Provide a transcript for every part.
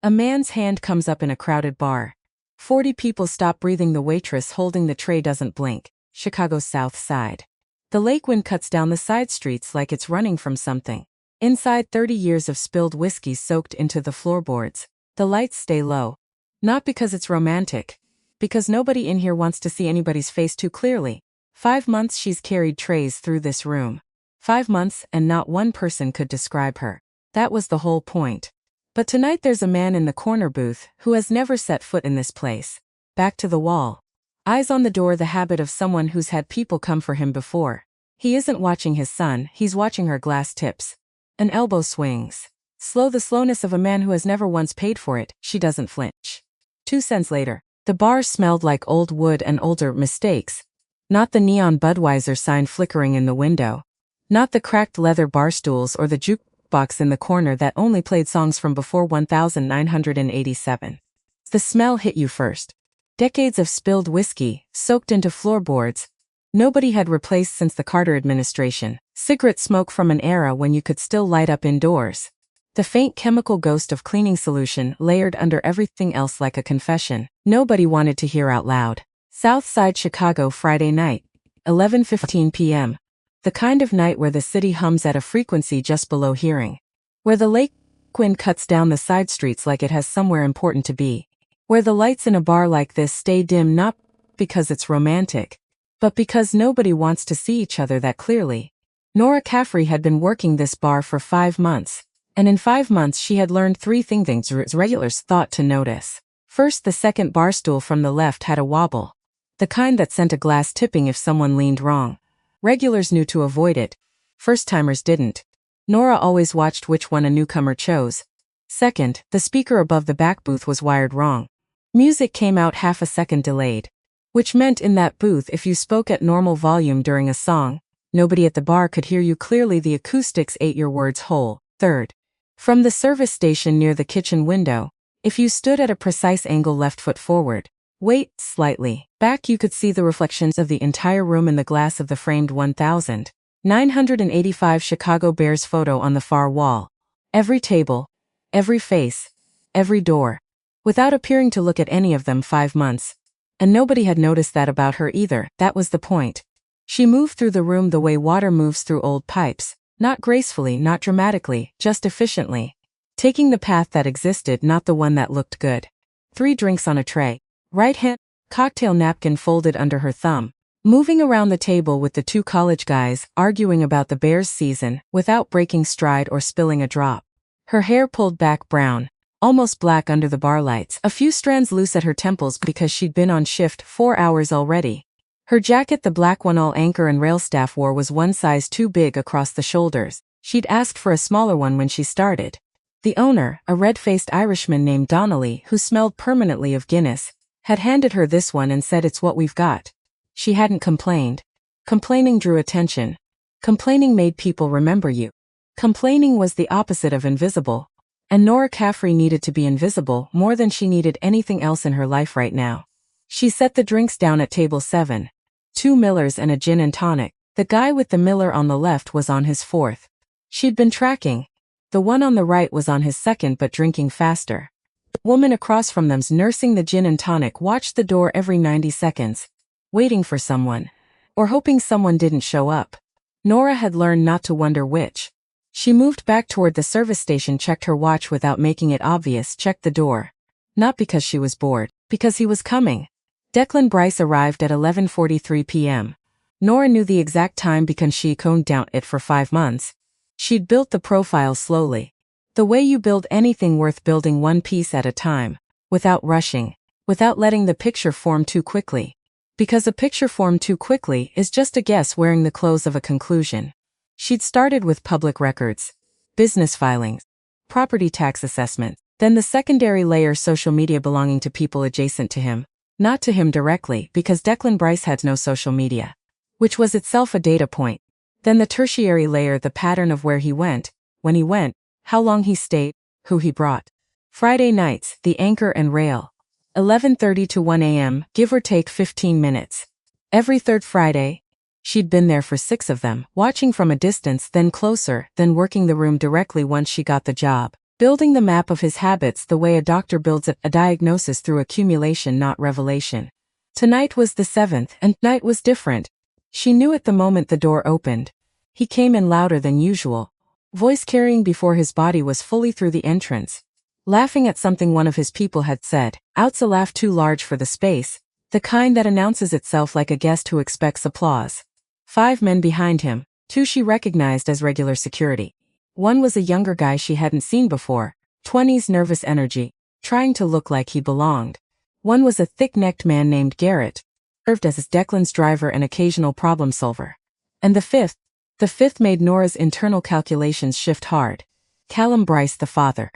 A man's hand comes up in a crowded bar. 40 people stop breathing. The waitress holding the tray doesn't blink. Chicago's South Side. The lake wind cuts down the side streets like it's running from something. Inside, 30 years of spilled whiskey soaked into the floorboards. The lights stay low. Not because it's romantic. Because nobody in here wants to see anybody's face too clearly. 5 months she's carried trays through this room. 5 months and not one person could describe her. That was the whole point. But tonight there's a man in the corner booth who has never set foot in this place. Back to the wall. Eyes on the door, the habit of someone who's had people come for him before. He isn't watching his son, he's watching her glass tips. An elbow swings. Slow, the slowness of a man who has never once paid for it. She doesn't flinch. 2 cents later. The bar smelled like old wood and older mistakes. Not the neon Budweiser sign flickering in the window. Not the cracked leather bar stools or the jukebox in the corner that only played songs from before 1987. The smell hit you first. Decades of spilled whiskey, soaked into floorboards. Nobody had replaced since the Carter administration. Cigarette smoke from an era when you could still light up indoors. The faint chemical ghost of cleaning solution layered under everything else like a confession nobody wanted to hear out loud. South Side Chicago, Friday night, 11:15 p.m. The kind of night where the city hums at a frequency just below hearing. Where the lake wind cuts down the side streets like it has somewhere important to be. Where the lights in a bar like this stay dim not because it's romantic, but because nobody wants to see each other that clearly. Nora Caffrey had been working this bar for 5 months. And in 5 months she had learned 3 things regulars thought to notice. First, the second bar stool from the left had a wobble. The kind that sent a glass tipping if someone leaned wrong. Regulars knew to avoid it. First-timers didn't. Nora always watched which one a newcomer chose. Second, the speaker above the back booth was wired wrong. Music came out half a second delayed. Which meant in that booth if you spoke at normal volume during a song, nobody at the bar could hear you clearly. The acoustics ate your words whole. Third, from the service station near the kitchen window, if you stood at a precise angle left foot forward, wait slightly back, you could see the reflections of the entire room in the glass of the framed 1985 Chicago Bears photo on the far wall. Every table, every face, every door. Without appearing to look at any of them 5 months. And nobody had noticed that about her either. That was the point. She moved through the room the way water moves through old pipes. Not gracefully, not dramatically, just efficiently. Taking the path that existed, not the one that looked good. 3 drinks on a tray. Right hand, cocktail napkin folded under her thumb. Moving around the table with the 2 college guys, arguing about the Bears season, without breaking stride or spilling a drop. Her hair pulled back brown, almost black under the bar lights. A few strands loose at her temples because she'd been on shift 4 hours already. Her jacket, the black one all anchor and rail staff wore, was 1 size too big across the shoulders. She'd asked for a smaller one when she started. The owner, a red-faced Irishman named Donnelly who smelled permanently of Guinness, had handed her this one and said, "It's what we've got." She hadn't complained. Complaining drew attention. Complaining made people remember you. Complaining was the opposite of invisible. And Nora Caffrey needed to be invisible more than she needed anything else in her life right now. She set the drinks down at table 7. 2 Millers and a gin and tonic. The guy with the Miller on the left was on his 4th. She'd been tracking. The one on the right was on his 2nd but drinking faster. The woman across from them's nursing the gin and tonic watched the door every 90 seconds. Waiting for someone. Or hoping someone didn't show up. Nora had learned not to wonder which. She moved back toward the service station, checked her watch without making it obvious, checked the door. Not because she was bored, because he was coming. Declan Bryce arrived at 11:43 p.m. Nora knew the exact time because she coned down it for 5 months. She'd built the profile slowly. The way you build anything worth building, one piece at a time. Without rushing. Without letting the picture form too quickly. Because a picture formed too quickly is just a guess wearing the clothes of a conclusion. She'd started with public records. Business filings. Property tax assessment. Then the secondary layer, social media belonging to people adjacent to him. Not to him directly, because Declan Bryce had no social media. Which was itself a data point. Then the tertiary layer, the pattern of where he went, when he went, how long he stayed, who he brought. Friday nights, the anchor and rail. 11:30 to 1 a.m., give or take 15 minutes. Every 3rd Friday. She'd been there for 6 of them, watching from a distance, then closer, then working the room directly once she got the job. building the map of his habits the way a doctor builds a diagnosis through accumulation, not revelation. Tonight was the 7th, and night was different. She knew it the moment the door opened. He came in louder than usual, voice carrying before his body was fully through the entrance. Laughing at something one of his people had said, out's a laugh too large for the space, the kind that announces itself like a guest who expects applause. 5 men behind him, 2 she recognized as regular security. One was a younger guy she hadn't seen before, 20s nervous energy, trying to look like he belonged. One was a thick-necked man named Garrett, served as Declan's driver and occasional problem solver. And the fifth made Nora's internal calculations shift hard. Callum Bryce, the father.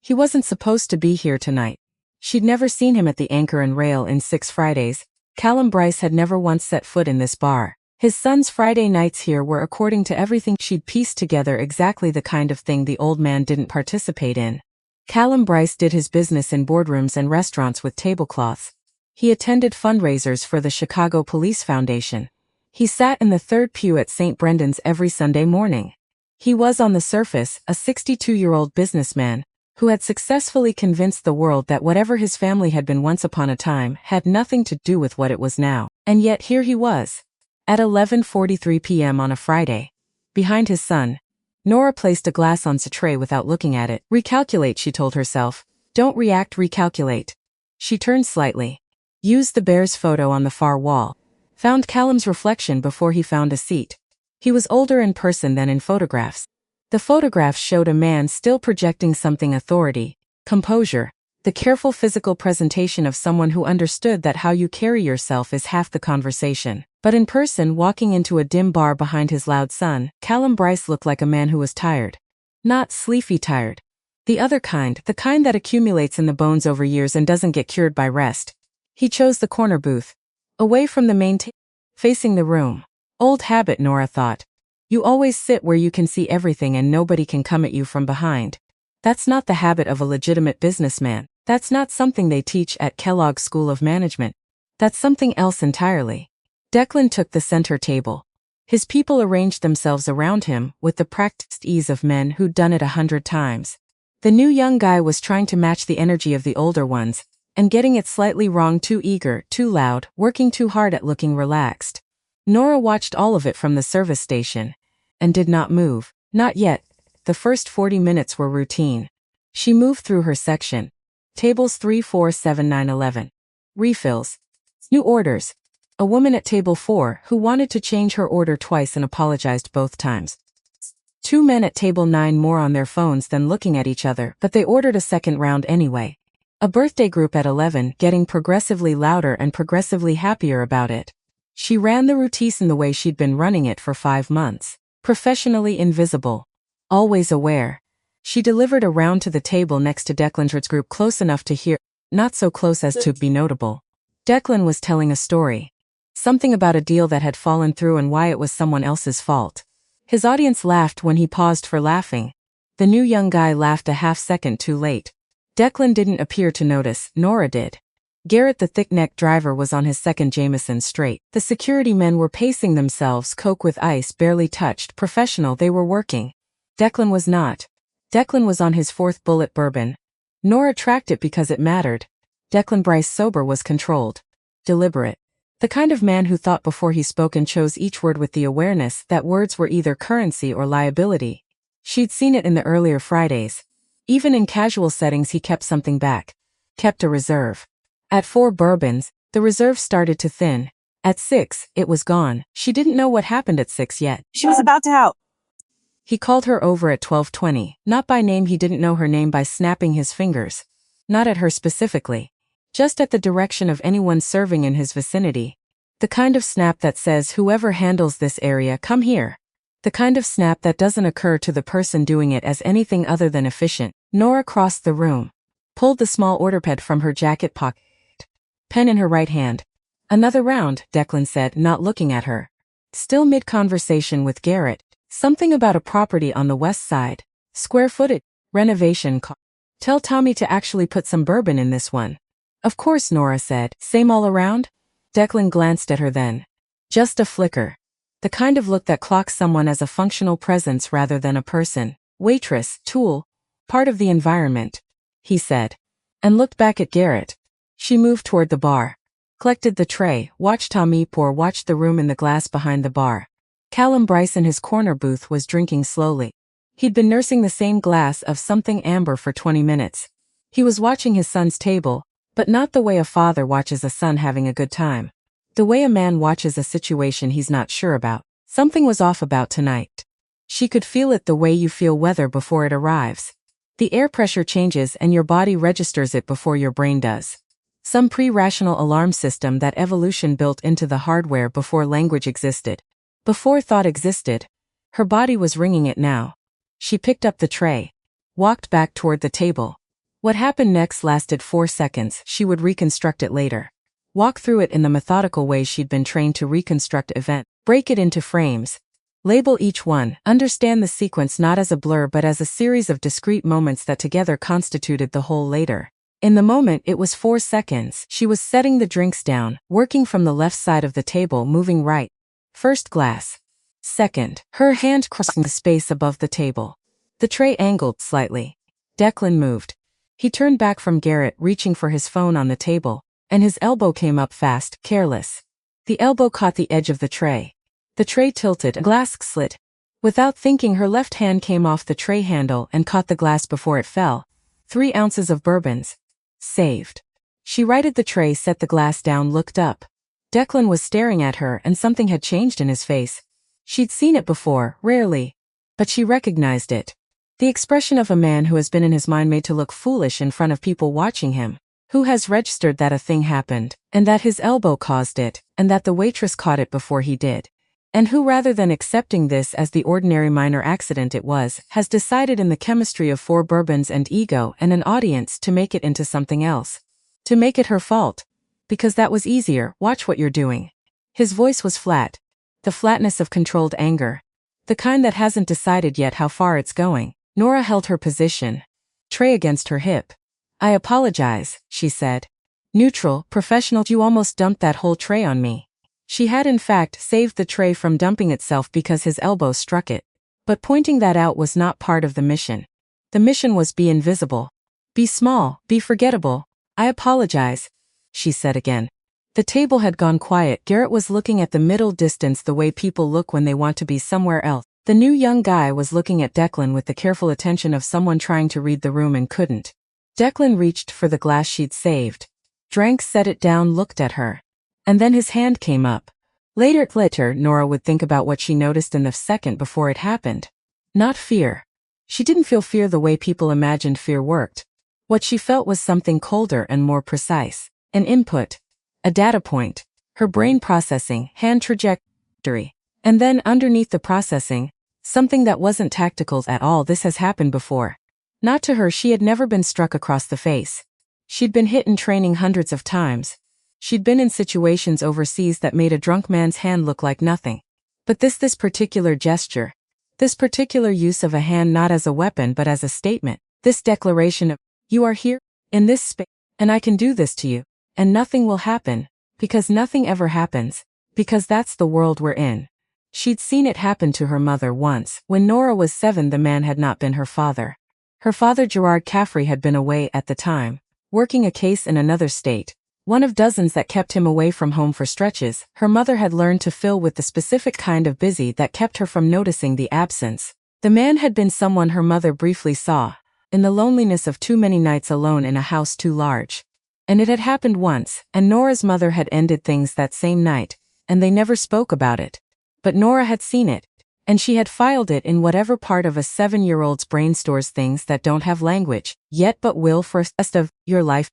He wasn't supposed to be here tonight. She'd never seen him at the Anchor and Rail in 6 Fridays. Callum Bryce had never once set foot in this bar. His son's Friday nights here were, according to everything she'd pieced together, exactly the kind of thing the old man didn't participate in. Callum Bryce did his business in boardrooms and restaurants with tablecloths. He attended fundraisers for the Chicago Police Foundation. He sat in the 3rd pew at St. Brendan's every Sunday morning. He was, on the surface, a 62-year-old businessman who had successfully convinced the world that whatever his family had been once upon a time had nothing to do with what it was now. And yet here he was, at 11:43 p.m. on a Friday, behind his son. Nora placed a glass on a tray without looking at it. Recalculate, she told herself. Don't react, recalculate. She turned slightly. Used the bear's photo on the far wall. Found Callum's reflection before he found a seat. He was older in person than in photographs. The photographs showed a man still projecting something: authority, composure, the careful physical presentation of someone who understood that how you carry yourself is half the conversation. But in person, walking into a dim bar behind his loud son, Callum Bryce looked like a man who was tired. Not sleepy tired. The other kind, the kind that accumulates in the bones over years and doesn't get cured by rest. He chose the corner booth, away from the main table, facing the room. Old habit, Nora thought. You always sit where you can see everything and nobody can come at you from behind. That's not the habit of a legitimate businessman. That's not something they teach at Kellogg School of Management. That's something else entirely. Declan took the center table. His people arranged themselves around him with the practiced ease of men who'd done it 100 times. The new young guy was trying to match the energy of the older ones, and getting it slightly wrong, too eager, too loud, working too hard at looking relaxed. Nora watched all of it from the service station, and did not move. Not yet. The first 40 minutes were routine. She moved through her section. Tables 3, 4, 7, 9, 11. Refills. New orders. A woman at table 4 who wanted to change her order twice and apologized both times. 2 men at table 9 more on their phones than looking at each other, but they ordered a second round anyway. A birthday group at 11 getting progressively louder and progressively happier about it. She ran the routine the way she'd been running it for 5 months. Professionally invisible. Always aware. She delivered a round to the table next to Declan's group, close enough to hear, not so close as to be notable. Declan was telling a story. Something about a deal that had fallen through and why it was someone else's fault. His audience laughed when he paused for laughing. The new young guy laughed a half-second too late. Declan didn't appear to notice, Nora did. Garrett, the thick-necked driver, was on his second Jameson straight. The security men were pacing themselves, Coke with ice barely touched, professional, they were working. Declan was not. Declan was on his 4th bullet bourbon. Nora tracked it because it mattered. Declan Bryce, sober, was controlled. Deliberate. The kind of man who thought before he spoke and chose each word with the awareness that words were either currency or liability. She'd seen it in the earlier Fridays. Even in casual settings he kept something back. Kept a reserve. At 4 bourbons, the reserve started to thin. At 6, it was gone. She didn't know what happened at 6 yet. She was about to out. He called her over at 12:20. Not by name, he didn't know her name by snapping his fingers. Not at her specifically. Just at the direction of anyone serving in his vicinity. The kind of snap that says, whoever handles this area, come here. The kind of snap that doesn't occur to the person doing it as anything other than efficient. Nora crossed the room. Pulled the small order pad from her jacket pocket. Pen in her right hand. Another round, Declan said, not looking at her. Still mid-conversation with Garrett. Something about a property on the west side. Square footage. Renovation cost. Tell Tommy to actually put some bourbon in this one. Of course, Nora said. Same all around? Declan glanced at her then. Just a flicker. The kind of look that clocks someone as a functional presence rather than a person. Waitress, tool. Part of the environment, he said. And looked back at Garrett. She moved toward the bar. Collected the tray, watched Tommy pour, watched the room in the glass behind the bar. Callum Bryce in his corner booth was drinking slowly. He'd been nursing the same glass of something amber for 20 minutes. He was watching his son's table, but not the way a father watches a son having a good time. The way a man watches a situation he's not sure about. Something was off about tonight. She could feel it the way you feel weather before it arrives. The air pressure changes and your body registers it before your brain does. Some pre-rational alarm system that evolution built into the hardware before language existed. Before thought existed. Her body was ringing it now. She picked up the tray. Walked back toward the table. What happened next lasted 4 seconds. She would reconstruct it later. Walk through it in the methodical way she'd been trained to reconstruct event. Break it into frames. Label each one. Understand the sequence not as a blur but as a series of discrete moments that together constituted the whole later. In the moment it was 4 seconds. She was setting the drinks down, working from the left side of the table, moving right. First glass. Second. Her hand crossing the space above the table. The tray angled slightly. Declan moved. He turned back from Garrett, reaching for his phone on the table, and his elbow came up fast, careless. The elbow caught the edge of the tray. The tray tilted, a glass slit. Without thinking, her left hand came off the tray handle and caught the glass before it fell. 3 ounces of bourbons. Saved. She righted the tray, set the glass down, looked up. Declan was staring at her and something had changed in his face. She'd seen it before, rarely. But she recognized it. The expression of a man who has been in his mind made to look foolish in front of people watching him. Who has registered that a thing happened, and that his elbow caused it, and that the waitress caught it before he did. And who, rather than accepting this as the ordinary minor accident it was, has decided in the chemistry of 4 bourbons and ego and an audience to make it into something else. To make it her fault. Because that was easier. Watch what you're doing. His voice was flat. The flatness of controlled anger. The kind that hasn't decided yet how far it's going. Nora held her position. Tray against her hip. I apologize, she said. Neutral, professional. You almost dumped that whole tray on me. She had in fact saved the tray from dumping itself because his elbow struck it. But pointing that out was not part of the mission. The mission was be invisible. Be small, be forgettable. I apologize, she said again. The table had gone quiet. Garrett was looking at the middle distance the way people look when they want to be somewhere else. The new young guy was looking at Declan with the careful attention of someone trying to read the room and couldn't. Declan reached for the glass she'd saved. Drank, set it down, looked at her. And then his hand came up. Later, Nora would think about what she noticed in the second before it happened. Not fear. She didn't feel fear the way people imagined fear worked. What she felt was something colder and more precise. An input. A data point. Her brain processing, hand trajectory. And then underneath the processing, something that wasn't tactical at all. This has happened before. Not to her. She had never been struck across the face. She'd been hit in training hundreds of times. She'd been in situations overseas that made a drunk man's hand look like nothing. But this particular gesture, this particular use of a hand not as a weapon but as a statement, this declaration of, you are here, in this space, and I can do this to you, and nothing will happen, because nothing ever happens, because that's the world we're in. She'd seen it happen to her mother once. When Nora was 7, the man had not been her father. Her father, Gerard Caffrey, had been away at the time, working a case in another state. One of dozens that kept him away from home for stretches. Her mother had learned to fill with the specific kind of busy that kept her from noticing the absence. The man had been someone her mother briefly saw, in the loneliness of too many nights alone in a house too large. And it had happened once, and Nora's mother had ended things that same night, and they never spoke about it. But Nora had seen it, and she had filed it in whatever part of a 7-year-old's brain stores things that don't have language, yet but will for the rest of your life.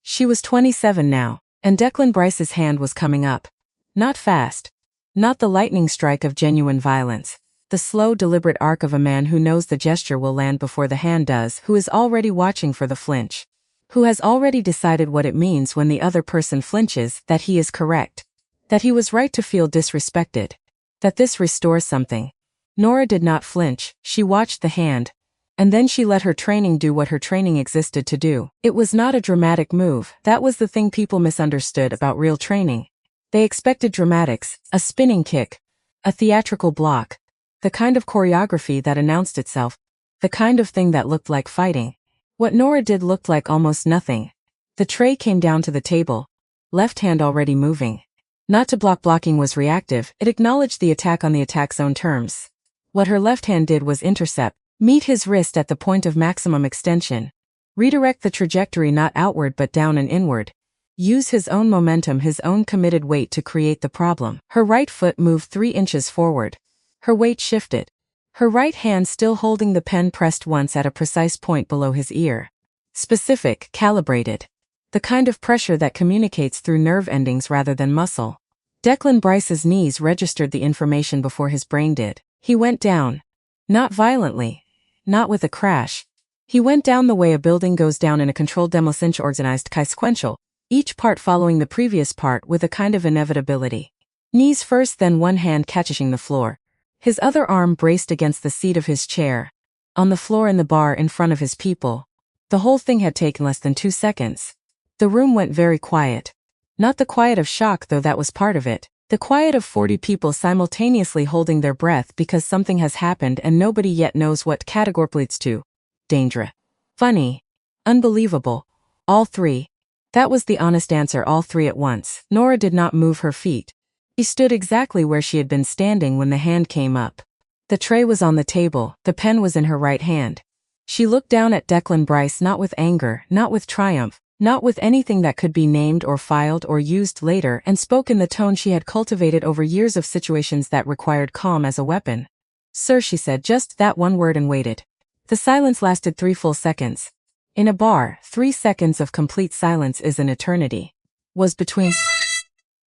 She was 27 now, and Declan Bryce's hand was coming up. Not fast. Not the lightning strike of genuine violence. The slow, deliberate arc of a man who knows the gesture will land before the hand does, who is already watching for the flinch. Who has already decided what it means when the other person flinches, that he is correct. That he was right to feel disrespected. That this restores something. Nora did not flinch. She watched the hand. And then she let her training do what her training existed to do. It was not a dramatic move. That was the thing people misunderstood about real training. They expected dramatics, a spinning kick, a theatrical block, the kind of choreography that announced itself. The kind of thing that looked like fighting. What Nora did looked like almost nothing. The tray came down to the table, left hand already moving. Not to block, blocking was reactive, it acknowledged the attack on the attack's own terms. What her left hand did was intercept, meet his wrist at the point of maximum extension. Redirect the trajectory not outward but down and inward. Use his own momentum, his own committed weight to create the problem. Her right foot moved 3 inches forward. Her weight shifted. Her right hand still holding the pen pressed once at a precise point below his ear. Specific, calibrated. The kind of pressure that communicates through nerve endings rather than muscle. Declan Bryce's knees registered the information before his brain did. He went down. Not violently. Not with a crash. He went down the way a building goes down in a controlled demolition, organized sequential, each part following the previous part with a kind of inevitability. Knees first, then one hand catching the floor. His other arm braced against the seat of his chair. On the floor in the bar in front of his people. The whole thing had taken less than 2 seconds. The room went very quiet. Not the quiet of shock, though that was part of it. The quiet of 40 people simultaneously holding their breath because something has happened and nobody yet knows what category leads to. Dangerous. Funny. Unbelievable. All 3. That was the honest answer, all 3 at once. Nora did not move her feet. She stood exactly where she had been standing when the hand came up. The tray was on the table, the pen was in her right hand. She looked down at Declan Bryce, not with anger, not with triumph, not with anything that could be named or filed or used later, and spoke in the tone she had cultivated over years of situations that required calm as a weapon. "Sir," she said just that one word and waited. The silence lasted 3 full seconds. In a bar, 3 seconds of complete silence is an eternity. Was between.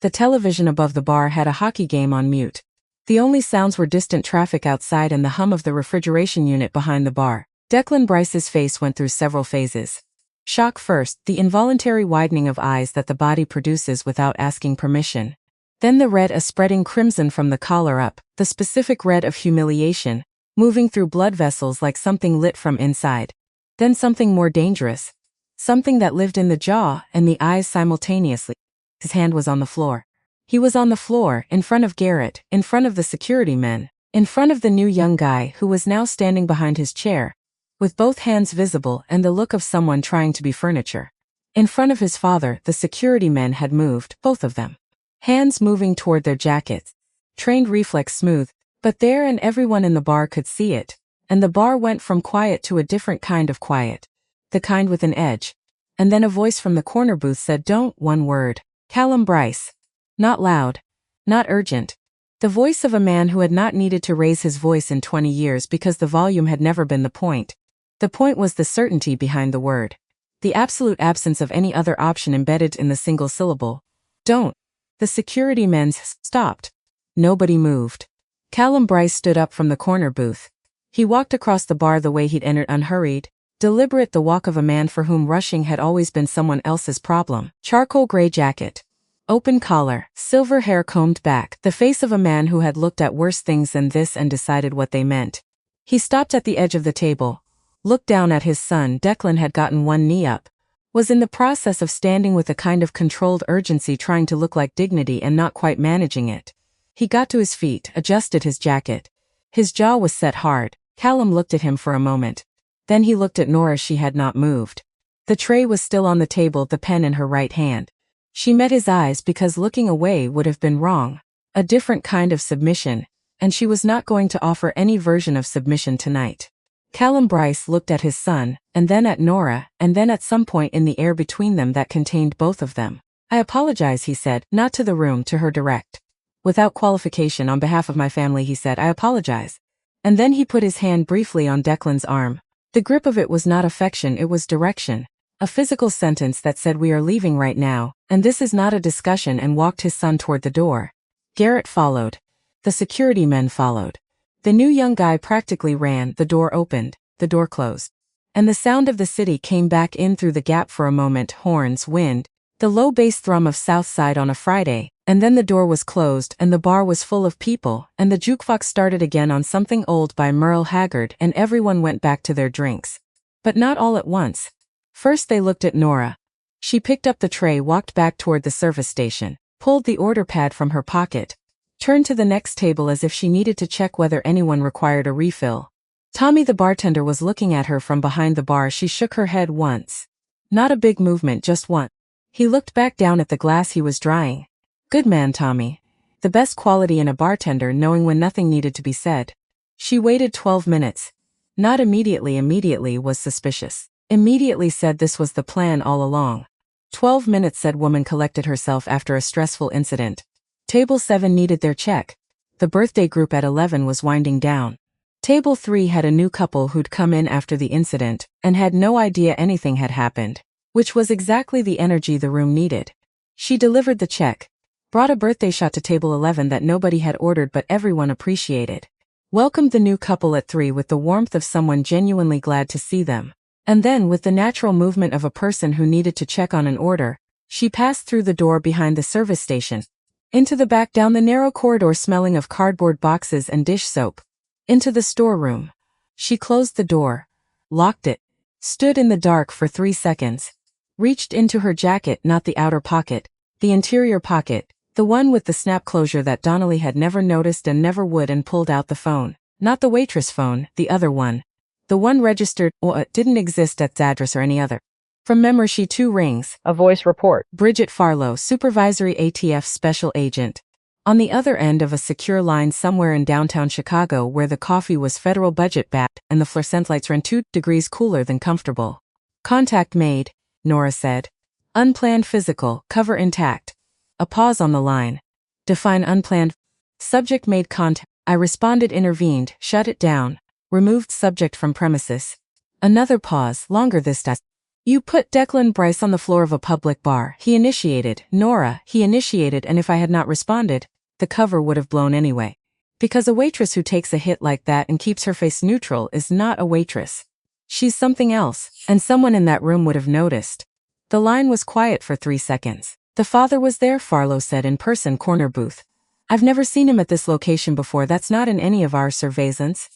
The television above the bar had a hockey game on mute. The only sounds were distant traffic outside and the hum of the refrigeration unit behind the bar. Declan Bryce's face went through several phases. Shock first, the involuntary widening of eyes that the body produces without asking permission. Then the red, a spreading crimson from the collar up, the specific red of humiliation, moving through blood vessels like something lit from inside. Then something more dangerous. Something that lived in the jaw and the eyes simultaneously. His hand was on the floor. He was on the floor, in front of Garrett, in front of the security men, in front of the new young guy who was now standing behind his chair, with both hands visible and the look of someone trying to be furniture. In front of his father, the security men had moved, both of them. Hands moving toward their jackets. Trained reflex smooth, but there and everyone in the bar could see it, and the bar went from quiet to a different kind of quiet. The kind with an edge. And then a voice from the corner booth said, "Don't," one word. Callum Bryce. Not loud. Not urgent. The voice of a man who had not needed to raise his voice in 20 years because the volume had never been the point. The point was the certainty behind the word. The absolute absence of any other option embedded in the single syllable. "Don't." The security men stopped. Nobody moved. Callum Bryce stood up from the corner booth. He walked across the bar the way he'd entered, unhurried, deliberate, the walk of a man for whom rushing had always been someone else's problem. Charcoal gray jacket. Open collar, silver hair combed back, the face of a man who had looked at worse things than this and decided what they meant. He stopped at the edge of the table, looked down at his son. Declan had gotten one knee up, was in the process of standing with a kind of controlled urgency, trying to look like dignity and not quite managing it. He got to his feet, adjusted his jacket. His jaw was set hard. Callum looked at him for a moment. Then he looked at Nora. She had not moved. The tray was still on the table, the pen in her right hand. She met his eyes because looking away would have been wrong. A different kind of submission, and she was not going to offer any version of submission tonight. Callum Bryce looked at his son, and then at Nora, and then at some point in the air between them that contained both of them. "I apologize," he said, not to the room, to her direct. "Without qualification, on behalf of my family," he said, "I apologize." And then he put his hand briefly on Declan's arm. The grip of it was not affection, it was direction. A physical sentence that said, "We are leaving right now, and this is not a discussion," and walked his son toward the door. Garrett followed. The security men followed. The new young guy practically ran. The door opened, the door closed. And the sound of the city came back in through the gap for a moment, horns, wind, the low bass thrum of South Side on a Friday, and then the door was closed and the bar was full of people, and the jukebox started again on Something Old by Merle Haggard, and everyone went back to their drinks. But not all at once. First they looked at Nora. She picked up the tray, walked back toward the service station, pulled the order pad from her pocket, turned to the next table as if she needed to check whether anyone required a refill. Tommy the bartender was looking at her from behind the bar. She shook her head once. Not a big movement, just one. He looked back down at the glass he was drying. Good man, Tommy. The best quality in a bartender, knowing when nothing needed to be said. She waited 12 minutes. Not immediately. Immediately was suspicious. Immediately said this was the plan all along. 12 minutes, said woman collected herself after a stressful incident. Table 7 needed their check. The birthday group at 11 was winding down. Table 3 had a new couple who'd come in after the incident and had no idea anything had happened, which was exactly the energy the room needed. She delivered the check, brought a birthday shot to table 11 that nobody had ordered but everyone appreciated. Welcomed the new couple at 3 with the warmth of someone genuinely glad to see them. And then, with the natural movement of a person who needed to check on an order, she passed through the door behind the service station, into the back, down the narrow corridor smelling of cardboard boxes and dish soap, into the storeroom. She closed the door, locked it, stood in the dark for 3 seconds, reached into her jacket, not the outer pocket, the interior pocket, the one with the snap closure that Donnelly had never noticed and never would, and pulled out the phone. Not the waitress phone, the other one. The one registered, it didn't exist at that address or any other. From memory, she 2 rings. A voice report. Bridget Farlow, supervisory ATF special agent. On the other end of a secure line somewhere in downtown Chicago, where the coffee was federal budget backed and the fluorescent lights ran 2 degrees cooler than comfortable. Contact made, Nora said. Unplanned physical, cover intact. A pause on the line. Define unplanned. Subject made contact. I responded, intervened, shut it down. Removed subject from premises. Another pause, longer this time. You put Declan Bryce on the floor of a public bar. He initiated. Nora, he initiated, and if I had not responded, the cover would have blown anyway. Because a waitress who takes a hit like that and keeps her face neutral is not a waitress. She's something else, and someone in that room would have noticed. The line was quiet for 3 seconds. The father was there, Farlow said, in person, corner booth. I've never seen him at this location before. That's not in any of our surveillance.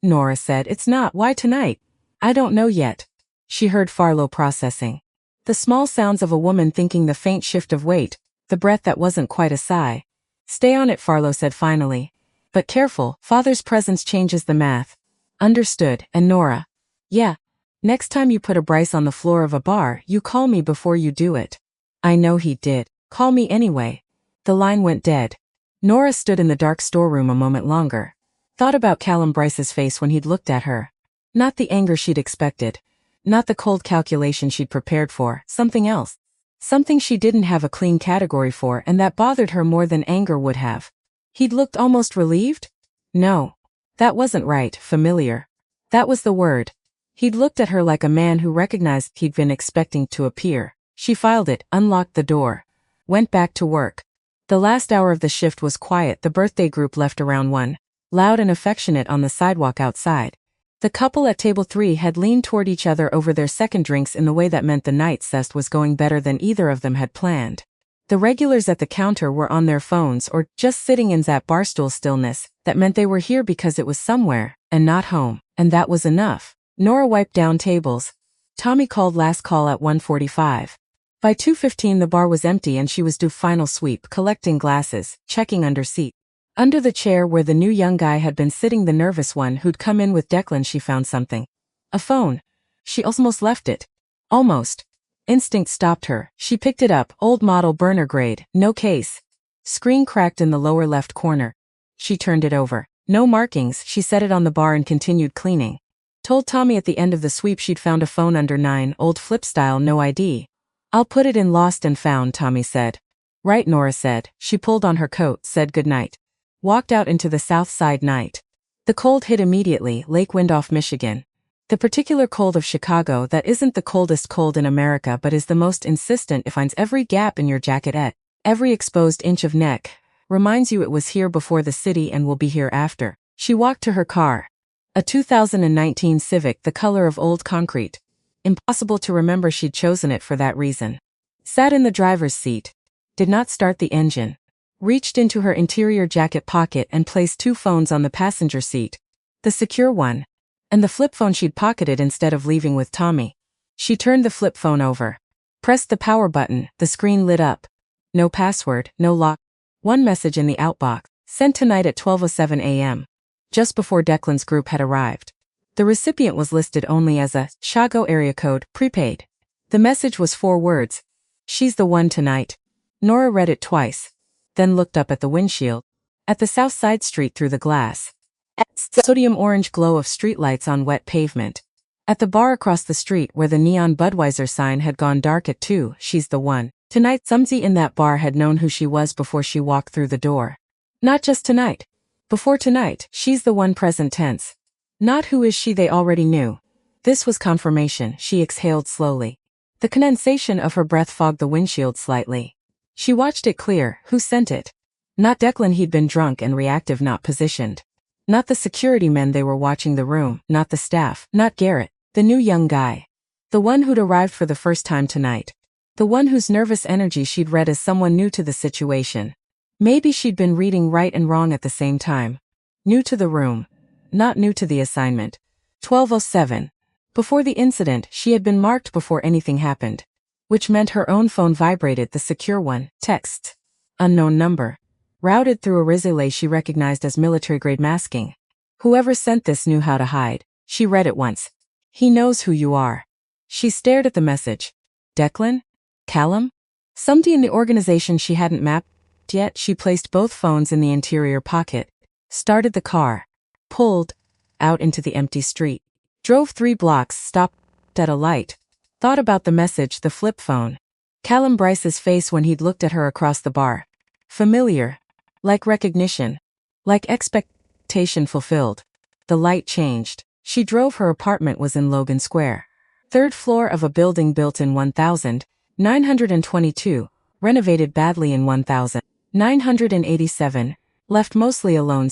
Nora said, it's not. Why tonight? I don't know yet. She heard Farlow processing. The small sounds of a woman thinking, the faint shift of weight, the breath that wasn't quite a sigh. Stay on it, Farlow said finally. But careful, father's presence changes the math. Understood. And Nora. Yeah. Next time you put a Bryce on the floor of a bar, you call me before you do it. I know he did. Call me anyway. The line went dead. Nora stood in the dark storeroom a moment longer. Thought about Callum Bryce's face when he'd looked at her. Not the anger she'd expected. Not the cold calculation she'd prepared for. Something else. Something she didn't have a clean category for, and that bothered her more than anger would have. He'd looked almost relieved? No. That wasn't right. Familiar. That was the word. He'd looked at her like a man who recognized he'd been expecting to appear. She filed it, unlocked the door. Went back to work. The last hour of the shift was quiet. The birthday group left around 1. Loud and affectionate on the sidewalk outside. The couple at table 3 had leaned toward each other over their second drinks in the way that meant the night cest was going better than either of them had planned. The regulars at the counter were on their phones or just sitting in that barstool stillness that meant they were here because it was somewhere and not home, and that was enough. Nora wiped down tables. Tommy called last call at 1:45. By 2:15 the bar was empty and she was due final sweep, collecting glasses, checking under seat. Under the chair where the new young guy had been sitting, the nervous one who'd come in with Declan, she found something. A phone. She almost left it. Almost. Instinct stopped her. She picked it up, old model, burner grade, no case. Screen cracked in the lower left corner. She turned it over. No markings. She set it on the bar and continued cleaning. Told Tommy at the end of the sweep she'd found a phone under 9, old flip style, no ID. I'll put it in lost and found, Tommy said. Right, Nora said. She pulled on her coat, said goodnight. Walked out into the south side night. The cold hit immediately, lake wind off Michigan. The particular cold of Chicago that isn't the coldest cold in America but is the most insistent. It finds every gap in your jacket, every exposed inch of neck. Reminds you it was here before the city and will be here after. She walked to her car. A 2019 Civic, the color of old concrete. Impossible to remember she'd chosen it for that reason. Sat in the driver's seat. Did not start the engine. Reached into her interior jacket pocket and placed 2 phones on the passenger seat. The secure one. And the flip phone she'd pocketed instead of leaving with Tommy. She turned the flip phone over. Pressed the power button, the screen lit up. No password, no lock. One message in the outbox. Sent tonight at 12:07 a.m. Just before Declan's group had arrived. The recipient was listed only as a Chicago area code, prepaid. The message was 4 words. She's the one tonight. Nora read it twice, then looked up at the windshield. At the south side street through the glass. Sodium orange glow of streetlights on wet pavement. At the bar across the street where the neon Budweiser sign had gone dark at 2, she's the one. Tonight, somebody in that bar had known who she was before she walked through the door. Not just tonight. Before tonight, she's the one present tense. Not who is she they already knew. This was confirmation. She exhaled slowly. The condensation of her breath fogged the windshield slightly. She watched it clear. Who sent it? Not Declan, he'd been drunk and reactive, not positioned. Not the security men they were watching the room, not the staff, not Garrett, the new young guy. The one who'd arrived for the first time tonight. The one whose nervous energy she'd read as someone new to the situation. Maybe she'd been reading right and wrong at the same time. New to the room. Not new to the assignment. 12:07. Before the incident, she had been marked before anything happened. Which meant her own phone vibrated, the secure one. Text. Unknown number. Routed through a resume she recognized as military-grade masking. Whoever sent this knew how to hide. She read it once. He knows who you are. She stared at the message. Declan? Callum? Somebody in the organization she hadn't mapped yet. She placed both phones in the interior pocket. Started the car. Pulled out into the empty street. Drove 3 blocks, stopped at a light. Thought about the message, the flip phone. Callum Bryce's face when he'd looked at her across the bar. Familiar. Like recognition. Like expectation fulfilled. The light changed. She drove. Her apartment was in Logan Square. 3rd floor of a building built in 1922, renovated badly in 1987, left mostly alone.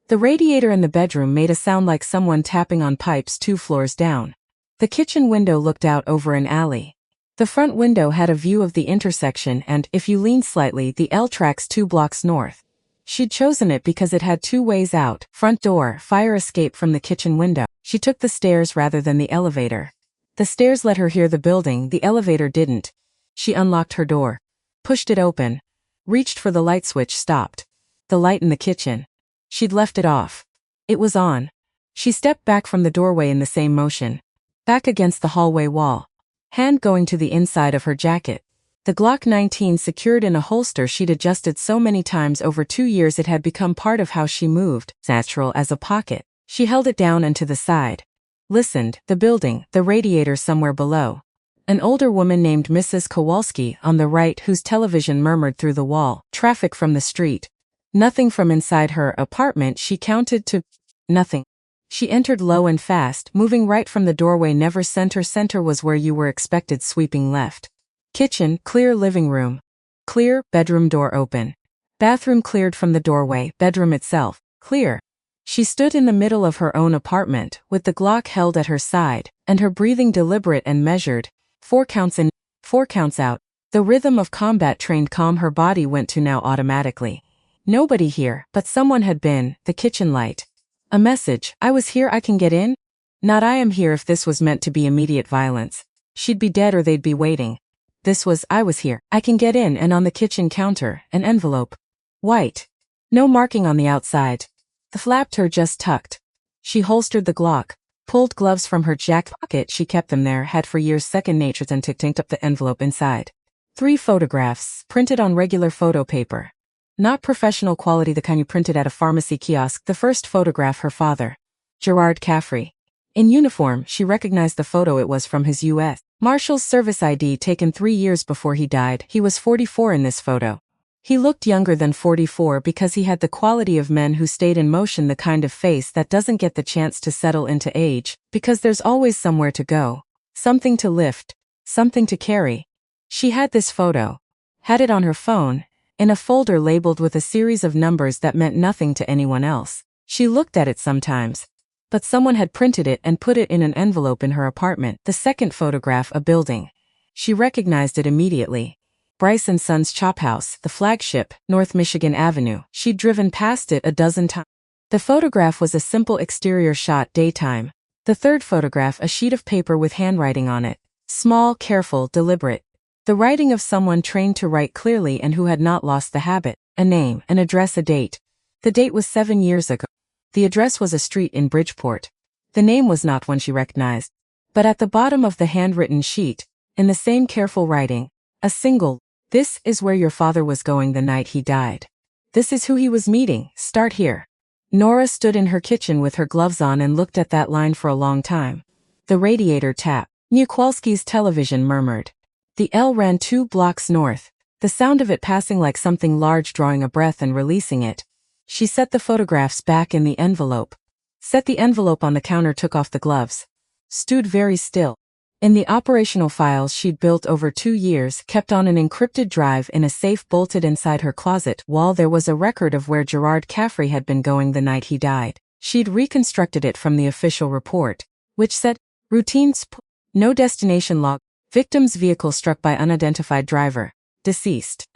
The radiator in the bedroom made a sound like someone tapping on pipes 2 floors down. The kitchen window looked out over an alley. The front window had a view of the intersection and, if you leaned slightly, the L tracks 2 blocks north. She'd chosen it because it had 2 ways out, front door, fire escape from the kitchen window. She took the stairs rather than the elevator. The stairs let her hear the building, the elevator didn't. She unlocked her door. Pushed it open. Reached for the light switch, stopped. The light in the kitchen. She'd left it off. It was on. She stepped back from the doorway in the same motion. Back against the hallway wall. Hand going to the inside of her jacket. The Glock 19 secured in a holster she'd adjusted so many times over 2 years it had become part of how she moved, natural as a pocket. She held it down and to the side. Listened, the building, the radiator somewhere below. An older woman named Mrs. Kowalski on the right whose television murmured through the wall. Traffic from the street. Nothing from inside her apartment. She counted to nothing. She entered low and fast, moving right from the doorway. Never center. Center was where you were expected, sweeping left. Kitchen, clear. Living room. Clear. Bedroom door open. Bathroom cleared from the doorway. Bedroom itself, clear. She stood in the middle of her own apartment, with the Glock held at her side, and her breathing deliberate and measured. 4 counts in, 4 counts out. The rhythm of combat-trained calm her body went to now automatically. Nobody here, but someone had been. The kitchen light. A message. I was here, I can get in? Not I am here. If this was meant to be immediate violence, she'd be dead or they'd be waiting. This was, I was here, I can get in. And on the kitchen counter, an envelope. White. No marking on the outside. The flap her just tucked. She holstered the Glock. Pulled gloves from her jacket pocket. She kept them there, had for years, second nature, and ticked up the envelope inside. 3 photographs, printed on regular photo paper. Not professional quality, the kind you printed at a pharmacy kiosk. The first photograph, her father. Gerard Caffrey. In uniform, she recognized the photo. It was from his U.S. Marshal's service ID taken 3 years before he died. He was 44 in this photo. He looked younger than 44 because he had the quality of men who stayed in motion, the kind of face that doesn't get the chance to settle into age, because there's always somewhere to go. Something to lift. Something to carry. She had this photo. Had it on her phone. In a folder labeled with a series of numbers that meant nothing to anyone else. She looked at it sometimes. But someone had printed it and put it in an envelope in her apartment. The second photograph, a building. She recognized it immediately. Bryce & Sons Chop House, the flagship, North Michigan Avenue. She'd driven past it a dozen times. The photograph was a simple exterior shot, daytime. The third photograph, a sheet of paper with handwriting on it. Small, careful, deliberate. The writing of someone trained to write clearly and who had not lost the habit. A name, an address, a date. The date was 7 years ago. The address was a street in Bridgeport. The name was not one she recognized. But at the bottom of the handwritten sheet, in the same careful writing, a single, "This is where your father was going the night he died. This is who he was meeting, start here." Nora stood in her kitchen with her gloves on and looked at that line for a long time. The radiator tapped. Kowalski's television murmured. The L ran 2 blocks north, the sound of it passing like something large drawing a breath and releasing it. She set the photographs back in the envelope. Set the envelope on the counter, took off the gloves. Stood very still. In the operational files she'd built over 2 years, kept on an encrypted drive in a safe bolted inside her closet wall, there was a record of where Gerard Caffrey had been going the night he died. She'd reconstructed it from the official report, which said, routine no destination log, victim's vehicle struck by unidentified driver, deceased.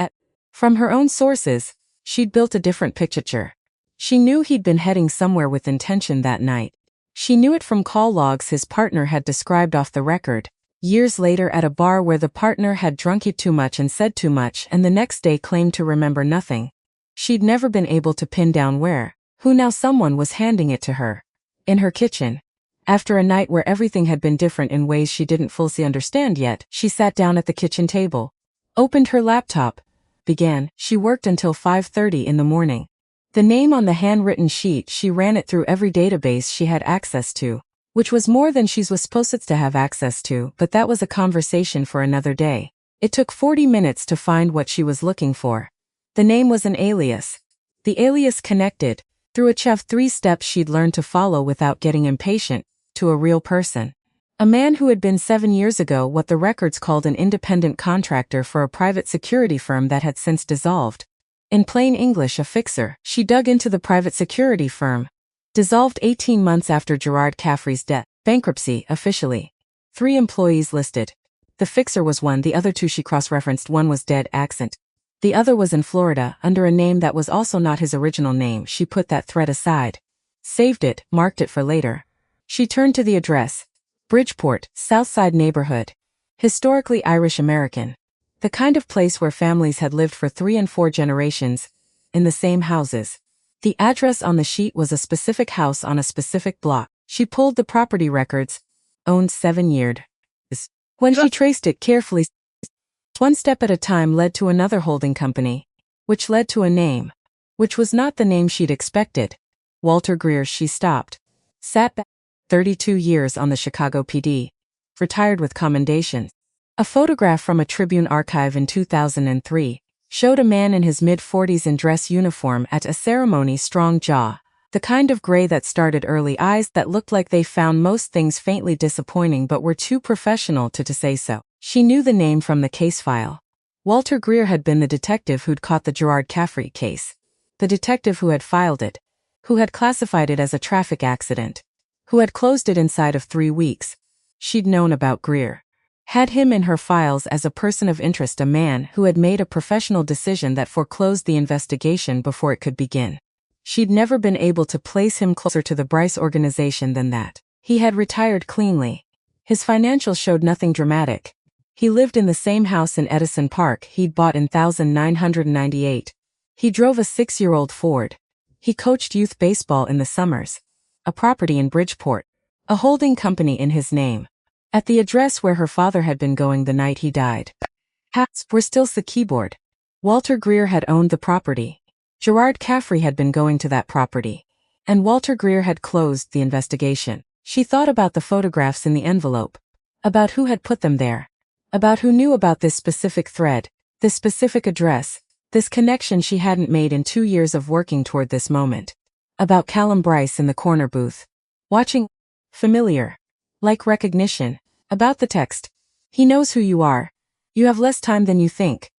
From her own sources, she'd built a different picture. She knew he'd been heading somewhere with intention that night. She knew it from call logs his partner had described off the record, years later at a bar where the partner had drunk it too much and said too much and the next day claimed to remember nothing. She'd never been able to pin down where, who now someone was handing it to her. In her kitchen. After a night where everything had been different in ways she didn't fully understand yet, she sat down at the kitchen table. Opened her laptop. Began. She worked until 5:30 in the morning. The name on the handwritten sheet, she ran it through every database she had access to, which was more than she was supposed to have access to, but that was a conversation for another day. It took 40 minutes to find what she was looking for. The name was an alias. The alias connected, through a 3 steps she'd learned to follow without getting impatient, to a real person. A man who had been 7 years ago what the records called an independent contractor for a private security firm that had since dissolved. In plain English, a fixer. She dug into the private security firm. Dissolved 18 months after Gerard Caffrey's death. Bankruptcy, officially. 3 employees listed. The fixer was one, the other 2 she cross-referenced. One was dead, accent. The other was in Florida, under a name that was also not his original name. She put that thread aside. Saved it, marked it for later. She turned to the address. Bridgeport, Southside neighborhood. Historically Irish-American. The kind of place where families had lived for 3 and 4 generations, in the same houses. The address on the sheet was a specific house on a specific block. She pulled the property records. Owned 7 years. When she traced it carefully, one step at a time led to another holding company, which led to a name, which was not the name she'd expected. Walter Greer. She stopped. Sat back. 32 years on the Chicago PD. Retired with commendation. A photograph from a Tribune archive in 2003 showed a man in his mid-40s in dress uniform at a ceremony, strong jaw, the kind of gray that started early, eyes that looked like they found most things faintly disappointing but were too professional to say so. She knew the name from the case file. Walter Greer had been the detective who'd caught the Gerard Caffrey case. The detective who had filed it. Who had classified it as a traffic accident. Who had closed it inside of 3 weeks. She'd known about Greer. Had him in her files as a person of interest, a man who had made a professional decision that foreclosed the investigation before it could begin. She'd never been able to place him closer to the Bryce organization than that. He had retired cleanly. His financials showed nothing dramatic. He lived in the same house in Edison Park he'd bought in 1998. He drove a 6-year-old Ford. He coached youth baseball in the summers. A property in Bridgeport. A holding company in his name. At the address where her father had been going the night he died. Hats were still the keyboard. Walter Greer had owned the property. Gerard Caffrey had been going to that property. And Walter Greer had closed the investigation. She thought about the photographs in the envelope. About who had put them there. About who knew about this specific thread, this specific address, this connection she hadn't made in 2 years of working toward this moment. About Callum Bryce in the corner booth. Watching. Familiar. Like recognition. About the text. He knows who you are. You have less time than you think.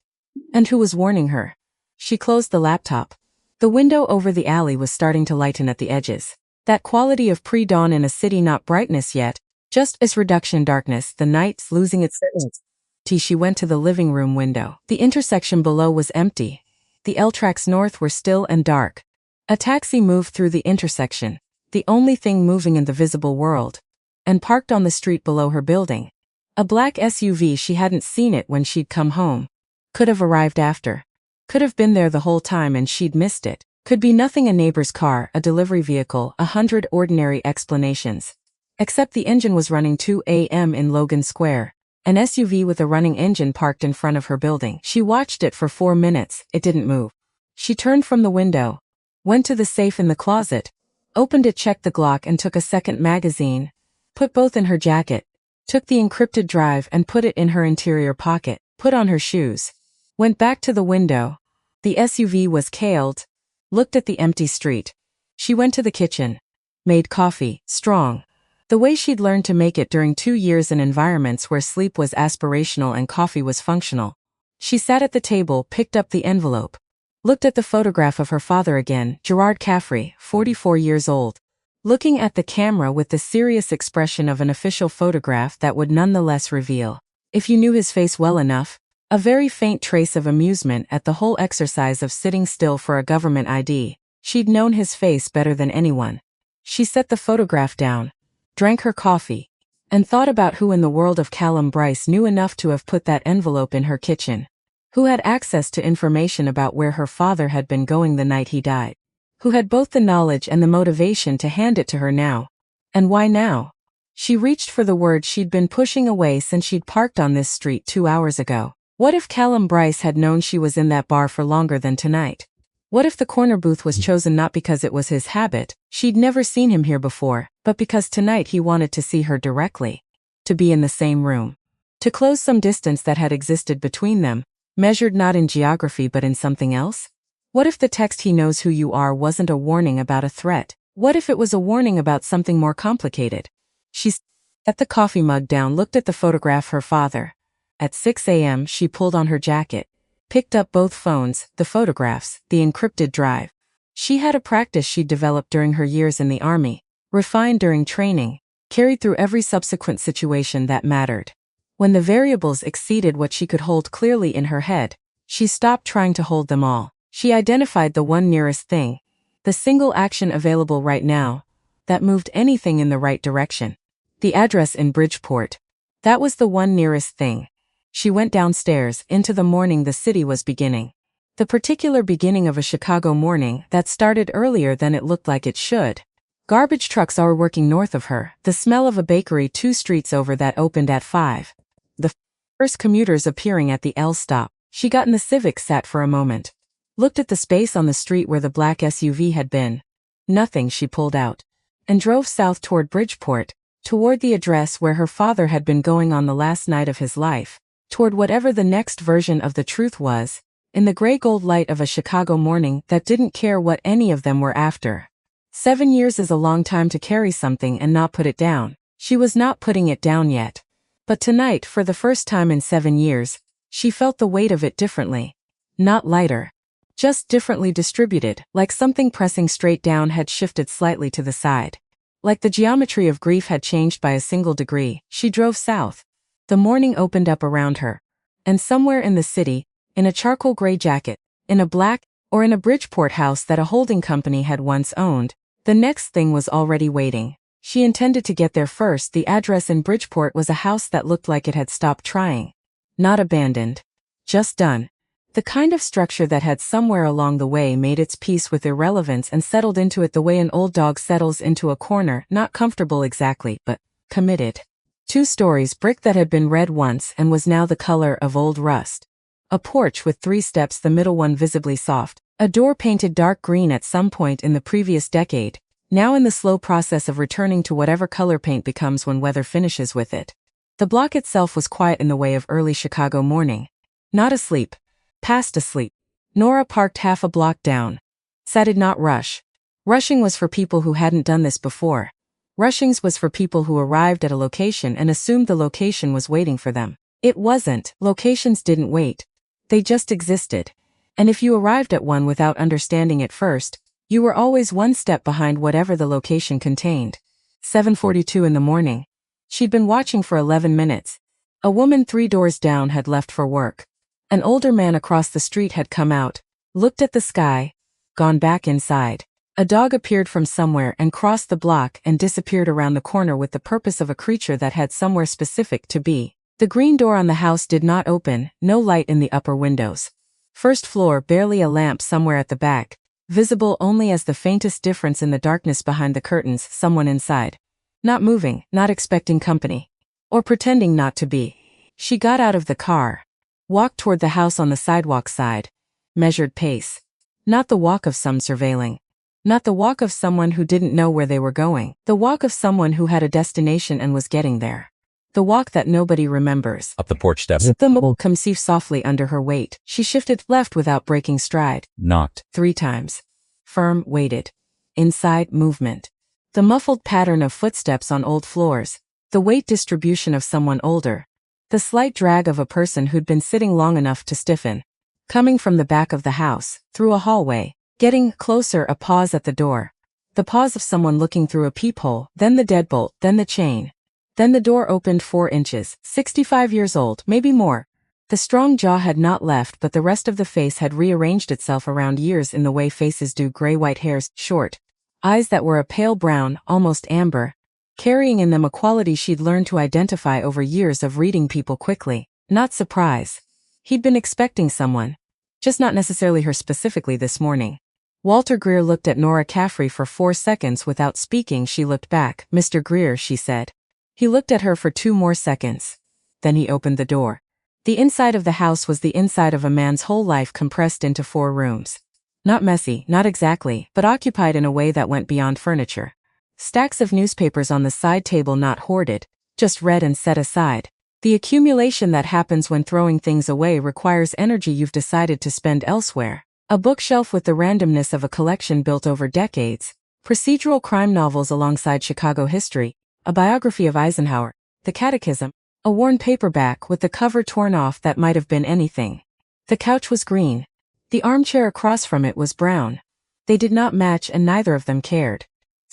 And who was warning her. She closed the laptop. The window over the alley was starting to lighten at the edges. That quality of pre-dawn in a city, not brightness yet, just as reduction darkness, the night's losing its certainty. She went to the living room window. The intersection below was empty. The L tracks north were still and dark. A taxi moved through the intersection, the only thing moving in the visible world, and parked on the street below her building. A black SUV. She hadn't seen it when she'd come home. Could have arrived after. Could have been there the whole time and she'd missed it. Could be nothing, a neighbor's car, a delivery vehicle, 100 ordinary explanations. Except the engine was running 2 a.m. in Logan Square. An SUV with a running engine parked in front of her building. She watched it for 4 minutes, it didn't move. She turned from the window, went to the safe in the closet, opened it, checked the Glock and took a second magazine, put both in her jacket, took the encrypted drive and put it in her interior pocket, put on her shoes, went back to the window. The SUV was cailed, looked at the empty street. She went to the kitchen, made coffee, strong. The way she'd learned to make it during 2 years in environments where sleep was aspirational and coffee was functional. She sat at the table, picked up the envelope, looked at the photograph of her father again, Gerard Caffrey, 44 years old, looking at the camera with the serious expression of an official photograph that would nonetheless reveal, if you knew his face well enough, a very faint trace of amusement at the whole exercise of sitting still for a government ID. She'd known his face better than anyone. She set the photograph down, drank her coffee, and thought about who in the world of Callum Bryce knew enough to have put that envelope in her kitchen, who had access to information about where her father had been going the night he died, who had both the knowledge and the motivation to hand it to her now. And why now? She reached for the word she'd been pushing away since she'd parked on this street 2 hours ago. What if Callum Bryce had known she was in that bar for longer than tonight? What if the corner booth was chosen not because it was his habit, she'd never seen him here before, but because tonight he wanted to see her directly, to be in the same room, to close some distance that had existed between them, measured not in geography but in something else? What if the text "he knows who you are" wasn't a warning about a threat? What if it was a warning about something more complicated? She set the coffee mug down, looked at the photograph her father. At 6 a.m. she pulled on her jacket, picked up both phones, the photographs, the encrypted drive. She had a practice she'd developed during her years in the army, refined during training, carried through every subsequent situation that mattered. When the variables exceeded what she could hold clearly in her head, she stopped trying to hold them all. She identified the one nearest thing, the single action available right now, that moved anything in the right direction. The address in Bridgeport. That was the one nearest thing. She went downstairs, into the morning the city was beginning. The particular beginning of a Chicago morning that started earlier than it looked like it should. Garbage trucks are working north of her, the smell of a bakery 2 streets over that opened at 5. The first commuters appearing at the L stop. She got in the Civic, sat for a moment, looked at the space on the street where the black SUV had been. Nothing, she pulled out, and drove south toward Bridgeport, toward the address where her father had been going on the last night of his life, toward whatever the next version of the truth was, in the gray-gold light of a Chicago morning that didn't care what any of them were after. 7 years is a long time to carry something and not put it down. She was not putting it down yet. But tonight, for the first time in 7 years, she felt the weight of it differently. Not lighter. Just differently distributed, like something pressing straight down had shifted slightly to the side. Like the geometry of grief had changed by a single degree. She drove south. The morning opened up around her. And somewhere in the city, in a charcoal gray jacket, in a black, or in a Bridgeport house that a holding company had once owned, the next thing was already waiting. She intended to get there first. The address in Bridgeport was a house that looked like it had stopped trying. Not abandoned. Just done. The kind of structure that had somewhere along the way made its peace with irrelevance and settled into it the way an old dog settles into a corner, not comfortable exactly, but committed. 2 stories, brick that had been red once and was now the color of old rust. A porch with 3 steps, the middle one visibly soft. A door painted dark green at some point in the previous decade, now in the slow process of returning to whatever color paint becomes when weather finishes with it. The block itself was quiet in the way of early Chicago morning. Not asleep. Past asleep. Nora parked half a block down. Sat did not rush. Rushing was for people who hadn't done this before. Rushings was for people who arrived at a location and assumed the location was waiting for them. It wasn't. Locations didn't wait. They just existed. And if you arrived at one without understanding it first, you were always one step behind whatever the location contained. 7:42 in the morning. She'd been watching for 11 minutes. A woman 3 doors down had left for work. An older man across the street had come out, looked at the sky, gone back inside. A dog appeared from somewhere and crossed the block and disappeared around the corner with the purpose of a creature that had somewhere specific to be. The green door on the house did not open, no light in the upper windows. First floor, barely a lamp somewhere at the back, visible only as the faintest difference in the darkness behind the curtains, someone inside. Not moving, not expecting company. Or pretending not to be. She got out of the car. Walked toward the house on the sidewalk side. Measured pace. Not the walk of some surveilling. Not the walk of someone who didn't know where they were going. The walk of someone who had a destination and was getting there. The walk that nobody remembers. Up the porch steps. The mobile conceived softly under her weight. She shifted left without breaking stride. Knocked. 3 times. Firm, waited. Inside, movement. The muffled pattern of footsteps on old floors. The weight distribution of someone older. The slight drag of a person who'd been sitting long enough to stiffen. Coming from the back of the house, through a hallway. Getting closer, a pause at the door. The pause of someone looking through a peephole, then the deadbolt, then the chain. Then the door opened 4 inches, 65 years old, maybe more. The strong jaw had not left, but the rest of the face had rearranged itself around years in the way faces do. Gray-white hairs, short. Eyes that were a pale brown, almost amber. Carrying in them a quality she'd learned to identify over years of reading people quickly. Not surprise. He'd been expecting someone. Just not necessarily her specifically this morning. Walter Greer looked at Nora Caffrey for 4 seconds without speaking. She looked back. "Mr. Greer," she said. He looked at her for 2 more seconds. Then he opened the door. The inside of the house was the inside of a man's whole life compressed into 4 rooms. Not messy, not exactly, but occupied in a way that went beyond furniture. Stacks of newspapers on the side table, not hoarded, just read and set aside. The accumulation that happens when throwing things away requires energy you've decided to spend elsewhere. A bookshelf with the randomness of a collection built over decades. Procedural crime novels alongside Chicago history. A biography of Eisenhower. The Catechism. A worn paperback with the cover torn off that might have been anything. The couch was green. The armchair across from it was brown. They did not match and neither of them cared.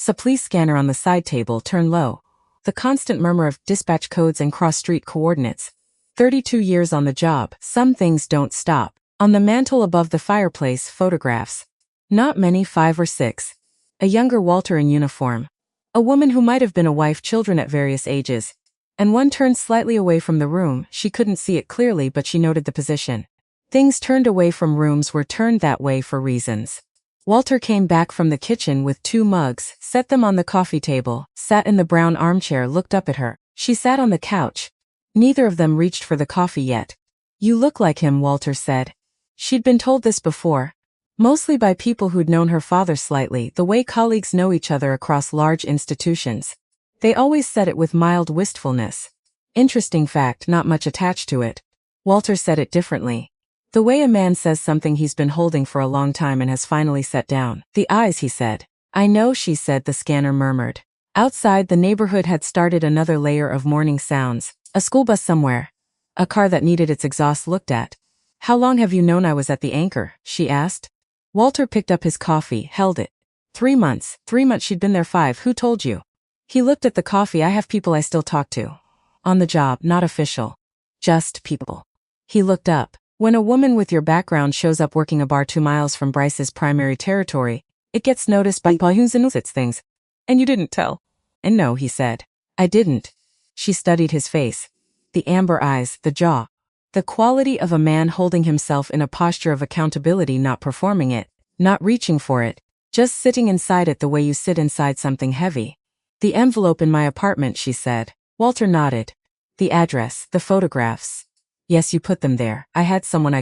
The police scanner on the side table turned low. The constant murmur of dispatch codes and cross-street coordinates. 32 years on the job. Some things don't stop. On the mantel above the fireplace, photographs. Not many, 5 or 6. A younger Walter in uniform. A woman who might have been a wife, children at various ages. And one turned slightly away from the room. She couldn't see it clearly, but she noted the position. Things turned away from rooms were turned that way for reasons. Walter came back from the kitchen with 2 mugs, set them on the coffee table, sat in the brown armchair, looked up at her. She sat on the couch. Neither of them reached for the coffee yet. "You look like him," Walter said. She'd been told this before. Mostly by people who'd known her father slightly, the way colleagues know each other across large institutions. They always said it with mild wistfulness. Interesting fact, not much attached to it. Walter said it differently. The way a man says something he's been holding for a long time and has finally set down. "The eyes," he said. "I know," she said, the scanner murmured. Outside, the neighborhood had started another layer of morning sounds. A school bus somewhere. A car that needed its exhaust looked at. "How long have you known I was at the Anchor?" she asked. Walter picked up his coffee, held it. 3 months. 3 months. She'd been there 5. "Who told you?" He looked at the coffee. "I have people I still talk to. On the job, not official. Just people." He looked up. When a woman with your background shows up working a bar 2 miles from Bryce's primary territory, it gets noticed by people who knows its things. "And you didn't tell?" "And no," he said. "I didn't." She studied his face. The amber eyes, the jaw. The quality of a man holding himself in a posture of accountability, not performing it, not reaching for it, just sitting inside it the way you sit inside something heavy. "The envelope in my apartment," she said. Walter nodded. "The address, the photographs." "Yes, you put them there. I had someone I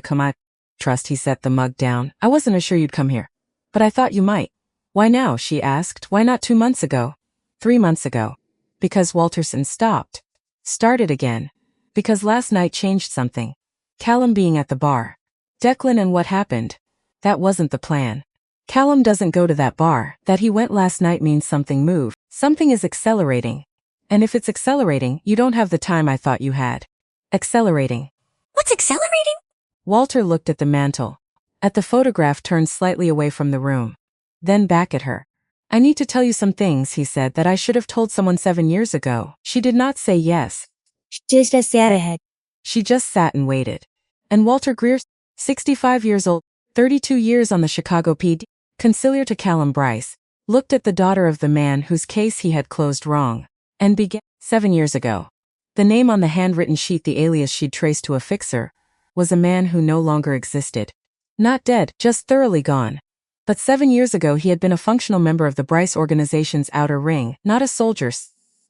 trust." He set the mug down. "I wasn't sure you'd come here. But I thought you might." "Why now?" she asked. "Why not 2 months ago?" 3 months ago. Because Walterson stopped. Started again. Because last night changed something. Callum being at the bar. Declan and what happened. That wasn't the plan. Callum doesn't go to that bar. That he went last night means something moved. Something is accelerating. And if it's accelerating, you don't have the time I thought you had. Accelerating. What's accelerating? Walter looked at the mantel. At the photograph, turned slightly away from the room. Then back at her. "I need to tell you some things," he said, "that I should have told someone 7 years ago." She did not say yes. She just sat ahead. She just sat and waited. And Walter Greer, 65 years old, 32 years on the Chicago PD, conciliar to Callum Bryce, looked at the daughter of the man whose case he had closed wrong, and began. 7 years ago. The name on the handwritten sheet, the alias she'd traced to a fixer, was a man who no longer existed. Not dead, just thoroughly gone. But 7 years ago he had been a functional member of the Bryce organization's outer ring, not a soldier.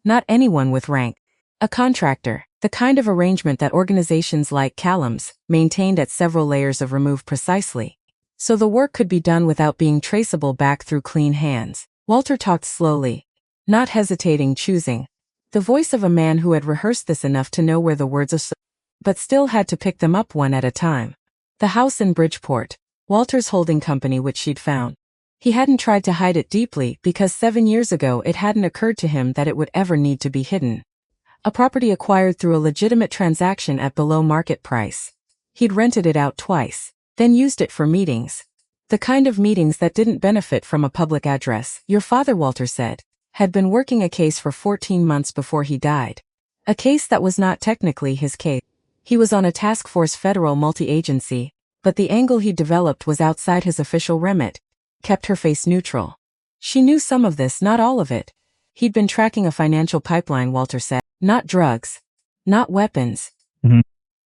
Not anyone with rank. A contractor, the kind of arrangement that organizations like Callum's maintained at several layers of remove precisely, so the work could be done without being traceable back through clean hands. Walter talked slowly, not hesitating, choosing the voice of a man who had rehearsed this enough to know where the words are, but still had to pick them up one at a time. The house in Bridgeport, Walter's holding company, which she'd found. He hadn't tried to hide it deeply because 7 years ago it hadn't occurred to him that it would ever need to be hidden. A property acquired through a legitimate transaction at below market price. He'd rented it out twice, then used it for meetings. The kind of meetings that didn't benefit from a public address. Your father, Walter said, had been working a case for 14 months before he died. A case that was not technically his case. He was on a task force, federal multi-agency, but the angle he developed was outside his official remit. Kept her face neutral. She knew some of this, not all of it. He'd been tracking a financial pipeline, Walter said. Not drugs. Not weapons.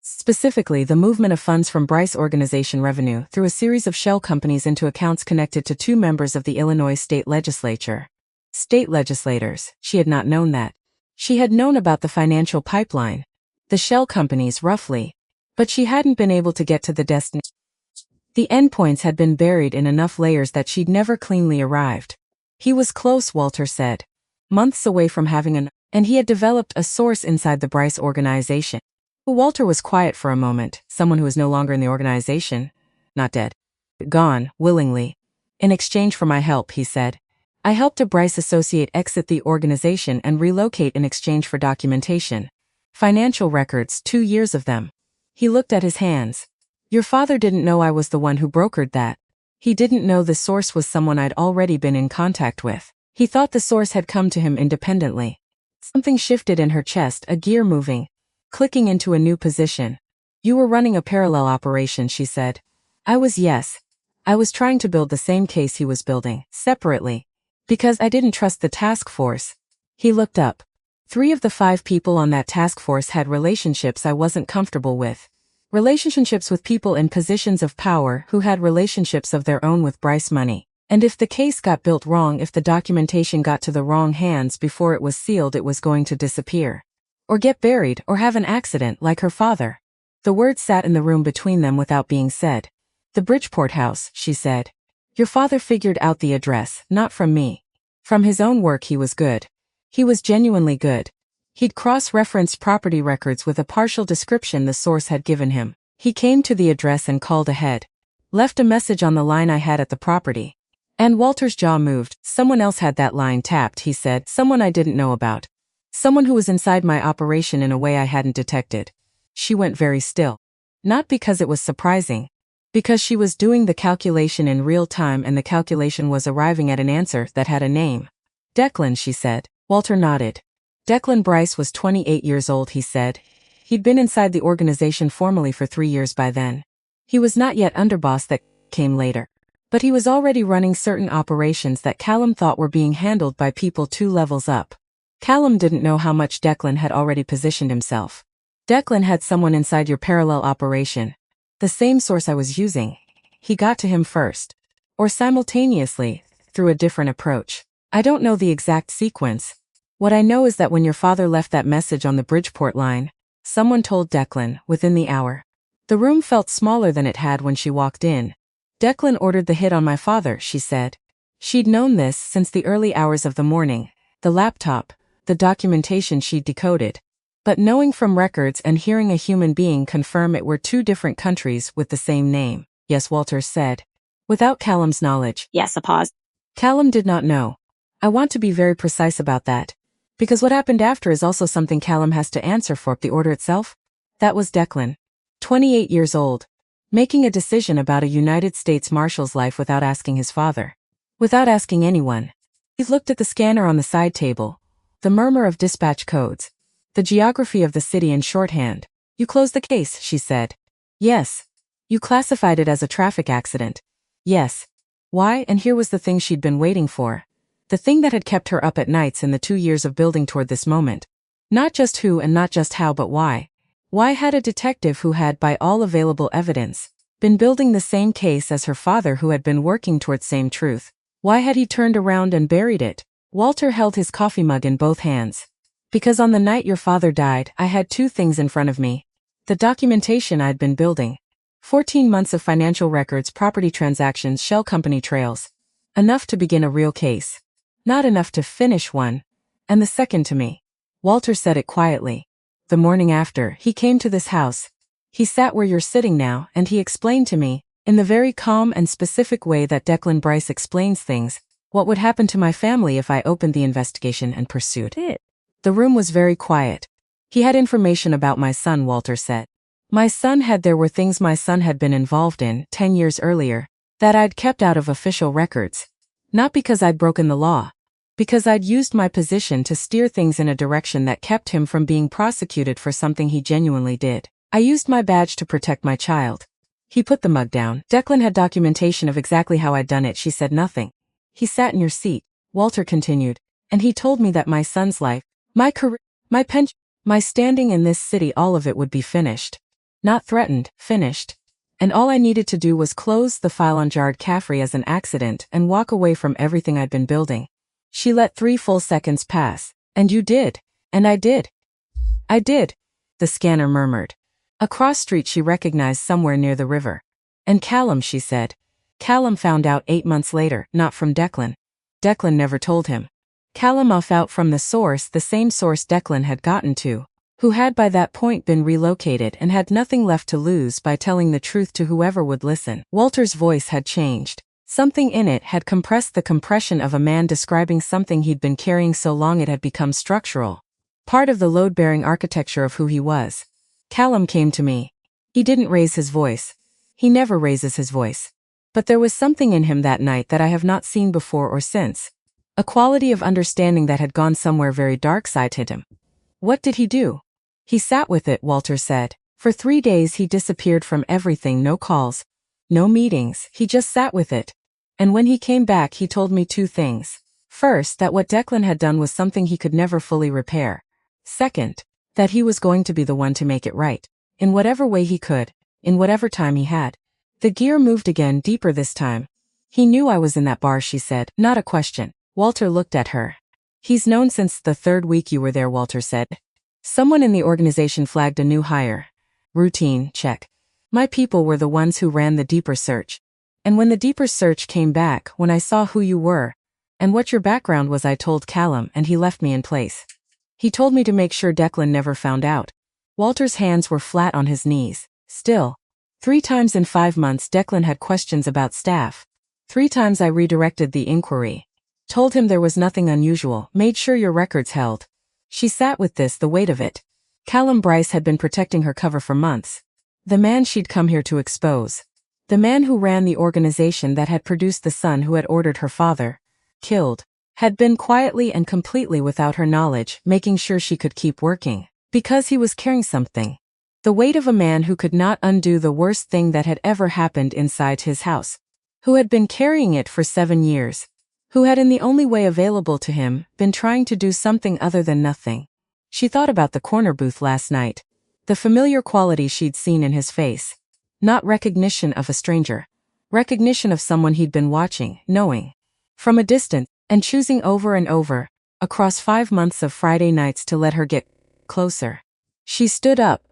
Specifically, the movement of funds from Bryce organization revenue through a series of shell companies into accounts connected to 2 members of the Illinois state legislature. State legislators, she had not known that. She had known about the financial pipeline, the shell companies roughly, but she hadn't been able to get to the destiny. The endpoints had been buried in enough layers that she'd never cleanly arrived. He was close, Walter said. Months away from having and he had developed a source inside the Bryce organization. Walter was quiet for a moment. Someone who was no longer in the organization. Not dead. Gone, willingly. In exchange for my help, he said. I helped a Bryce associate exit the organization and relocate in exchange for documentation. Financial records, 2 years of them. He looked at his hands. Your father didn't know I was the one who brokered that. He didn't know the source was someone I'd already been in contact with. He thought the source had come to him independently. Something shifted in her chest, a gear moving, clicking into a new position. You were running a parallel operation, she said. I was, yes. I was trying to build the same case he was building, separately. Because I didn't trust the task force. He looked up. 3 of the 5 people on that task force had relationships I wasn't comfortable with. Relationships with people in positions of power who had relationships of their own with Bryce money. And if the case got built wrong, if the documentation got to the wrong hands before it was sealed, it was going to disappear. Or get buried, or have an accident like her father. The words sat in the room between them without being said. The Bridgeport house, she said. Your father figured out the address, not from me. From his own work he was good. He was genuinely good. He'd cross-referenced property records with a partial description the source had given him. He came to the address and called ahead. Left a message on the line I had at the property. And Walter's jaw moved. Someone else had that line tapped, he said. Someone I didn't know about. Someone who was inside my operation in a way I hadn't detected. She went very still. Not because it was surprising. Because she was doing the calculation in real time and the calculation was arriving at an answer that had a name. Declan, she said. Walter nodded. Declan Bryce was 28 years old, he said. He'd been inside the organization formally for 3 years by then. He was not yet underboss, that came later. But he was already running certain operations that Callum thought were being handled by people 2 levels up. Callum didn't know how much Declan had already positioned himself. Declan had someone inside your parallel operation. The same source I was using. He got to him first. Or simultaneously, through a different approach. I don't know the exact sequence. What I know is that when your father left that message on the Bridgeport line, someone told Declan, within the hour. The room felt smaller than it had when she walked in. Declan ordered the hit on my father, she said. She'd known this since the early hours of the morning. The laptop, the documentation she'd decoded. But knowing from records and hearing a human being confirm it were 2 different countries with the same name. Yes, Walter said. Without Callum's knowledge. Yes, a pause. Callum did not know. I want to be very precise about that. Because what happened after is also something Callum has to answer for. The order itself? That was Declan. 28 years old. Making a decision about a United States Marshal's life without asking his father. Without asking anyone. He looked at the scanner on the side table. The murmur of dispatch codes. The geography of the city in shorthand. You closed the case, she said. Yes. You classified it as a traffic accident. Yes. Why? And here was the thing she'd been waiting for. The thing that had kept her up at nights in the 2 years of building toward this moment. Not just who and not just how, but why. Why had a detective who had, by all available evidence, been building the same case as her father who had been working toward same truth? Why had he turned around and buried it? Walter held his coffee mug in both hands. Because on the night your father died, I had two things in front of me. The documentation I'd been building. 14 months of financial records, property transactions, shell company trails. Enough to begin a real case. Not enough to finish one. And the second to me. Walter said it quietly. The morning after, he came to this house. He sat where you're sitting now, and he explained to me, in the very calm and specific way that Declan Bryce explains things, what would happen to my family if I opened the investigation and pursued it. The room was very quiet. He had information about my son, Walter said. There were things my son had been involved in 10 years earlier that I'd kept out of official records. Not because I'd broken the law. Because I'd used my position to steer things in a direction that kept him from being prosecuted for something he genuinely did. I used my badge to protect my child. He put the mug down. Declan had documentation of exactly how I'd done it. She said nothing. He sat in your seat, Walter continued, and he told me that my son's life, my career, my pension, my standing in this city, all of it would be finished. Not threatened, finished. And all I needed to do was close the file on Jared Caffrey as an accident and walk away from everything I'd been building. She let 3 full seconds pass. And you did. And I did. I did. The scanner murmured. Across street she recognized somewhere near the river. And Callum, she said. Callum found out 8 months later, not from Declan. Declan never told him. Callum found out from the same source Declan had gotten to, who had by that point been relocated and had nothing left to lose by telling the truth to whoever would listen. Walter's voice had changed. Something in it had compressed, the compression of a man describing something he'd been carrying so long it had become structural. Part of the load-bearing architecture of who he was. Callum came to me. He didn't raise his voice. He never raises his voice. But there was something in him that night that I have not seen before or since. A quality of understanding that had gone somewhere very dark side hit him. What did he do? He sat with it, Walter said. For 3 days he disappeared from everything, no calls, no meetings, he just sat with it. And when he came back he told me 2 things. First, that what Declan had done was something he could never fully repair. Second, that he was going to be the one to make it right. In whatever way he could, in whatever time he had. The gear moved again, deeper this time. He knew I was in that bar, she said, not a question. Walter looked at her. He's known since the 3rd week you were there, Walter said. Someone in the organization flagged a new hire. Routine, check. My people were the ones who ran the deeper search. And when the deeper search came back, when I saw who you were, and what your background was, I told Callum and he left me in place. He told me to make sure Declan never found out. Walter's hands were flat on his knees. Still. 3 times in 5 months Declan had questions about staff. 3 times I redirected the inquiry. Told him there was nothing unusual, made sure your records held. She sat with this, the weight of it. Callum Bryce had been protecting her cover for months. The man she'd come here to expose. The man who ran the organization that had produced the son who had ordered her father killed. Had been quietly and completely without her knowledge, making sure she could keep working. Because he was carrying something. The weight of a man who could not undo the worst thing that had ever happened inside his house. Who had been carrying it for 7 years. Who had, in the only way available to him, been trying to do something other than nothing. She thought about the corner booth last night. The familiar quality she'd seen in his face. Not recognition of a stranger. Recognition of someone he'd been watching, knowing. From a distance, and choosing over and over, across 5 months of Friday nights to let her get closer. She stood up,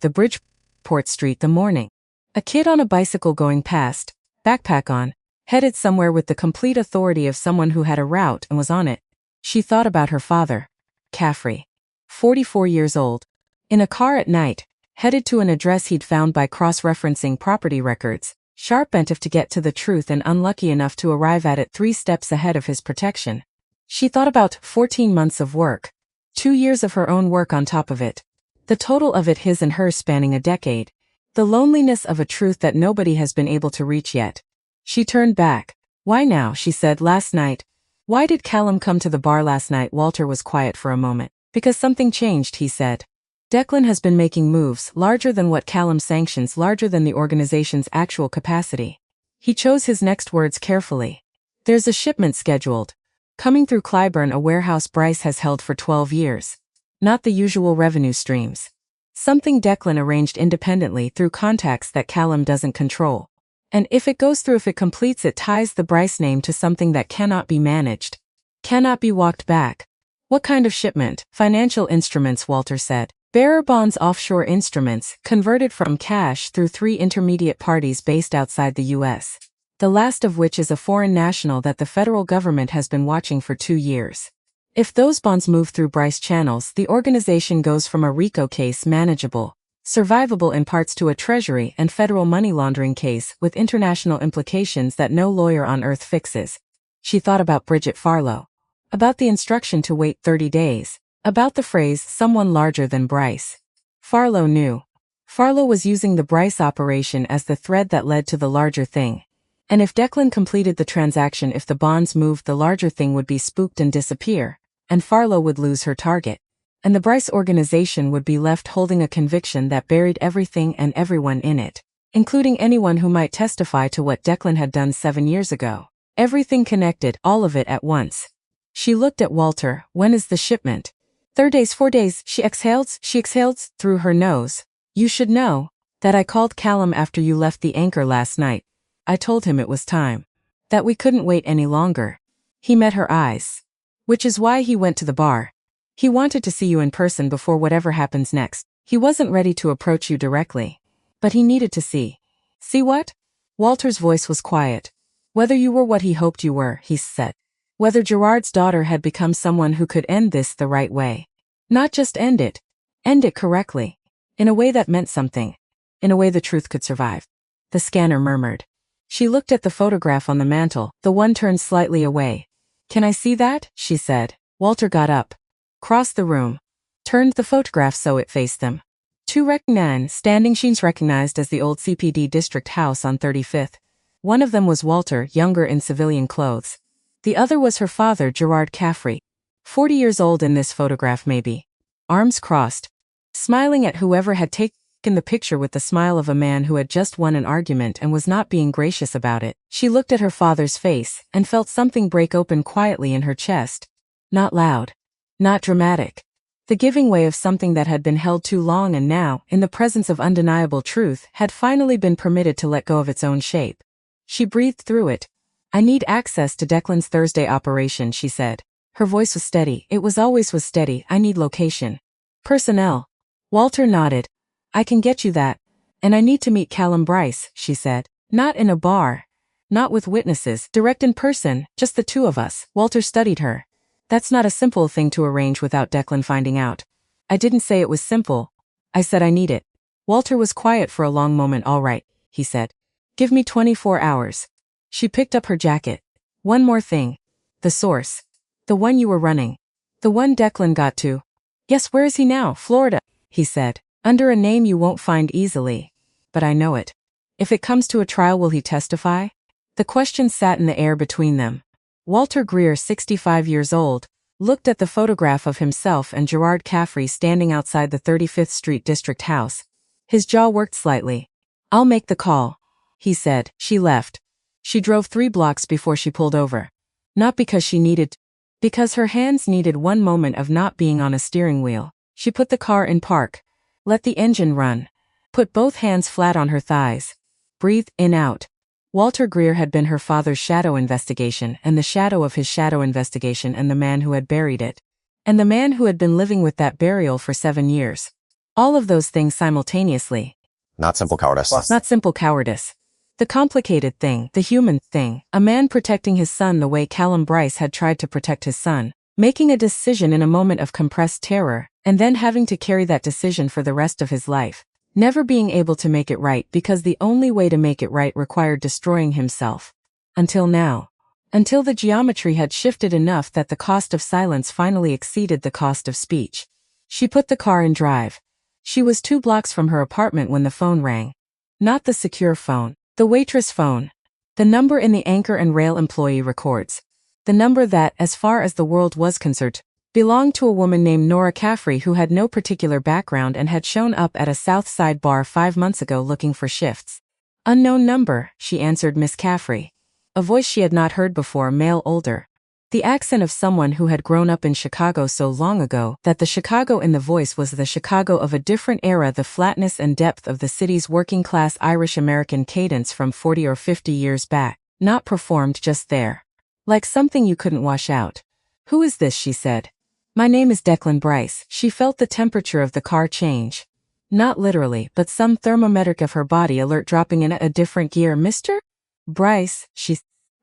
the Bridgeport Street the morning. A kid on a bicycle going past, backpack on, headed somewhere with the complete authority of someone who had a route and was on it. She thought about her father, Caffrey, 44 years old, in a car at night, headed to an address he'd found by cross-referencing property records, sharp-bent to get to the truth and unlucky enough to arrive at it 3 steps ahead of his protection. She thought about 14 months of work, 2 years of her own work on top of it. The total of it his and hers spanning a decade. The loneliness of a truth that nobody has been able to reach yet. She turned back. Why now, she said, last night. Why did Callum come to the bar last night? Walter was quiet for a moment. Because something changed, he said. Declan has been making moves, larger than what Callum sanctions, larger than the organization's actual capacity. He chose his next words carefully. There's a shipment scheduled. Coming through Clybourne, a warehouse Bryce has held for 12 years. Not the usual revenue streams. Something Declan arranged independently through contacts that Callum doesn't control. And if it goes through, if it completes, it ties the Bryce name to something that cannot be managed. Cannot be walked back. What kind of shipment? Financial instruments, Walter said. Bearer bonds, offshore instruments, converted from cash through 3 intermediate parties based outside the U.S. The last of which is a foreign national that the federal government has been watching for 2 years. If those bonds move through Bryce channels, the organization goes from a RICO case manageable, survivable in parts to a treasury and federal money laundering case with international implications that no lawyer on earth fixes. She thought about Bridget Farlow. About the instruction to wait 30 days. About the phrase, someone larger than Bryce. Farlow knew. Farlow was using the Bryce operation as the thread that led to the larger thing. And if Declan completed the transaction, if the bonds moved, the larger thing would be spooked and disappear, and Farlow would lose her target. And the Bryce organization would be left holding a conviction that buried everything and everyone in it, including anyone who might testify to what Declan had done 7 years ago. Everything connected, all of it at once. She looked at Walter. When is the shipment? 3 days, 4 days, she exhaled through her nose. You should know that I called Callum after you left the Anchor last night. I told him it was time. That we couldn't wait any longer. He met her eyes. Which is why he went to the bar. He wanted to see you in person before whatever happens next. He wasn't ready to approach you directly. But he needed to see. See what? Walter's voice was quiet. Whether you were what he hoped you were, he said. Whether Gerard's daughter had become someone who could end this the right way. Not just end it correctly. In a way that meant something. In a way the truth could survive. The scanner murmured. She looked at the photograph on the mantel, the one turned slightly away. Can I see that? She said. Walter got up. Crossed the room. Turned the photograph so it faced them. 2 recognized standing sheens recognized as the old CPD district house on 35th. One of them was Walter, younger in civilian clothes. The other was her father, Gerard Caffrey. 40 years old in this photograph maybe. Arms crossed. Smiling at whoever had taken the picture with the smile of a man who had just won an argument and was not being gracious about it. She looked at her father's face and felt something break open quietly in her chest. Not loud. Not dramatic. The giving way of something that had been held too long and now, in the presence of undeniable truth, had finally been permitted to let go of its own shape. She breathed through it. I need access to Declan's Thursday operation, she said. Her voice was steady. It always was steady. I need location. Personnel. Walter nodded. I can get you that. And I need to meet Callum Bryce, she said. Not in a bar. Not with witnesses, direct in person, just the 2 of us. Walter studied her. That's not a simple thing to arrange without Declan finding out. I didn't say it was simple. I said I need it. Walter was quiet for a long moment. All right, he said. Give me 24 hours. She picked up her jacket. One more thing. The source. The one you were running. The one Declan got to. Yes, where is he now? Florida, he said. Under a name you won't find easily. But I know it. If it comes to a trial, will he testify? The question sat in the air between them. Walter Greer, 65 years old, looked at the photograph of himself and Gerard Caffrey standing outside the 35th Street District House. His jaw worked slightly. I'll make the call, he said. She left. She drove 3 blocks before she pulled over. Not because she needed, because her hands needed one moment of not being on a steering wheel. She put the car in park. Let the engine run. Put both hands flat on her thighs. Breathe in, out. Walter Greer had been her father's shadow investigation and the shadow of his shadow investigation and the man who had buried it. And the man who had been living with that burial for 7 years. All of those things simultaneously. Not simple cowardice. Not simple cowardice. The complicated thing, the human thing, a man protecting his son the way Callum Bryce had tried to protect his son, making a decision in a moment of compressed terror, and then having to carry that decision for the rest of his life, never being able to make it right because the only way to make it right required destroying himself. Until now. Until the geometry had shifted enough that the cost of silence finally exceeded the cost of speech. She put the car in drive. She was 2 blocks from her apartment when the phone rang. Not the secure phone. The Waitress phone. The number in the Anchor and Rail employee records. The number that, as far as the world was concerned, belonged to a woman named Nora Caffrey who had no particular background and had shown up at a South Side bar 5 months ago looking for shifts. Unknown number, she answered. Miss Caffrey. A voice she had not heard before, male, older. The accent of someone who had grown up in Chicago so long ago that the Chicago in the voice was the Chicago of a different era, the flatness and depth of the city's working-class Irish-American cadence from 40 or 50 years back, not performed just there. Like something you couldn't wash out. Who is this, she said. My name is Declan Bryce. She felt the temperature of the car change. Not literally, but some thermometric of her body alert dropping in a different gear. Mr. Bryce,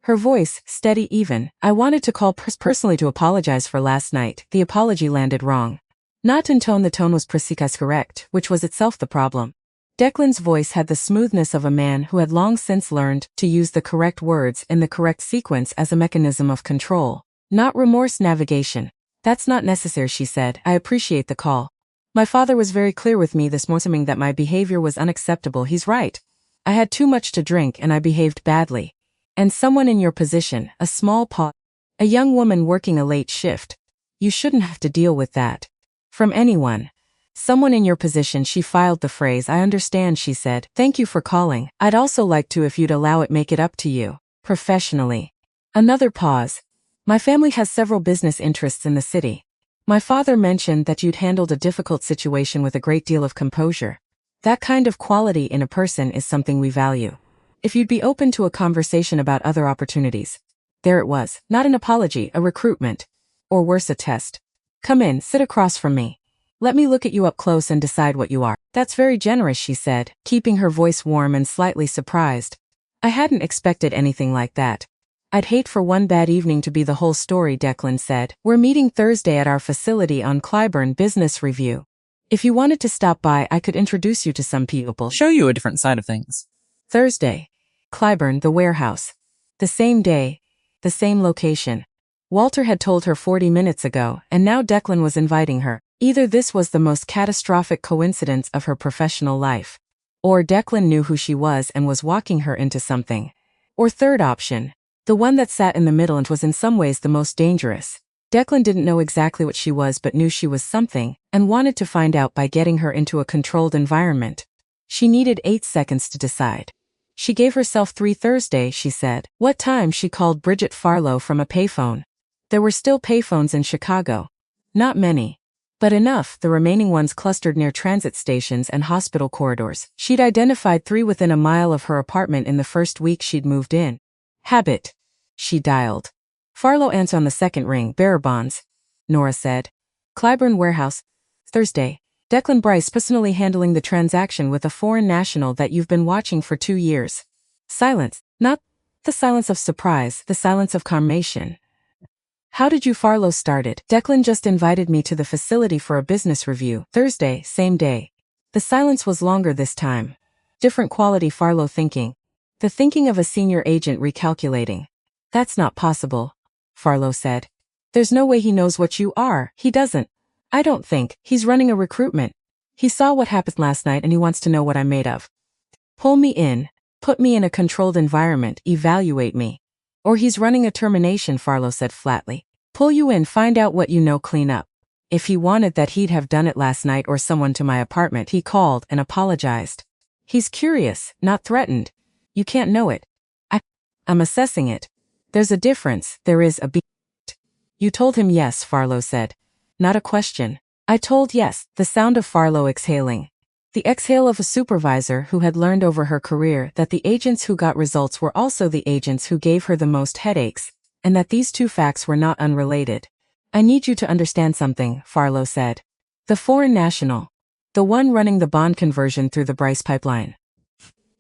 her voice, steady even. I wanted to call personally to apologize for last night. The apology landed wrong. Not in tone, the tone was precise correct, which was itself the problem. Declan's voice had the smoothness of a man who had long since learned to use the correct words in the correct sequence as a mechanism of control, not remorse navigation. That's not necessary, she said. I appreciate the call. My father was very clear with me this morning that my behavior was unacceptable. He's right. I had too much to drink and I behaved badly. And someone in your position, a small pause, a young woman working a late shift. You shouldn't have to deal with that. From anyone. Someone in your position, she filed the phrase. I understand, she said. Thank you for calling. I'd also like to, if you'd allow it, make it up to you. Professionally. Another pause. My family has several business interests in the city. My father mentioned that you'd handled a difficult situation with a great deal of composure. That kind of quality in a person is something we value. If you'd be open to a conversation about other opportunities. There it was, not an apology, a recruitment. Or worse, a test. Come in, sit across from me. Let me look at you up close and decide what you are. That's very generous, she said, keeping her voice warm and slightly surprised. I hadn't expected anything like that. I'd hate for one bad evening to be the whole story, Declan said. We're meeting Thursday at our facility on Clyburn Business Review. If you wanted to stop by, I could introduce you to some people. Show you a different side of things. Thursday. Clyburn, the warehouse. The same day. The same location. Walter had told her 40 minutes ago, and now Declan was inviting her. Either this was the most catastrophic coincidence of her professional life, or Declan knew who she was and was walking her into something. Or third option. The one that sat in the middle and was in some ways the most dangerous. Declan didn't know exactly what she was but knew she was something, and wanted to find out by getting her into a controlled environment. She needed 8 seconds to decide. She gave herself 3 Thursday, she said. What time? She called Bridget Farlow from a payphone. There were still payphones in Chicago. Not many. But enough, the remaining ones clustered near transit stations and hospital corridors. She'd identified 3 within a mile of her apartment in the first week she'd moved in. Habit. She dialed. Farlow answered on the second ring. Bearer bonds. Nora said. Clyburn Warehouse. Thursday. Declan Bryce personally handling the transaction with a foreign national that you've been watching for 2 years. Silence. Not the silence of surprise, the silence of confirmation. How did you? Farlow started. Declan just invited me to the facility for a business review. Thursday, same day. The silence was longer this time. Different quality, Farlow thinking. The thinking of a senior agent recalculating. That's not possible, Farlow said. There's no way he knows what you are. He doesn't. I don't think. He's running a recruitment. He saw what happened last night and he wants to know what I'm made of. Pull me in. Put me in a controlled environment. Evaluate me. Or he's running a termination, Farlow said flatly. Pull you in, find out what you know, clean up. If he wanted that, he'd have done it last night, or someone to my apartment. He called and apologized. He's curious, not threatened. You can't know it. I'm assessing it. There's a difference. There is a You told him yes, Farlow said. Not a question. I told yes, the sound of Farlow exhaling. The exhale of a supervisor who had learned over her career that the agents who got results were also the agents who gave her the most headaches, and that these two facts were not unrelated. I need you to understand something, Farlow said. The foreign national. The one running the bond conversion through the Bryce pipeline.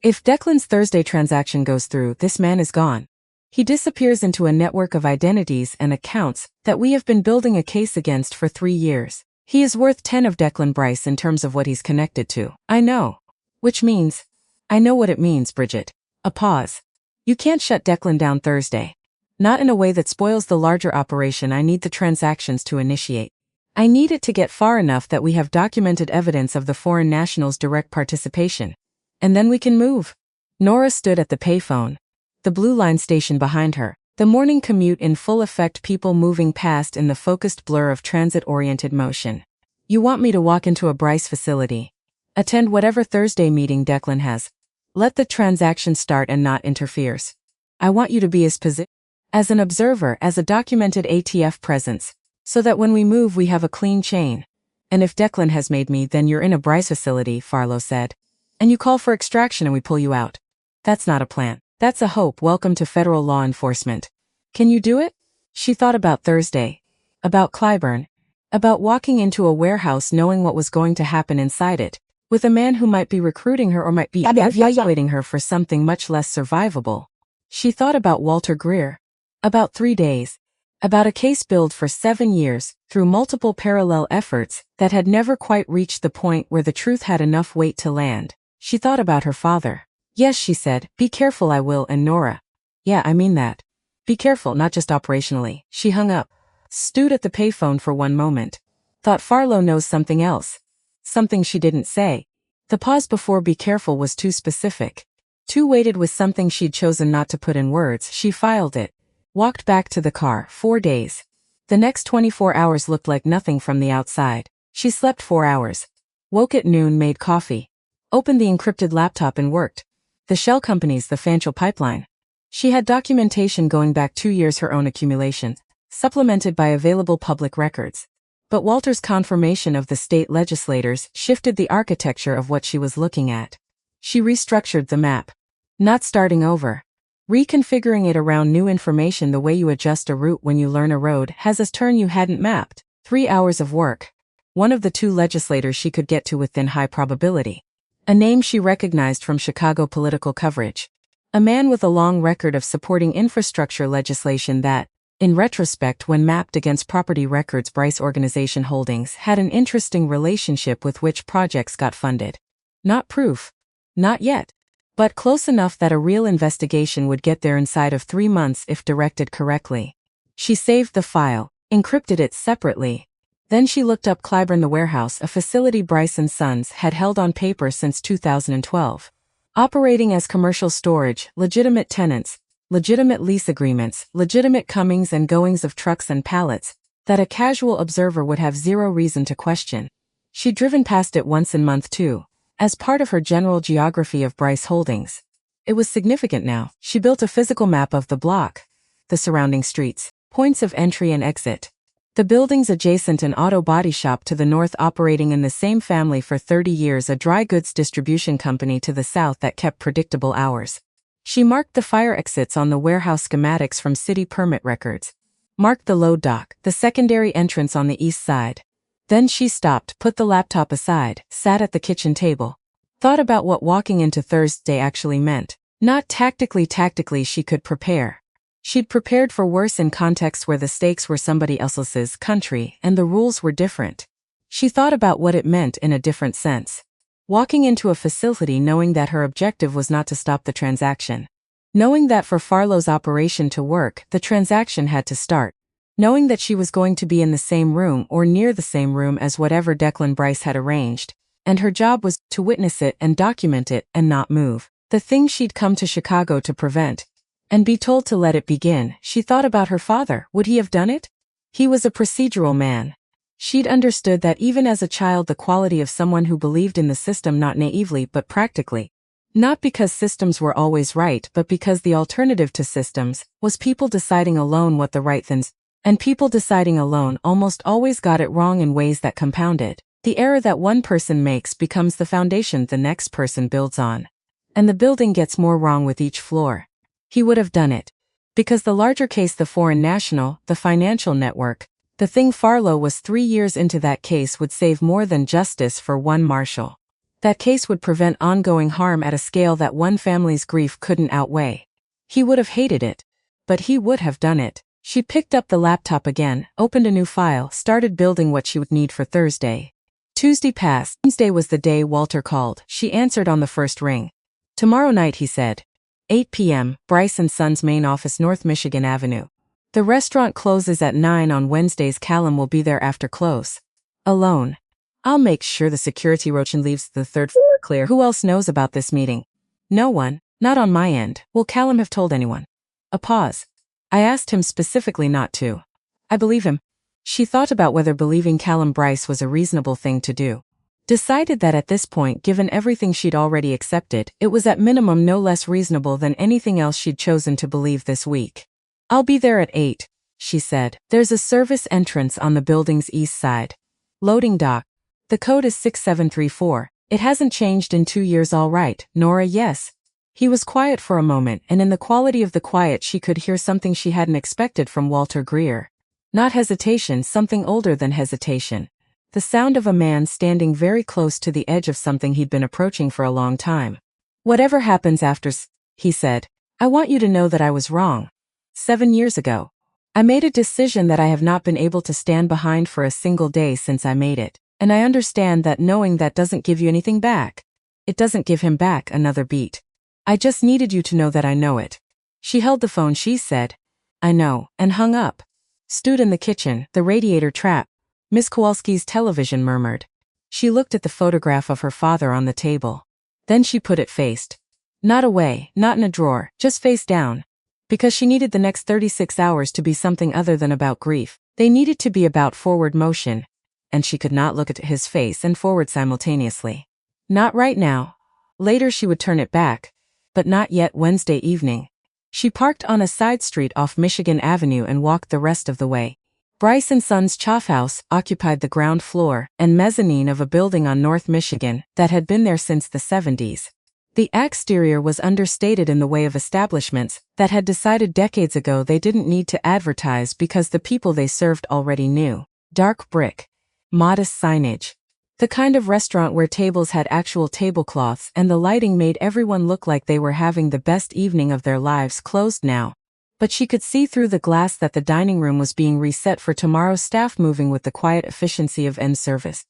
If Declan's Thursday transaction goes through, this man is gone. He disappears into a network of identities and accounts that we have been building a case against for 3 years. He is worth 10 of Declan Bryce in terms of what he's connected to. I know. Which means, I know what it means, Bridget. A pause. You can't shut Declan down Thursday. Not in a way that spoils the larger operation I need the transactions to initiate. I need it to get far enough that we have documented evidence of the foreign national's direct participation. And then we can move. Nora stood at the payphone. The blue line station behind her. The morning commute in full effect, people moving past in the focused blur of transit-oriented motion. You want me to walk into a Bryce facility? Attend whatever Thursday meeting Declan has. Let the transaction start and not interferes. I want you to be as an observer, as a documented ATF presence, so that when we move we have a clean chain. And if Declan has made me, then you're in a Bryce facility, Farlow said. And you call for extraction and we pull you out. That's not a plan. That's a hope. Welcome to federal law enforcement. Can you do it? She thought about Thursday. About Clyburn. About walking into a warehouse knowing what was going to happen inside it, with a man who might be recruiting her or might be evaluating her for something much less survivable. She thought about Walter Greer. About 3 days. About a case built for 7 years, through multiple parallel efforts, that had never quite reached the point where the truth had enough weight to land. She thought about her father. Yes, she said, be careful, I will, and Nora. Yeah, I mean that. Be careful, not just operationally. She hung up. Stewed at the payphone for one moment. Thought Farlow knows something else. Something she didn't say. The pause before be careful was too specific. Too weighted with something she'd chosen not to put in words. She filed it. Walked back to the car. 4 days. The next 24 hours looked like nothing from the outside. She slept 4 hours. Woke at noon, made coffee. Opened the encrypted laptop and worked. The shell companies, the financial pipeline. She had documentation going back 2 years, her own accumulation, supplemented by available public records. But Walter's confirmation of the state legislators shifted the architecture of what she was looking at. She restructured the map. Not starting over. Reconfiguring it around new information the way you adjust a route when you learn a road has a turn you hadn't mapped. 3 hours of work. One of the 2 legislators she could get to within high probability. A name she recognized from Chicago political coverage. A man with a long record of supporting infrastructure legislation that, in retrospect, when mapped against property records, Bryce Organization Holdings had an interesting relationship with which projects got funded. Not proof. Not yet. But close enough that a real investigation would get there inside of 3 months if directed correctly. She saved the file, encrypted it separately. Then she looked up Clyburn the Warehouse, a facility Bryce & Sons had held on paper since 2012. Operating as commercial storage, legitimate tenants, legitimate lease agreements, legitimate comings and goings of trucks and pallets, that a casual observer would have zero reason to question. She'd driven past it once in month 2, as part of her general geography of Bryce Holdings. It was significant now. She built a physical map of the block, the surrounding streets, points of entry and exit. The buildings adjacent, an auto body shop to the north operating in the same family for 30 years, a dry goods distribution company to the south that kept predictable hours. She marked the fire exits on the warehouse schematics from city permit records. Marked the load dock, the secondary entrance on the east side. Then she stopped, put the laptop aside, sat at the kitchen table. Thought about what walking into Thursday actually meant. Not tactically she could prepare. She'd prepared for worse in contexts where the stakes were somebody else's country and the rules were different. She thought about what it meant in a different sense. Walking into a facility knowing that her objective was not to stop the transaction. Knowing that for Farlow's operation to work, the transaction had to start. Knowing that she was going to be in the same room or near the same room as whatever Declan Bryce had arranged. And her job was to witness it and document it and not move. The thing she'd come to Chicago to prevent. And be told to let it begin. She thought about her father. Would he have done it? He was a procedural man. She'd understood that even as a child, the quality of someone who believed in the system not naively but practically. Not because systems were always right, but because the alternative to systems was people deciding alone what the right things, and people deciding alone almost always got it wrong in ways that compounded. The error that one person makes becomes the foundation the next person builds on. And the building gets more wrong with each floor. He would have done it. Because the larger case, the foreign national, the financial network, the thing Farlow was 3 years into, that case would save more than justice for one marshal. That case would prevent ongoing harm at a scale that one family's grief couldn't outweigh. He would have hated it. But he would have done it. She picked up the laptop again, opened a new file, started building what she would need for Thursday. Tuesday passed. Wednesday was the day Walter called. She answered on the first ring. Tomorrow night, he said. 8 p.m., Bryce & Sons main office, North Michigan Avenue. The restaurant closes at 9 on Wednesdays. Callum will be there after close. Alone. I'll make sure the security roach leaves the 3rd floor clear. Who else knows about this meeting? No one. Not on my end. Will Callum have told anyone? A pause. I asked him specifically not to. I believe him. She thought about whether believing Callum Bryce was a reasonable thing to do. Decided that at this point, given everything she'd already accepted, it was at minimum no less reasonable than anything else she'd chosen to believe this week. I'll be there at 8, she said. There's a service entrance on the building's east side. Loading dock. The code is 6734. It hasn't changed in 2 years, all right, Nora? Yes. He was quiet for a moment, and in the quality of the quiet she could hear something she hadn't expected from Walter Greer. Not hesitation, something older than hesitation. The sound of a man standing very close to the edge of something he'd been approaching for a long time. Whatever happens after, he said, I want you to know that I was wrong. 7 years ago. I made a decision that I have not been able to stand behind for a single day since I made it, and I understand that knowing that doesn't give you anything back. It doesn't give him back another beat. I just needed you to know that I know it. She held the phone, she said, I know, and hung up. Stood in the kitchen, the radiator trap. Miss Kowalski's television murmured. She looked at the photograph of her father on the table. Then she put it faced. Not away, not in a drawer, just face down. Because she needed the next 36 hours to be something other than about grief. They needed to be about forward motion. And she could not look at his face and forward simultaneously. Not right now. Later she would turn it back. But not yet. Wednesday evening. She parked on a side street off Michigan Avenue and walked the rest of the way. Bryce & Son's Choff House occupied the ground floor and mezzanine of a building on North Michigan that had been there since the 70s. The exterior was understated in the way of establishments that had decided decades ago they didn't need to advertise because the people they served already knew. Dark brick. Modest signage. The kind of restaurant where tables had actual tablecloths and the lighting made everyone look like they were having the best evening of their lives. Closed now. But she could see through the glass that the dining room was being reset for tomorrow's staff, moving with the quiet efficiency of end service.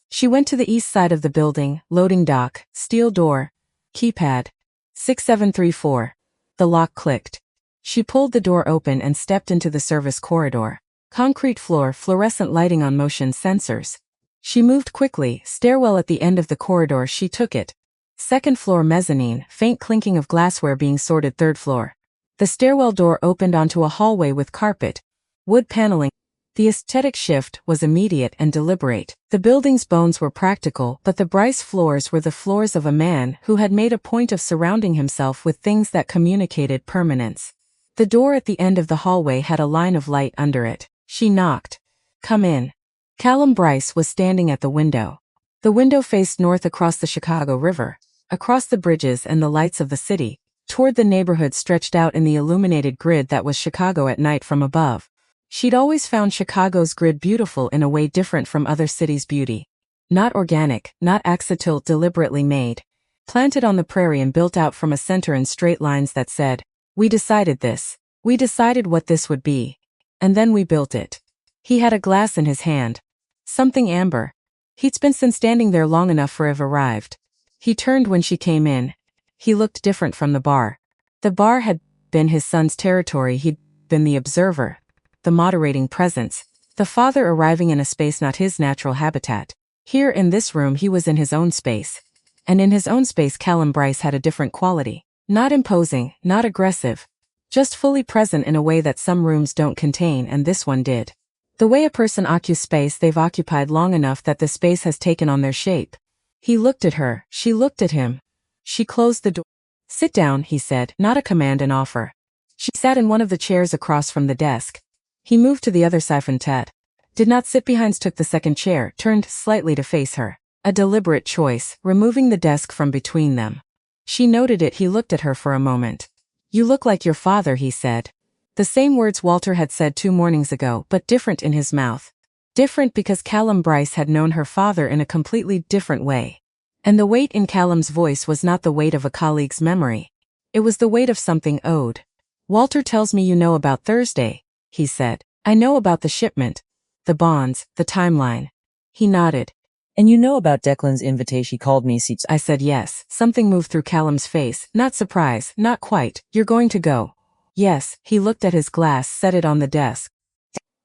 She went to the east side of the building, loading dock, steel door, keypad, 6734. The lock clicked. She pulled the door open and stepped into the service corridor. Concrete floor, fluorescent lighting on motion sensors. She moved quickly, stairwell at the end of the corridor, she took it. Second floor mezzanine, faint clinking of glassware being sorted. Third floor. The stairwell door opened onto a hallway with carpet, wood paneling. The aesthetic shift was immediate and deliberate. The building's bones were practical, but the Bryce floors were the floors of a man who had made a point of surrounding himself with things that communicated permanence. The door at the end of the hallway had a line of light under it. She knocked. Come in. Callum Bryce was standing at the window. The window faced north across the Chicago River, across the bridges and the lights of the city, toward the neighborhood stretched out in the illuminated grid that was Chicago at night from above. She'd always found Chicago's grid beautiful in a way different from other cities' beauty. Not organic, not accidental, deliberately made. Planted on the prairie and built out from a center in straight lines that said, we decided this. We decided what this would be. And then we built it. He had a glass in his hand. Something amber. He'd been standing there long enough for Eve arrived. He turned when she came in. He looked different from the bar. The bar had been his son's territory. He'd been the observer, the moderating presence, the father arriving in a space not his natural habitat. Here in this room he was in his own space. And in his own space Callum Bryce had a different quality. Not imposing, not aggressive. Just fully present in a way that some rooms don't contain, and this one did. The way a person occupies space they've occupied long enough that the space has taken on their shape. He looked at her, she looked at him. She closed the door. Sit down, he said, not a command, an offer. She sat in one of the chairs across from the desk. He moved to the other side and Ted. Did not sit behind, took the second chair, turned slightly to face her. A deliberate choice, removing the desk from between them. She noted it. He looked at her for a moment. You look like your father, he said. The same words Walter had said 2 mornings ago, but different in his mouth. Different because Callum Bryce had known her father in a completely different way. And the weight in Callum's voice was not the weight of a colleague's memory. It was the weight of something owed. Walter tells me you know about Thursday, he said. I know about the shipment, the bonds, the timeline. He nodded. And you know about Declan's invitation. He called me seats. I said yes. Something moved through Callum's face. Not surprise, not quite. You're going to go. Yes, he looked at his glass, set it on the desk.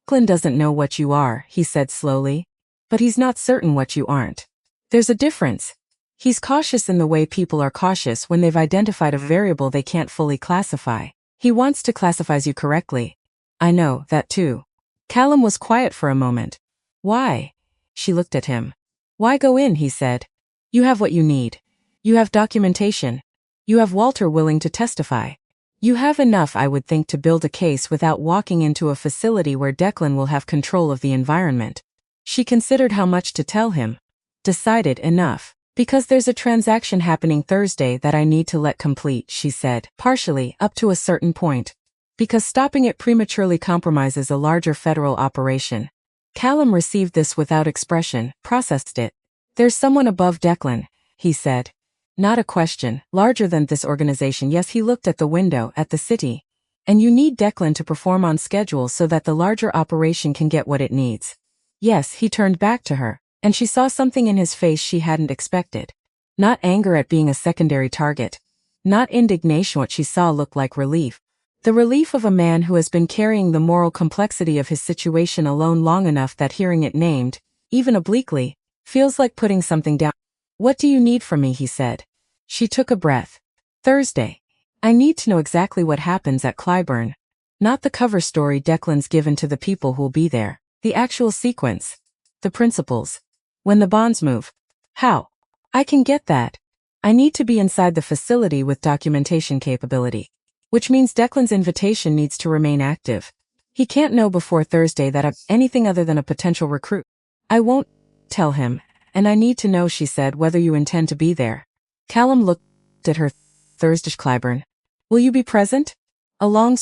Declan doesn't know what you are, he said slowly. But he's not certain what you aren't. There's a difference. He's cautious in the way people are cautious when they've identified a variable they can't fully classify. He wants to classify you correctly. I know, that too. Callum was quiet for a moment. Why? She looked at him. Why go in, he said. You have what you need. You have documentation. You have Walter willing to testify. You have enough, I would think, to build a case without walking into a facility where Declan will have control of the environment. She considered how much to tell him. Decided enough. Because there's a transaction happening Thursday that I need to let complete, she said, partially, up to a certain point. because stopping it prematurely compromises a larger federal operation. Callum received this without expression, processed it. There's someone above Declan, he said. Not a question, larger than this organization. Yes, he looked at the window, at the city. And you need Declan to perform on schedule so that the larger operation can get what it needs. Yes, he turned back to her, and she saw something in his face she hadn't expected. Not anger at being a secondary target. Not indignation. What she saw looked like relief. The relief of a man who has been carrying the moral complexity of his situation alone long enough that hearing it named, even obliquely, feels like putting something down. What do you need from me? He said. She took a breath. Thursday. I need to know exactly what happens at Clyburn. Not the cover story Declan's given to the people who'll be there. The actual sequence. The principles. When the bonds move. How? I can get that. I need to be inside the facility with documentation capability. Which means Declan's invitation needs to remain active. He can't know before Thursday that I'm anything other than a potential recruit. I won't tell him, and I need to know, she said, whether you intend to be there. Callum looked at her. Thursday, Clyburn. Will you be present? A long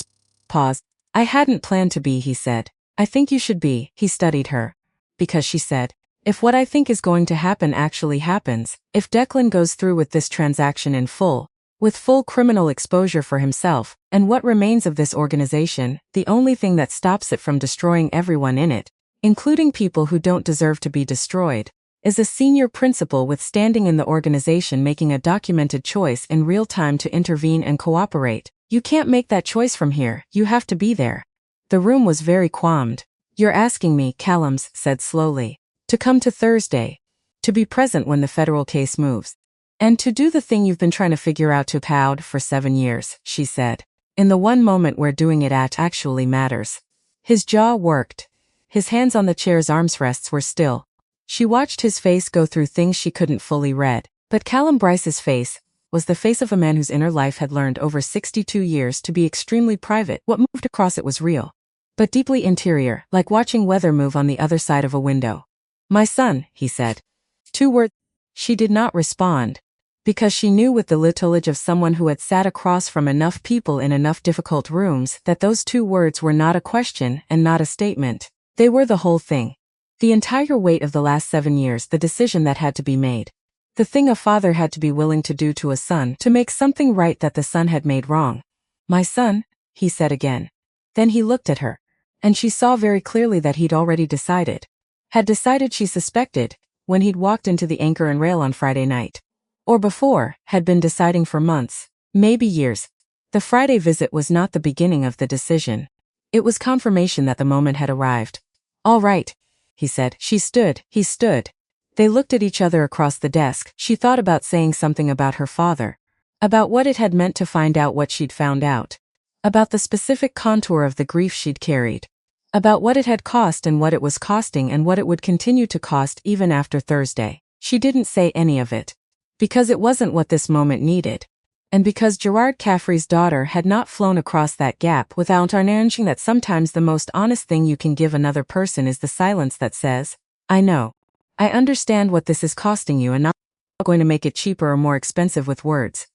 pause. I hadn't planned to be, he said. I think you should be. He studied her. Because she said, if what I think is going to happen actually happens, if Declan goes through with this transaction in full, with full criminal exposure for himself, and what remains of this organization, the only thing that stops it from destroying everyone in it, including people who don't deserve to be destroyed, is a senior principal with standing in the organization making a documented choice in real time to intervene and cooperate. You can't make that choice from here, you have to be there. The room was very qualmed. You're asking me, Callum said slowly, to come to Thursday, to be present when the federal case moves. And to do the thing you've been trying to figure out to pound for 7 years, she said, in the one moment where doing it actually matters. His jaw worked. His hands on the chair's armrests were still. She watched his face go through things she couldn't fully read. But Callum Bryce's face was the face of a man whose inner life had learned over 62 years to be extremely private. What moved across it was real, but deeply interior, like watching weather move on the other side of a window. My son, he said. 2 words. She did not respond. Because she knew with the littlage of someone who had sat across from enough people in enough difficult rooms that those 2 words were not a question and not a statement. They were the whole thing. The entire weight of the last 7 years, the decision that had to be made. The thing a father had to be willing to do to a son to make something right that the son had made wrong. My son, he said again. Then he looked at her. And she saw very clearly that he'd already decided. Had decided, she suspected, when he'd walked into the Anchor and Rail on Friday night. Or before, had been deciding for months, maybe years. The Friday visit was not the beginning of the decision. It was confirmation that the moment had arrived. All right, he said. He stood. They looked at each other across the desk. She thought about saying something about her father. About what it had meant to find out what she'd found out. About the specific contour of the grief she'd carried. About what it had cost and what it was costing and what it would continue to cost even after Thursday. She didn't say any of it. Because it wasn't what this moment needed. And because Gerard Caffrey's daughter had not flown across that gap without acknowledging that sometimes the most honest thing you can give another person is the silence that says, I know. I understand what this is costing you and not going to make it cheaper or more expensive with words.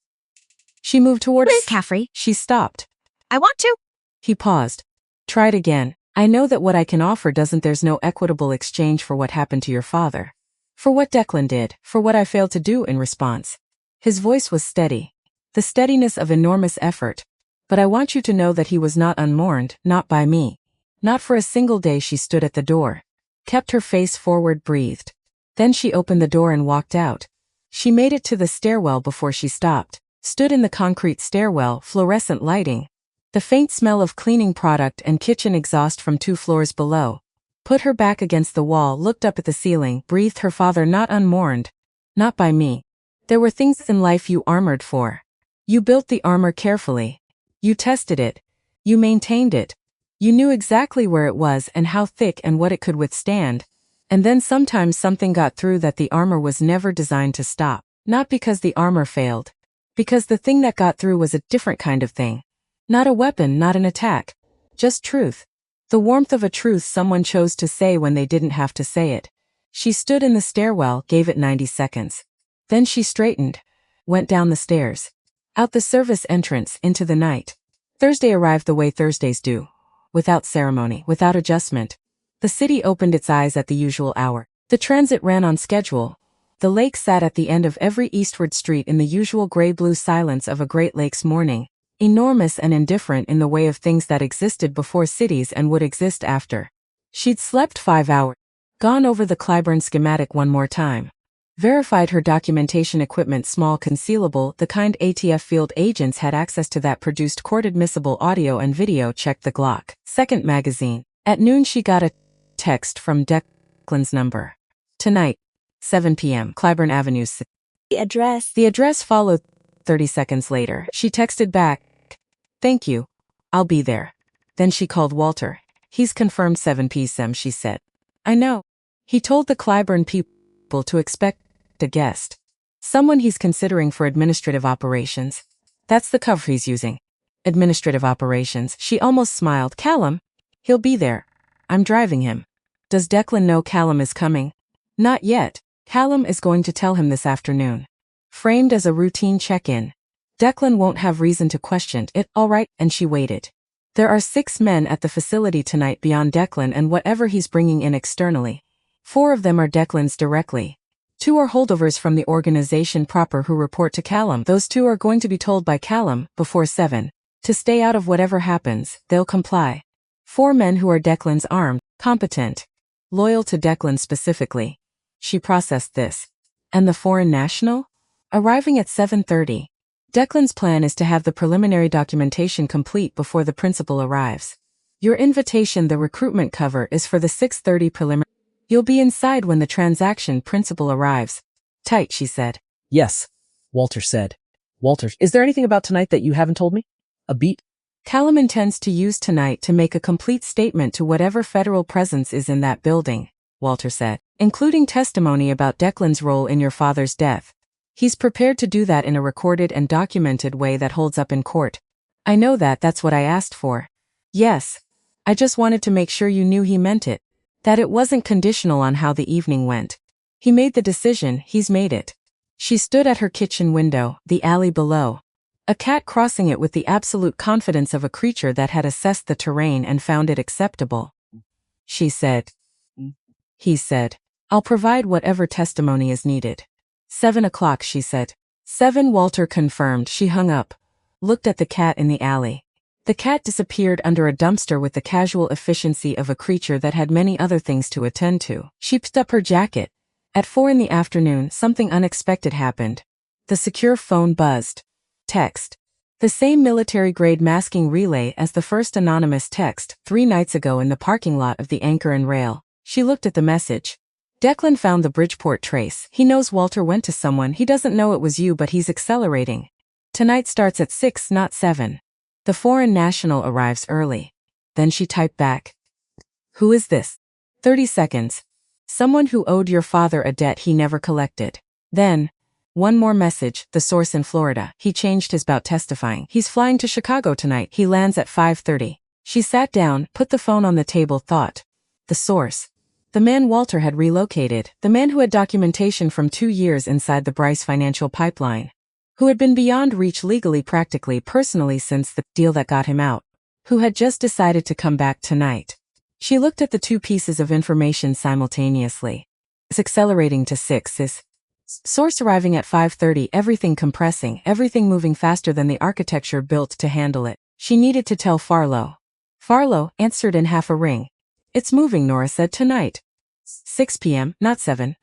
She moved toward Liz Caffrey. She stopped. I want to. He paused. Try it again. I know that what I can offer there's no equitable exchange for what happened to your father. For what Declan did, for what I failed to do in response. His voice was steady. The steadiness of enormous effort. But I want you to know that he was not unmourned, not by me. Not for a single day. She stood at the door. Kept her face forward, breathed. Then she opened the door and walked out. She made it to the stairwell before she stopped. Stood in the concrete stairwell, fluorescent lighting. The faint smell of cleaning product and kitchen exhaust from 2 floors below. Put her back against the wall, looked up at the ceiling, breathed her father, not unmourned. Not by me. There were things in life you armored for. You built the armor carefully. You tested it. You maintained it. You knew exactly where it was and how thick and what it could withstand. And then sometimes something got through that the armor was never designed to stop. Not because the armor failed. Because the thing that got through was a different kind of thing. Not a weapon, not an attack. Just truth. The warmth of a truth someone chose to say when they didn't have to say it. She stood in the stairwell, gave it 90 seconds. Then she straightened. Went down the stairs. Out the service entrance, into the night. Thursday arrived the way Thursdays do. Without ceremony, without adjustment. The city opened its eyes at the usual hour. The transit ran on schedule. The lake sat at the end of every eastward street in the usual gray-blue silence of a Great Lakes morning, enormous and indifferent in the way of things that existed before cities and would exist after. She'd slept 5 hours, gone over the Clyburn schematic one more time, verified her documentation equipment small concealable, the kind ATF field agents had access to that produced court-admissible audio and video, checked the Glock. Second magazine. At noon she got a text from Declan's number. Tonight, 7 p.m., Clyburn Avenue. The address. The address followed. 30 seconds later, she texted back, "Thank you. I'll be there." Then she called Walter. "He's confirmed 7 p.m., she said. "I know." He told the Clyburn people to expect a guest. Someone he's considering for administrative operations. That's the cover he's using. Administrative operations. She almost smiled. "Callum? He'll be there. I'm driving him." "Does Declan know Callum is coming?" "Not yet. Callum is going to tell him this afternoon." Framed as a routine check-in. Declan won't have reason to question it. All right, and she waited. There are 6 men at the facility tonight beyond Declan and whatever he's bringing in externally. 4 of them are Declan's directly. 2 are holdovers from the organization proper who report to Callum. Those 2 are going to be told by Callum, before 7, to stay out of whatever happens. They'll comply. 4 men who are Declan's armed, competent, loyal to Declan specifically. She processed this. And the foreign national? Arriving at 7:30. Declan's plan is to have the preliminary documentation complete before the principal arrives. Your invitation, the recruitment cover, is for the 6:30 preliminary. You'll be inside when the transaction principal arrives. Tight, she said. Yes, Walter said. Walter, is there anything about tonight that you haven't told me? A beat? Callum intends to use tonight to make a complete statement to whatever federal presence is in that building, Walter said, including testimony about Declan's role in your father's death. He's prepared to do that in a recorded and documented way that holds up in court. I know that, that's what I asked for. Yes. I just wanted to make sure you knew he meant it. That it wasn't conditional on how the evening went. He made the decision, he's made it. She stood at her kitchen window, the alley below. A cat crossing it with the absolute confidence of a creature that had assessed the terrain and found it acceptable. She said. He said. I'll provide whatever testimony is needed. 7 o'clock, she said. 7, Walter confirmed. She hung up. Looked at the cat in the alley. The cat disappeared under a dumpster with the casual efficiency of a creature that had many other things to attend to. She picked up her jacket. At 4 in the afternoon, something unexpected happened. The secure phone buzzed. Text. The same military-grade masking relay as the first anonymous text 3 nights ago in the parking lot of the Anchor and Rail. She looked at the message. Declan found the Bridgeport trace. He knows Walter went to someone. He doesn't know it was you, but he's accelerating. Tonight starts at 6, not 7. The foreign national arrives early. Then she typed back. Who is this? 30 seconds. Someone who owed your father a debt he never collected. Then, one more message, the source in Florida. He changed his about testifying. He's flying to Chicago tonight. He lands at 5:30. She sat down, put the phone on the table, thought. The source. The man Walter had relocated, the man who had documentation from 2 years inside the Bryce financial pipeline, who had been beyond reach legally, practically, personally since the deal that got him out, who had just decided to come back tonight. She looked at the 2 pieces of information simultaneously. It's accelerating to 6 is source arriving at 5:30, everything compressing, everything moving faster than the architecture built to handle it. She needed to tell Farlow. Farlow answered in half a ring. It's moving, Nora said, tonight. 6 p.m., not 7.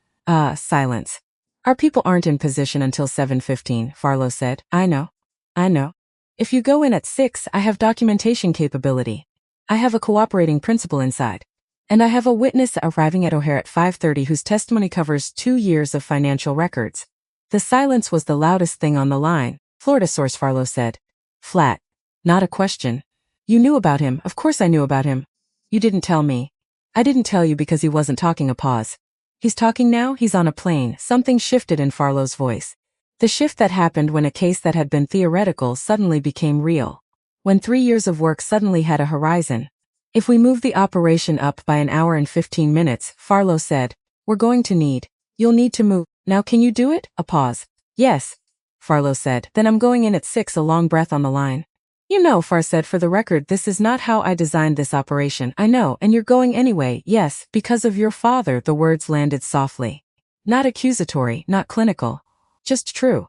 Silence. Our people aren't in position until 7:15, Farlow said. I know. If you go in at 6, I have documentation capability. I have a cooperating principal inside. And I have a witness arriving at O'Hare at 5:30 whose testimony covers 2 years of financial records. The silence was the loudest thing on the line. Florida source, Farlow said. Flat. Not a question. You knew about him. Of course I knew about him. You didn't tell me. I didn't tell you because he wasn't talking. A pause. He's talking now. He's on a plane. Something shifted in Farlow's voice. The shift that happened when a case that had been theoretical suddenly became real. When 3 years of work suddenly had a horizon. If we move the operation up by an hour and 15 minutes, Farlow said, you'll need to move. Now can you do it? A pause. Yes, Farlow said. Then I'm going in at 6, a long breath on the line. You know, Far said, for the record, this is not how I designed this operation. I know, and you're going anyway. Yes, because of your father. The words landed softly. Not accusatory, not clinical. Just true.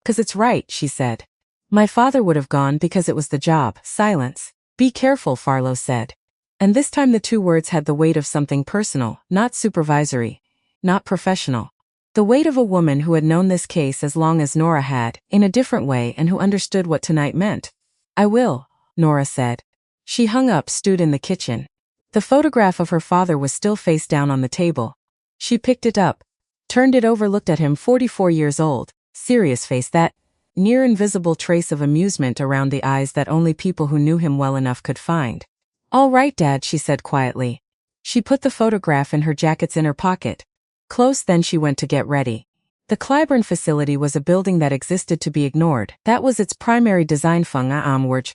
'Cause it's right, she said. My father would have gone because it was the job. Silence. Be careful, Farlow said. And this time the two words had the weight of something personal, not supervisory, not professional. The weight of a woman who had known this case as long as Nora had, in a different way, and who understood what tonight meant. I will, Nora said. She hung up, stood in the kitchen. The photograph of her father was still face down on the table. She picked it up, turned it over, looked at him, 44 years old, serious face, that near invisible trace of amusement around the eyes that only people who knew him well enough could find. All right, Dad, she said quietly. She put the photograph in her jacket's inner pocket. Close, then she went to get ready. The Clyburn facility was a building that existed to be ignored. That was its primary design storage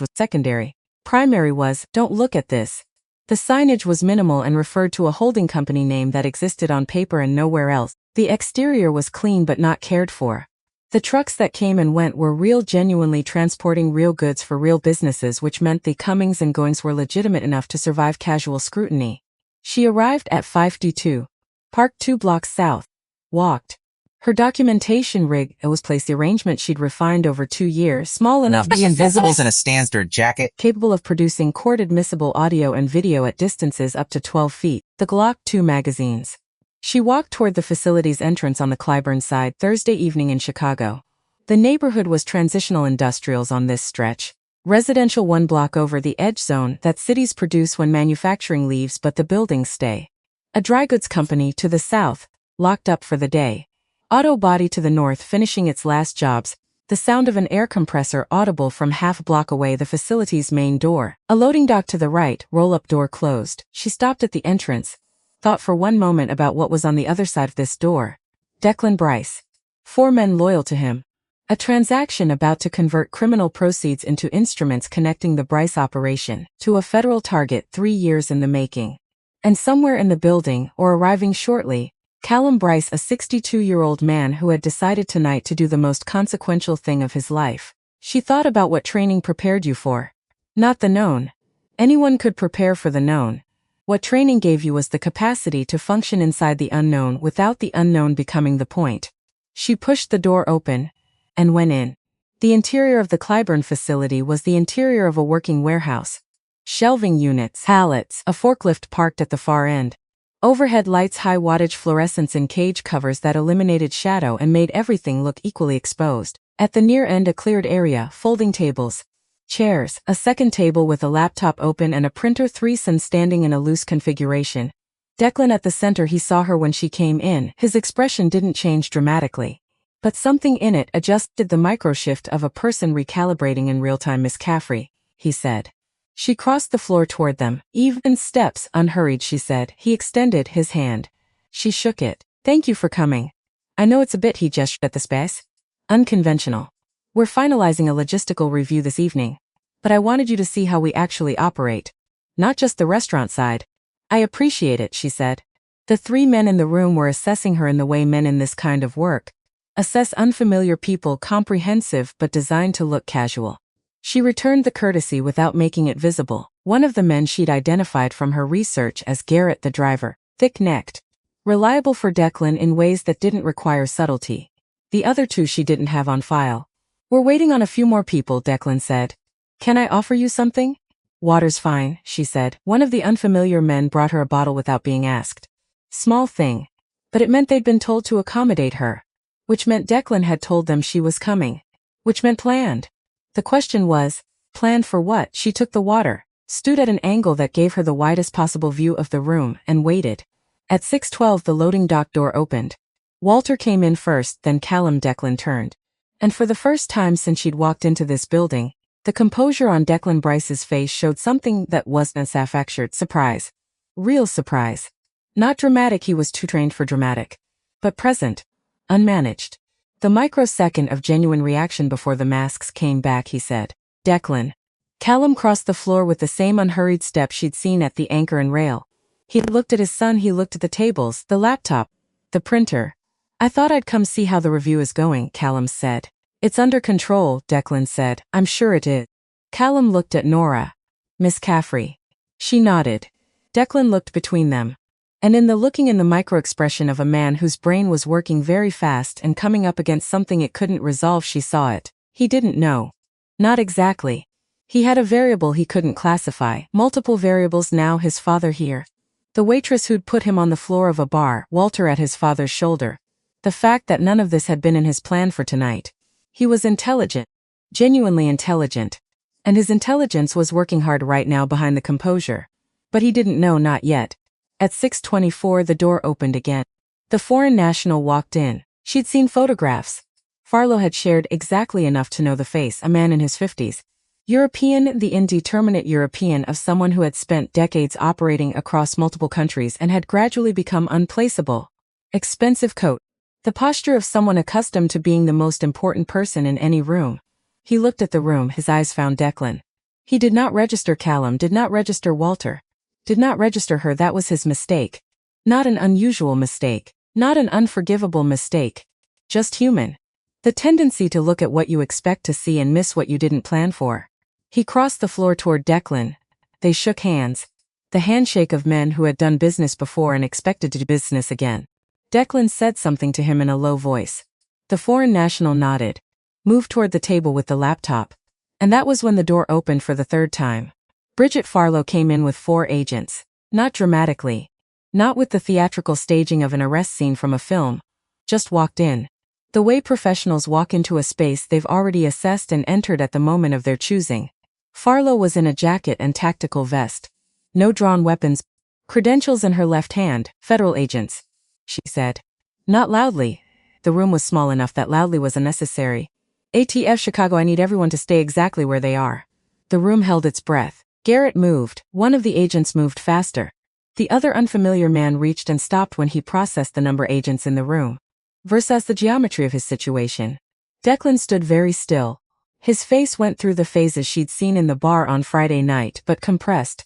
was secondary. Primary was, don't look at this. The signage was minimal and referred to a holding company name that existed on paper and nowhere else. The exterior was clean but not cared for. The trucks that came and went were real, genuinely transporting real goods for real businesses, which meant the comings and goings were legitimate enough to survive casual scrutiny. She arrived at 5D2. Parked 2 blocks south. Walked. Her documentation rig was placed. The arrangement she'd refined over 2 years, small enough to be invisible in a standard jacket. capable of producing court-admissible audio and video at distances up to 12 feet, the Glock 2 magazines. She walked toward the facility's entrance on the Clyburn side. Thursday evening in Chicago. The neighborhood was transitional industrials on this stretch. Residential 1 block over the edge zone that cities produce when manufacturing leaves but the buildings stay. A dry goods company to the south, locked up for the day. Auto body to the north finishing its last jobs, the sound of an air compressor audible from half a block away, the facility's main door. A loading dock to the right, roll-up door closed. She stopped at the entrance, thought for one moment about what was on the other side of this door. Declan Bryce. 4 men loyal to him. A transaction about to convert criminal proceeds into instruments connecting the Bryce operation to a federal target, 3 years in the making. And somewhere in the building, or arriving shortly, Callum Bryce, a 62-year-old man who had decided tonight to do the most consequential thing of his life. She thought about what training prepared you for. Not the known. Anyone could prepare for the known. What training gave you was the capacity to function inside the unknown without the unknown becoming the point. She pushed the door open and went in. The interior of the Clyburn facility was the interior of a working warehouse. Shelving units, pallets, a forklift parked at the far end. Overhead lights, high wattage fluorescents in cage covers that eliminated shadow and made everything look equally exposed. At the near end, a cleared area, folding tables, chairs, a second table with a laptop open and a printer, 3 sons standing in a loose configuration. Declan at the center. He saw her when she came in. His expression didn't change dramatically, but something in it adjusted, the microshift of a person recalibrating in real time. Miss Caffrey, he said. She crossed the floor toward them. Even steps, unhurried, she said. He extended his hand. She shook it. Thank you for coming. I know it's a bit, he gestured at the space. Unconventional. We're finalizing a logistical review this evening, but I wanted you to see how we actually operate. Not just the restaurant side. I appreciate it, she said. The 3 men in the room were assessing her in the way men in this kind of work assess unfamiliar people, comprehensive but designed to look casual. She returned the courtesy without making it visible. One of the men she'd identified from her research as Garrett the driver, thick-necked, reliable for Declan in ways that didn't require subtlety. The other 2 she didn't have on file. We're waiting on a few more people, Declan said. Can I offer you something? Water's fine, she said. One of the unfamiliar men brought her a bottle without being asked. Small thing. But it meant they'd been told to accommodate her. Which meant Declan had told them she was coming. Which meant planned. The question was, planned for what? She took the water, stood at an angle that gave her the widest possible view of the room, and waited. At 6:12 the loading dock door opened. Walter came in first, then Callum. Declan turned. And for the first time since she'd walked into this building, the composure on Declan Bryce's face showed something that wasn't manufactured. Surprise. Real surprise. Not dramatic, he was too trained for dramatic. But present. Unmanaged. The microsecond of genuine reaction before the masks came back, he said. Declan. Callum crossed the floor with the same unhurried step she'd seen at the anchor and rail. He looked at his son, he looked at the tables, the laptop, the printer. I thought I'd come see how the review is going, Callum said. It's under control, Declan said. I'm sure it is. Callum looked at Nora. Miss Caffrey. She nodded. Declan looked between them. And in the looking in the micro-expression of a man whose brain was working very fast and coming up against something it couldn't resolve, she saw it. He didn't know. Not exactly. He had a variable he couldn't classify, multiple variables. Now his father here. The waitress who'd put him on the floor of a bar, Walter at his father's shoulder. The fact that none of this had been in his plan for tonight. He was intelligent. Genuinely intelligent. And his intelligence was working hard right now behind the composure. But he didn't know, not yet. At 6:24 the door opened again. The foreign national walked in. She'd seen photographs. Farlow had shared exactly enough to know the face, a man in his 50s. European, the indeterminate European of someone who had spent decades operating across multiple countries and had gradually become unplaceable. Expensive coat. The posture of someone accustomed to being the most important person in any room. He looked at the room, his eyes found Declan. He did not register Callum, did not register Walter. Did not register her. That was his mistake. Not an unusual mistake. Not an unforgivable mistake. Just human. The tendency to look at what you expect to see and miss what you didn't plan for. He crossed the floor toward Declan. They shook hands. The handshake of men who had done business before and expected to do business again. Declan said something to him in a low voice. The foreign national nodded. Moved toward the table with the laptop. And that was when the door opened for the third time. Bridget Farlow came in with 4 agents. Not dramatically. Not with the theatrical staging of an arrest scene from a film. Just walked in. The way professionals walk into a space they've already assessed and entered at the moment of their choosing. Farlow was in a jacket and tactical vest. No drawn weapons. Credentials in her left hand. Federal agents. She said. Not loudly. The room was small enough that loudly was unnecessary. ATF Chicago, I need everyone to stay exactly where they are. The room held its breath. Garrett moved. One of the agents moved faster. The other unfamiliar man reached and stopped when he processed the number of agents in the room. Versus the geometry of his situation. Declan stood very still. His face went through the phases she'd seen in the bar on Friday night, but compressed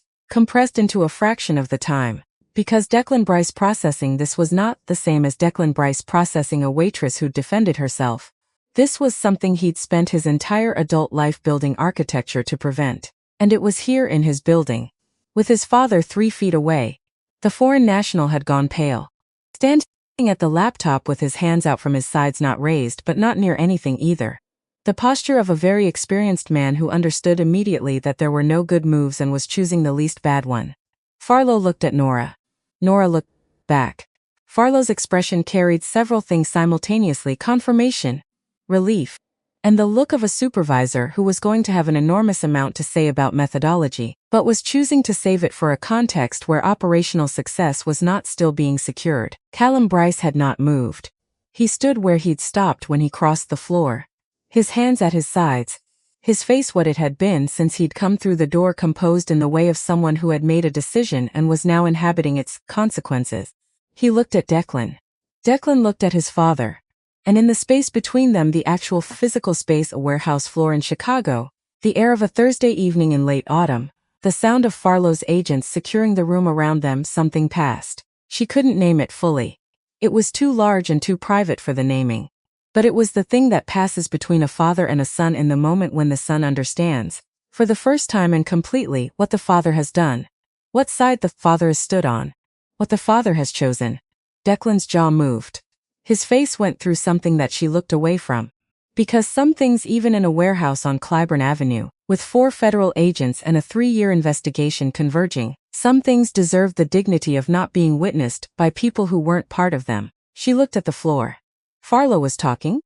into a fraction of the time. Because Declan Bryce processing this was not the same as Declan Bryce processing a waitress who'd defended herself. This was something he'd spent his entire adult life building architecture to prevent. And it was here in his building. With his father 3 feet away. The foreign national had gone pale. Standing at the laptop with his hands out from his sides, not raised but not near anything either. The posture of a very experienced man who understood immediately that there were no good moves and was choosing the least bad one. Farlow looked at Nora. Nora looked back. Farlow's expression carried several things simultaneously: confirmation, relief, and the look of a supervisor who was going to have an enormous amount to say about methodology, but was choosing to save it for a context where operational success was not still being secured. Callum Bryce had not moved. He stood where he'd stopped when he crossed the floor. His hands at his sides. His face what it had been since he'd come through the door, composed in the way of someone who had made a decision and was now inhabiting its consequences. He looked at Declan. Declan looked at his father. And in the space between them, the actual physical space, a warehouse floor in Chicago, the air of a Thursday evening in late autumn, the sound of Farlow's agents securing the room around them, something passed. She couldn't name it fully. It was too large and too private for the naming. But it was the thing that passes between a father and a son in the moment when the son understands, for the first time and completely, what the father has done. What side the father has stood on. What the father has chosen. Declan's jaw moved. His face went through something that she looked away from. Because some things, even in a warehouse on Clybourne Avenue, with 4 federal agents and a 3-year investigation converging, some things deserved the dignity of not being witnessed by people who weren't part of them. She looked at the floor. Farlow was talking.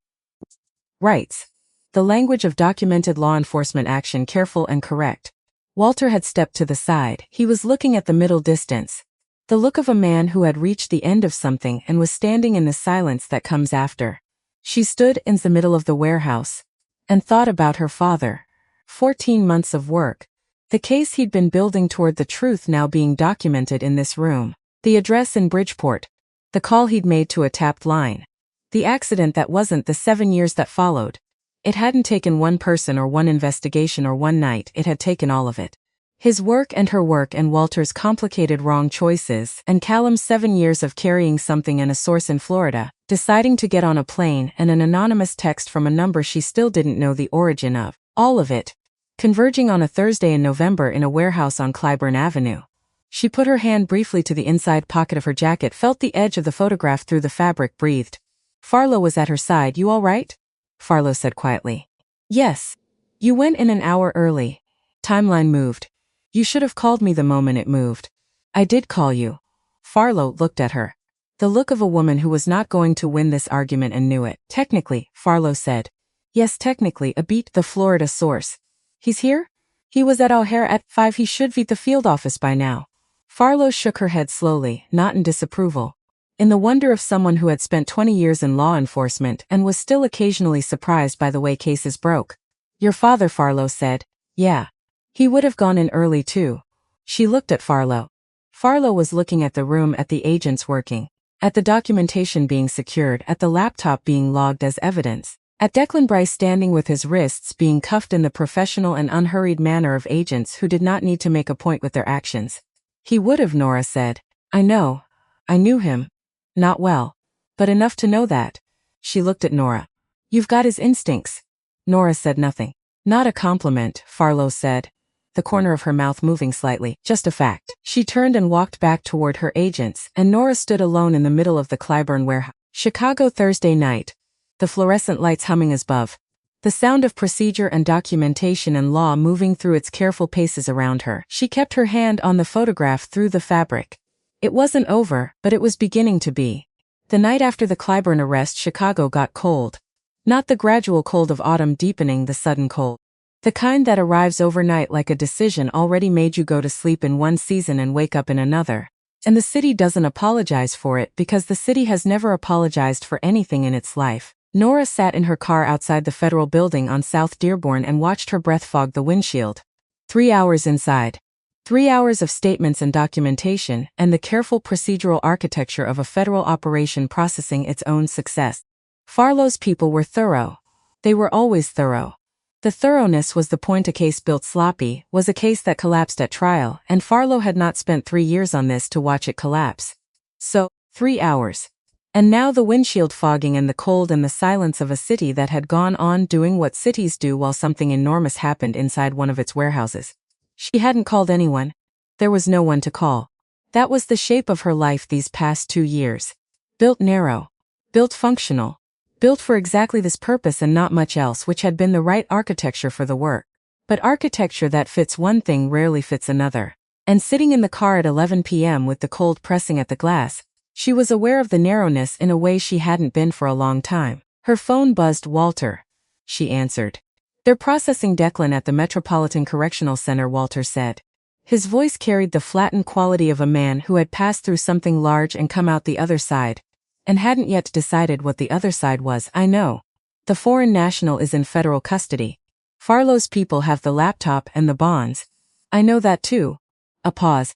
Rights. The language of documented law enforcement action, careful and correct. Walter had stepped to the side. He was looking at the middle distance. The look of a man who had reached the end of something and was standing in the silence that comes after. She stood in the middle of the warehouse and thought about her father. 14 months of work. The case he'd been building toward the truth now being documented in this room. The address in Bridgeport. The call he'd made to a tapped line. The accident that wasn't, the 7 years that followed. It hadn't taken one person or one investigation or one night, it had taken all of it. His work and her work and Walter's complicated wrong choices and Callum's 7 years of carrying something and a source in Florida, deciding to get on a plane and an anonymous text from a number she still didn't know the origin of. All of it. Converging on a Thursday in November in a warehouse on Clybourne Avenue. She put her hand briefly to the inside pocket of her jacket, felt the edge of the photograph through the fabric, breathed. Farlow was at her side. "You all right?" Farlow said quietly. "Yes. You went in an hour early." Timeline moved. "You should have called me the moment it moved." "I did call you." Farlow looked at her. The look of a woman who was not going to win this argument and knew it. "Technically," Farlow said. "Yes, technically, a beat the Florida source. He's here? He was at O'Hare at 5. He should be at the field office by now." Farlow shook her head slowly, not in disapproval. In the wonder of someone who had spent 20 years in law enforcement and was still occasionally surprised by the way cases broke. "Your father," Farlow said. "Yeah. He would have gone in early too." She looked at Farlow. Farlow was looking at the room, at the agents working, at the documentation being secured, at the laptop being logged as evidence, at Declan Bryce standing with his wrists being cuffed in the professional and unhurried manner of agents who did not need to make a point with their actions. "He would have," Nora said. "I know. I knew him. Not well. But enough to know that." She looked at Nora. "You've got his instincts." Nora said nothing. "Not a compliment," Farlow said, the corner of her mouth moving slightly. "Just a fact." She turned and walked back toward her agents, and Nora stood alone in the middle of the Clybourne warehouse. Chicago, Thursday night. The fluorescent lights humming as above. The sound of procedure and documentation and law moving through its careful paces around her. She kept her hand on the photograph through the fabric. It wasn't over, but it was beginning to be. The night after the Clybourne arrest, Chicago got cold. Not the gradual cold of autumn deepening, the sudden cold. The kind that arrives overnight like a decision already made you go to sleep in one season and wake up in another. And the city doesn't apologize for it because the city has never apologized for anything in its life. Nora sat in her car outside the federal building on South Dearborn and watched her breath fog the windshield. 3 hours inside. 3 hours of statements and documentation, and the careful procedural architecture of a federal operation processing its own success. Farlow's people were thorough. They were always thorough. The thoroughness was the point. A case built sloppy was a case that collapsed at trial, and Farlow had not spent 3 years on this to watch it collapse. So, 3 hours. And now the windshield fogging and the cold and the silence of a city that had gone on doing what cities do while something enormous happened inside one of its warehouses. She hadn't called anyone. There was no one to call. That was the shape of her life these past 2 years. Built narrow. Built functional. Built for exactly this purpose and not much else, which had been the right architecture for the work. But architecture that fits one thing rarely fits another. And sitting in the car at 11 p.m. with the cold pressing at the glass, she was aware of the narrowness in a way she hadn't been for a long time. Her phone buzzed. "Walter." She answered. "They're processing Declan at the Metropolitan Correctional Center," Walter said. His voice carried the flattened quality of a man who had passed through something large and come out the other side, and hadn't yet decided what the other side was. "I know. The foreign national is in federal custody. Farlow's people have the laptop and the bonds. I know that too." A pause.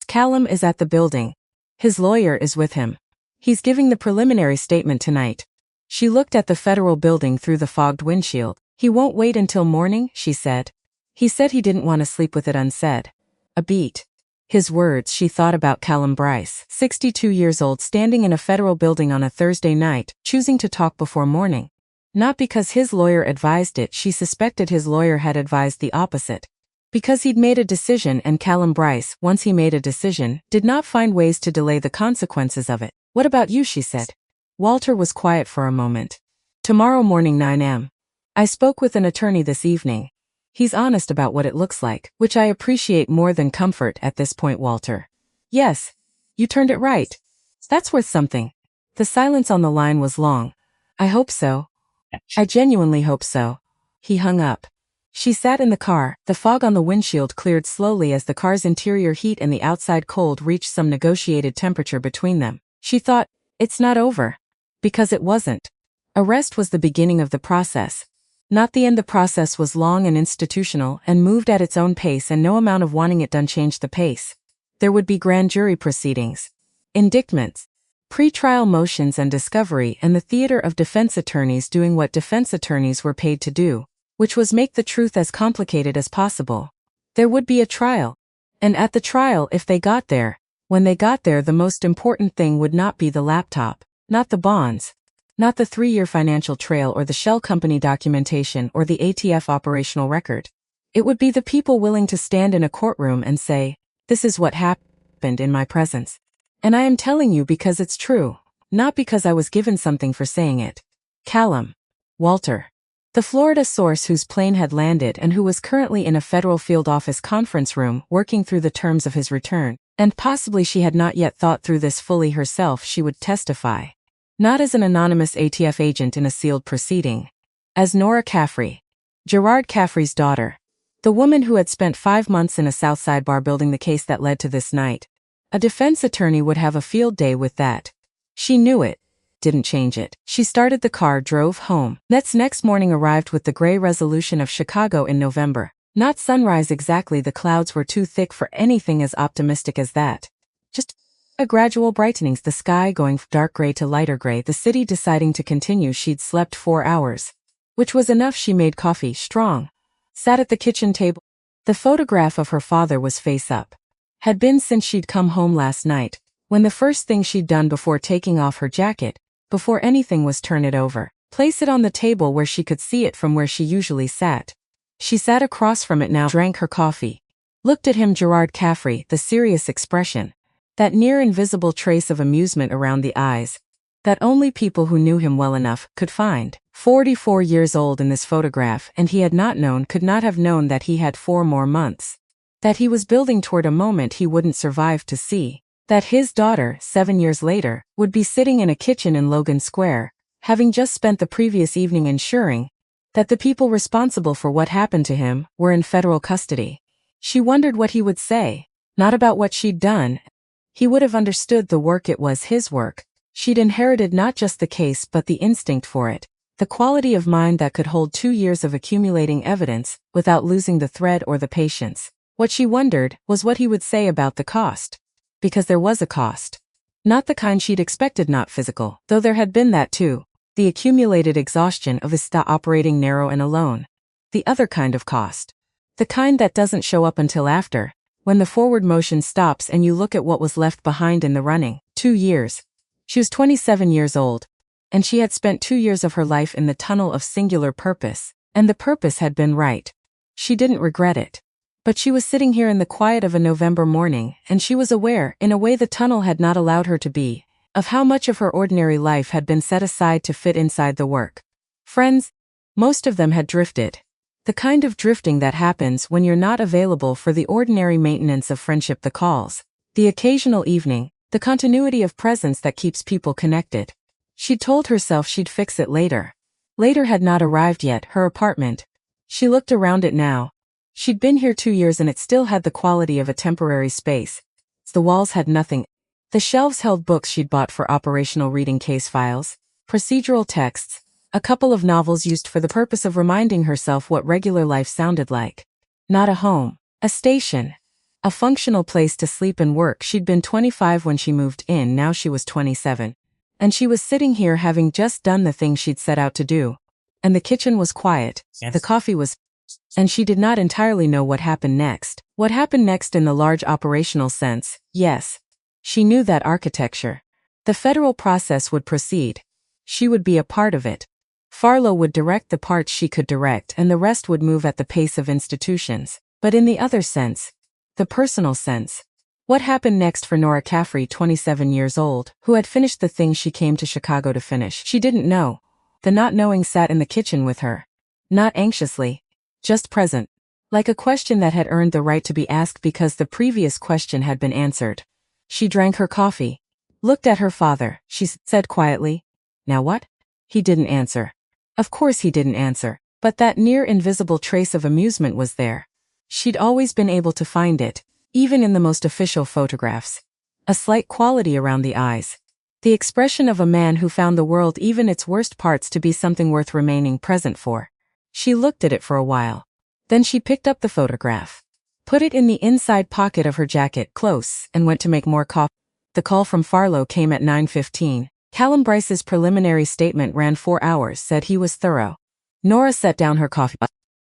"Callum is at the building. His lawyer is with him. He's giving the preliminary statement tonight." She looked at the federal building through the fogged windshield. "He won't wait until morning," she said. "He said he didn't want to sleep with it unsaid." A beat. His words. She thought about Callum Bryce, 62 years old, standing in a federal building on a Thursday night, choosing to talk before morning. Not because his lawyer advised it. She suspected his lawyer had advised the opposite. Because he'd made a decision, and Callum Bryce, once he made a decision, did not find ways to delay the consequences of it. "What about you?" she said. Walter was quiet for a moment. "Tomorrow morning 9 a.m. I spoke with an attorney this evening. He's honest about what it looks like, which I appreciate more than comfort at this point." Walter. "Yes. You turned it right. That's worth something." The silence on the line was long. "I hope so. I genuinely hope so." He hung up. She sat in the car. The fog on the windshield cleared slowly as the car's interior heat and the outside cold reached some negotiated temperature between them. She thought, it's not over. Because it wasn't. Arrest was the beginning of the process. Not the end. The process was long and institutional and moved at its own pace, and no amount of wanting it done changed the pace. There would be grand jury proceedings, indictments, pre-trial motions and discovery, and the theater of defense attorneys doing what defense attorneys were paid to do, which was make the truth as complicated as possible. There would be a trial. And at the trial, if they got there, when they got there, the most important thing would not be the laptop, not the bonds, not the 3-year financial trail or the shell company documentation or the ATF operational record. It would be the people willing to stand in a courtroom and say, "This is what happened in my presence. And I am telling you because it's true, not because I was given something for saying it." Callum. Walter. The Florida source whose plane had landed and who was currently in a federal field office conference room working through the terms of his return, and possibly she had not yet thought through this fully herself, she would testify. Not as an anonymous ATF agent in a sealed proceeding. As Nora Caffrey. Gerard Caffrey's daughter. The woman who had spent 5 months in a Southside bar building the case that led to this night. A defense attorney would have a field day with that. She knew it. Didn't change it. She started the car, drove home. Next morning arrived with the gray resolution of Chicago in November. Not sunrise exactly, the clouds were too thick for anything as optimistic as that. Just a gradual brightening, the sky going from dark gray to lighter gray, the city deciding to continue. She'd slept 4 hours. Which was enough. She made coffee, strong. Sat at the kitchen table. The photograph of her father was face up. Had been since she'd come home last night, when the first thing she'd done before taking off her jacket, before anything, was turn it over, place it on the table where she could see it from where she usually sat. She sat across from it now, drank her coffee. Looked at him, Gerard Caffrey, the serious expression. That near invisible trace of amusement around the eyes. That only people who knew him well enough could find. 44 years old in this photograph, and he had not known, could not have known that he had 4 more months. That he was building toward a moment he wouldn't survive to see. That his daughter, 7 years later, would be sitting in a kitchen in Logan Square, having just spent the previous evening ensuring that the people responsible for what happened to him were in federal custody. She wondered what he would say, not about what she'd done. He would have understood the work. It was his work. She'd inherited not just the case but the instinct for it, the quality of mind that could hold 2 years of accumulating evidence without losing the thread or the patience. What she wondered was what he would say about the cost. Because there was a cost. Not the kind she'd expected, not physical, though there had been that too. The accumulated exhaustion of Vista operating narrow and alone. The other kind of cost. The kind that doesn't show up until after, when the forward motion stops and you look at what was left behind in the running. 2 years. She was 27 years old, and she had spent 2 years of her life in the tunnel of singular purpose, and the purpose had been right. She didn't regret it. But she was sitting here in the quiet of a November morning, and she was aware, in a way the tunnel had not allowed her to be, of how much of her ordinary life had been set aside to fit inside the work. Friends, most of them had drifted. The kind of drifting that happens when you're not available for the ordinary maintenance of friendship, the calls, the occasional evening, the continuity of presence that keeps people connected. She'd told herself she'd fix it later. Later had not arrived yet. Her apartment. She looked around it now. She'd been here 2 years and it still had the quality of a temporary space. The walls had nothing. The shelves held books she'd bought for operational reading, case files, procedural texts, a couple of novels used for the purpose of reminding herself what regular life sounded like. Not a home, a station, a functional place to sleep and work. She'd been 25 when she moved in, now she was 27. And she was sitting here having just done the thing she'd set out to do. And the kitchen was quiet, the coffee was, and she did not entirely know what happened next. What happened next in the large operational sense, yes. She knew that architecture. The federal process would proceed. She would be a part of it. Farlow would direct the parts she could direct, and the rest would move at the pace of institutions. But in the other sense, the personal sense, what happened next for Nora Caffrey, 27 years old, who had finished the thing she came to Chicago to finish? She didn't know. The not knowing sat in the kitchen with her. Not anxiously. Just present. Like a question that had earned the right to be asked because the previous question had been answered. She drank her coffee. Looked at her father. She said quietly, "Now what?" He didn't answer. Of course he didn't answer. But that near invisible trace of amusement was there. She'd always been able to find it, even in the most official photographs. A slight quality around the eyes. The expression of a man who found the world, even its worst parts, to be something worth remaining present for. She looked at it for a while. Then she picked up the photograph, put it in the inside pocket of her jacket, close, and went to make more coffee. The call from Farlow came at 9:15. Callum Bryce's preliminary statement ran 4 hours, said he was thorough. Nora set down her coffee.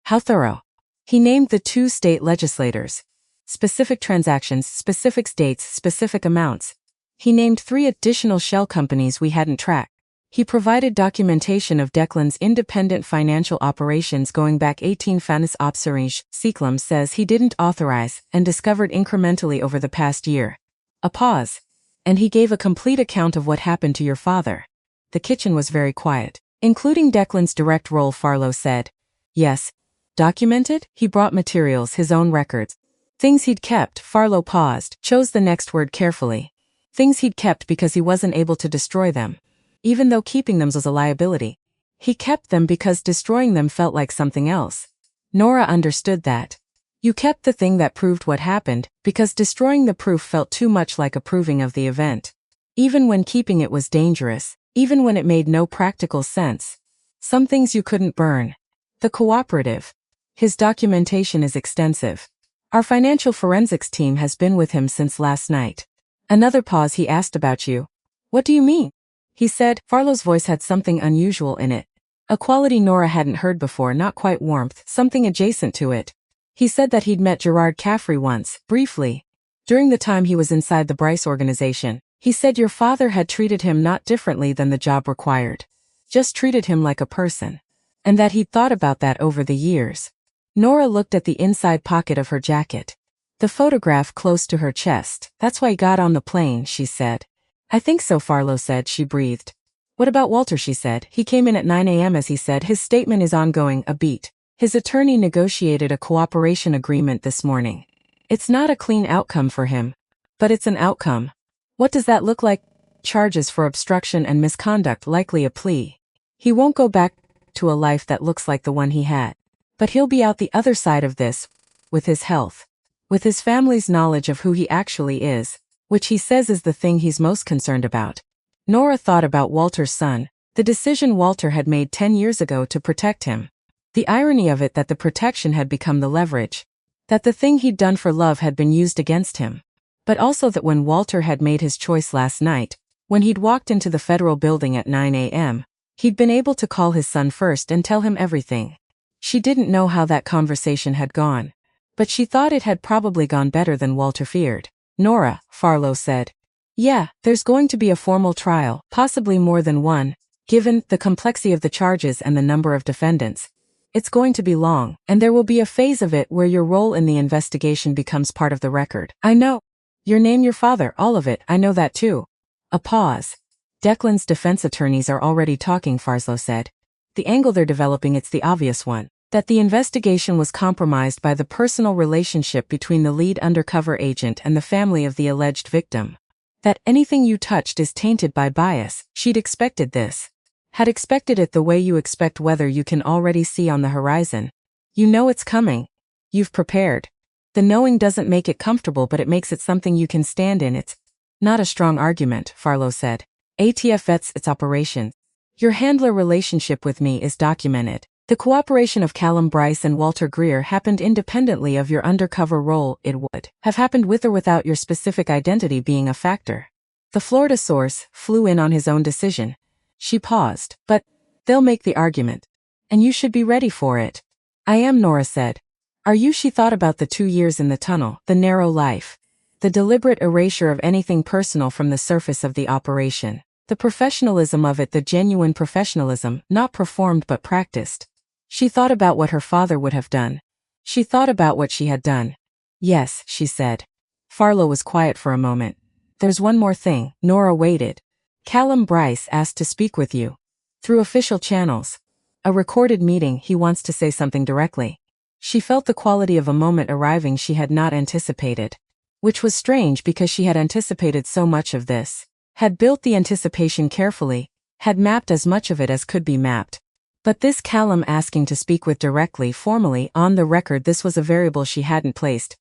How thorough? He named the 2 state legislators. Specific transactions, specific dates, specific amounts. He named 3 additional shell companies we hadn't tracked. He provided documentation of Declan's independent financial operations going back 18 Fanis Opserij, Seeklam says he didn't authorize and discovered incrementally over the past year. A pause. And he gave a complete account of what happened to your father. The kitchen was very quiet. Including Declan's direct role, Farlow said. Yes. Documented? He brought materials, his own records. Things he'd kept, Farlow paused, chose the next word carefully. Things he'd kept because he wasn't able to destroy them. Even though keeping them was a liability. He kept them because destroying them felt like something else. Nora understood that. You kept the thing that proved what happened, because destroying the proof felt too much like approving of the event. Even when keeping it was dangerous, even when it made no practical sense. Some things you couldn't burn. The cooperative. His documentation is extensive. Our financial forensics team has been with him since last night. Another pause. He asked about you. What do you mean? He said. Farlow's voice had something unusual in it. A quality Nora hadn't heard before, not quite warmth, something adjacent to it. He said that he'd met Gerard Caffrey once, briefly. During the time he was inside the Bryce organization. He said your father had treated him not differently than the job required. Just treated him like a person. And that he'd thought about that over the years. Nora looked at the inside pocket of her jacket. The photograph close to her chest. That's why he got on the plane, she said. I think so, Farlow said. She breathed. What about Walter, she said. He came in at 9 a.m. as he said. His statement is ongoing, a beat. His attorney negotiated a cooperation agreement this morning. It's not a clean outcome for him. But it's an outcome. What does that look like? Charges for obstruction and misconduct, likely a plea. He won't go back to a life that looks like the one he had. But he'll be out the other side of this, with his health. With his family's knowledge of who he actually is. Which he says is the thing he's most concerned about. Nora thought about Walter's son, the decision Walter had made 10 years ago to protect him. The irony of it that the protection had become the leverage. That the thing he'd done for love had been used against him. But also that when Walter had made his choice last night, when he'd walked into the federal building at 9 a.m., he'd been able to call his son first and tell him everything. She didn't know how that conversation had gone. But she thought it had probably gone better than Walter feared. Nora, Farlow said. Yeah, there's going to be a formal trial, possibly more than one, given the complexity of the charges and the number of defendants. It's going to be long, and there will be a phase of it where your role in the investigation becomes part of the record. I know. Your name, your father, all of it, I know that too. A pause. Declan's defense attorneys are already talking, Farlow said. The angle they're developing, it's the obvious one. That the investigation was compromised by the personal relationship between the lead undercover agent and the family of the alleged victim. That anything you touched is tainted by bias. She'd expected this. Had expected it the way you expect weather you can already see on the horizon. You know it's coming. You've prepared. The knowing doesn't make it comfortable, but it makes it something you can stand in. It's not a strong argument, Farlow said. ATF vets its operation. Your handler relationship with me is documented. The cooperation of Callum Bryce and Walter Greer happened independently of your undercover role. It would have happened with or without your specific identity being a factor. The Florida source flew in on his own decision. She paused. But they'll make the argument. And you should be ready for it. I am, Nora said. Are you? She thought about the 2 years in the tunnel, the narrow life. The deliberate erasure of anything personal from the surface of the operation. The professionalism of it, the genuine professionalism, not performed but practiced. She thought about what her father would have done. She thought about what she had done. Yes, she said. Farlow was quiet for a moment. There's one more thing. Nora waited. Callum Bryce asked to speak with you. Through official channels. A recorded meeting. He wants to say something directly. She felt the quality of a moment arriving she had not anticipated. Which was strange because she had anticipated so much of this. Had built the anticipation carefully. Had mapped as much of it as could be mapped. But this Callum asking to speak with directly, formally, on the record, this was a variable she hadn't placed.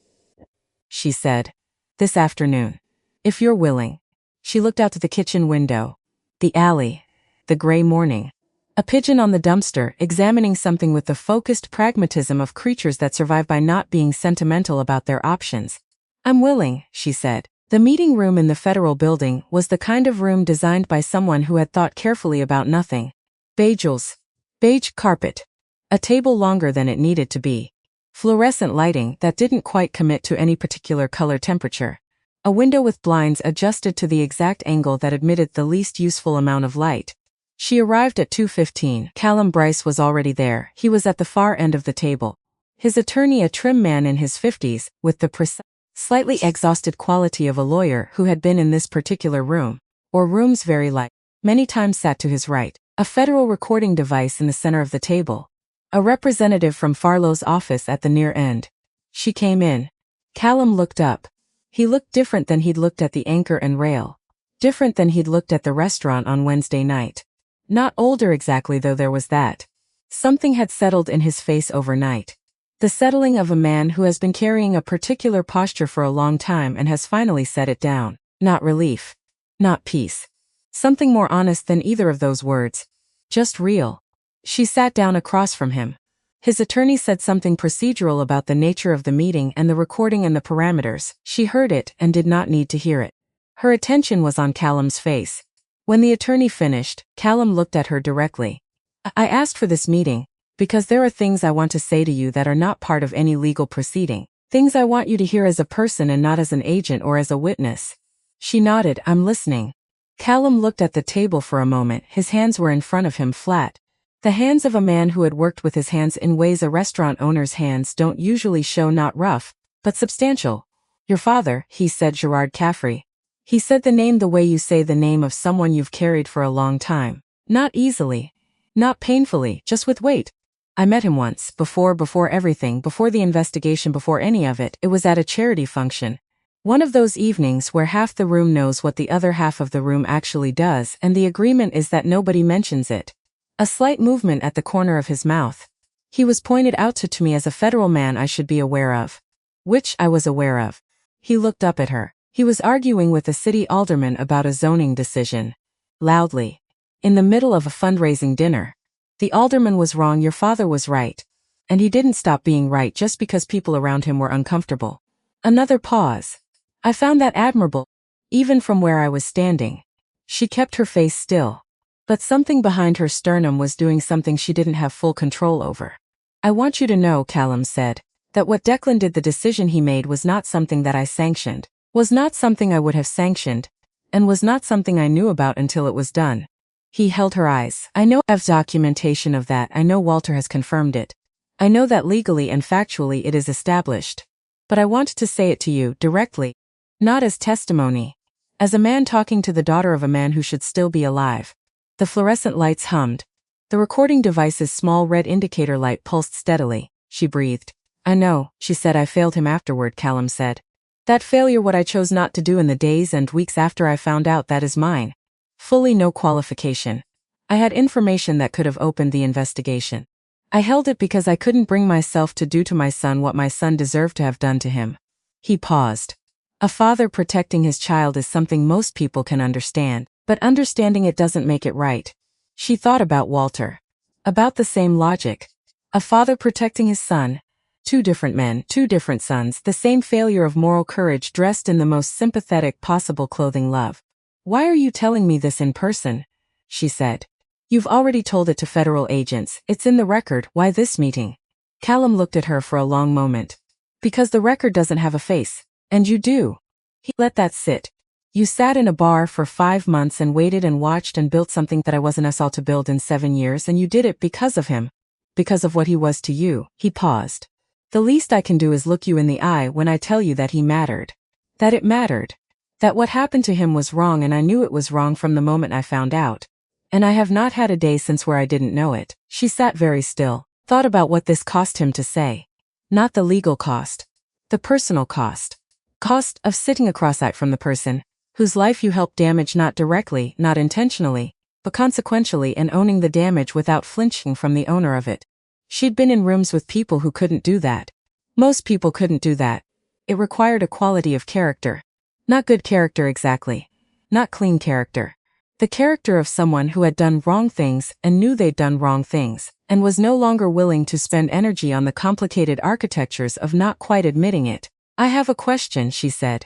She said. This afternoon. If you're willing. She looked out to the kitchen window. The alley. The gray morning. A pigeon on the dumpster, examining something with the focused pragmatism of creatures that survive by not being sentimental about their options. I'm willing, she said. The meeting room in the federal building was the kind of room designed by someone who had thought carefully about nothing. Beige carpet. A table longer than it needed to be. Fluorescent lighting that didn't quite commit to any particular color temperature. A window with blinds adjusted to the exact angle that admitted the least useful amount of light. She arrived at 2:15. Callum Bryce was already there. He was at the far end of the table. His attorney, a trim man in his 50s, with the precise, slightly exhausted quality of a lawyer who had been in this particular room, or rooms very like, many times, sat to his right. A federal recording device in the center of the table. A representative from Farlow's office at the near end. She came in. Callum looked up. He looked different than he'd looked at the anchor and rail. Different than he'd looked at the restaurant on Wednesday night. Not older exactly, though there was that. Something had settled in his face overnight. The settling of a man who has been carrying a particular posture for a long time and has finally set it down. Not relief. Not peace. Something more honest than either of those words. Just real. She sat down across from him. His attorney said something procedural about the nature of the meeting and the recording and the parameters. She heard it and did not need to hear it. Her attention was on Callum's face. When the attorney finished, Callum looked at her directly. I asked for this meeting because there are things I want to say to you that are not part of any legal proceeding. Things I want you to hear as a person and not as an agent or as a witness. She nodded. I'm listening. Callum looked at the table for a moment. His hands were in front of him, flat. The hands of a man who had worked with his hands in ways a restaurant owner's hands don't usually show, not rough, but substantial. Your father, he said, Gerard Caffrey. He said the name the way you say the name of someone you've carried for a long time. Not easily. Not painfully, just with weight. I met him once, before everything, before the investigation, before any of it. It was at a charity function. One of those evenings where half the room knows what the other half of the room actually does, and the agreement is that nobody mentions it. A slight movement at the corner of his mouth. He was pointed out to me as a federal man I should be aware of. Which I was aware of. He looked up at her. He was arguing with a city alderman about a zoning decision. Loudly. In the middle of a fundraising dinner. The alderman was wrong, your father was right. And he didn't stop being right just because people around him were uncomfortable. Another pause. I found that admirable. Even from where I was standing. She kept her face still. But something behind her sternum was doing something she didn't have full control over. I want you to know, Callum said, that what Declan did, the decision he made, was not something that I sanctioned. Was not something I would have sanctioned. And was not something I knew about until it was done. He held her eyes. I know I've documentation of that. I know Walter has confirmed it. I know that legally and factually it is established. But I wanted to say it to you directly. Not as testimony. As a man talking to the daughter of a man who should still be alive. The fluorescent lights hummed. The recording device's small red indicator light pulsed steadily. She breathed. I know, she said. I failed him afterward, Callum said. That failure, what I chose not to do in the days and weeks after I found out, that is mine. Fully no qualification. I had information that could have opened the investigation. I held it because I couldn't bring myself to do to my son what my son deserved to have done to him. He paused. A father protecting his child is something most people can understand, but understanding it doesn't make it right. She thought about Walter. About the same logic. A father protecting his son. Two different men, two different sons, the same failure of moral courage dressed in the most sympathetic possible clothing. Love. Why are you telling me this in person? She said. You've already told it to federal agents. It's in the record. Why this meeting? Callum looked at her for a long moment. Because the record doesn't have a face. And you do. He let that sit. You sat in a bar for 5 months and waited and watched and built something that I wasn't asked to build in 7 years, and you did it because of him. Because of what he was to you. He paused. The least I can do is look you in the eye when I tell you that he mattered. That it mattered. That what happened to him was wrong, and I knew it was wrong from the moment I found out. And I have not had a day since where I didn't know it. She sat very still, thought about what this cost him to say. Not the legal cost. The personal cost. Cost of sitting across-eyed from the person whose life you helped damage, not directly, not intentionally, but consequentially, and owning the damage without flinching from the owner of it. She'd been in rooms with people who couldn't do that. Most people couldn't do that. It required a quality of character. Not good character exactly. Not clean character. The character of someone who had done wrong things and knew they'd done wrong things, and was no longer willing to spend energy on the complicated architectures of not quite admitting it. I have a question, she said.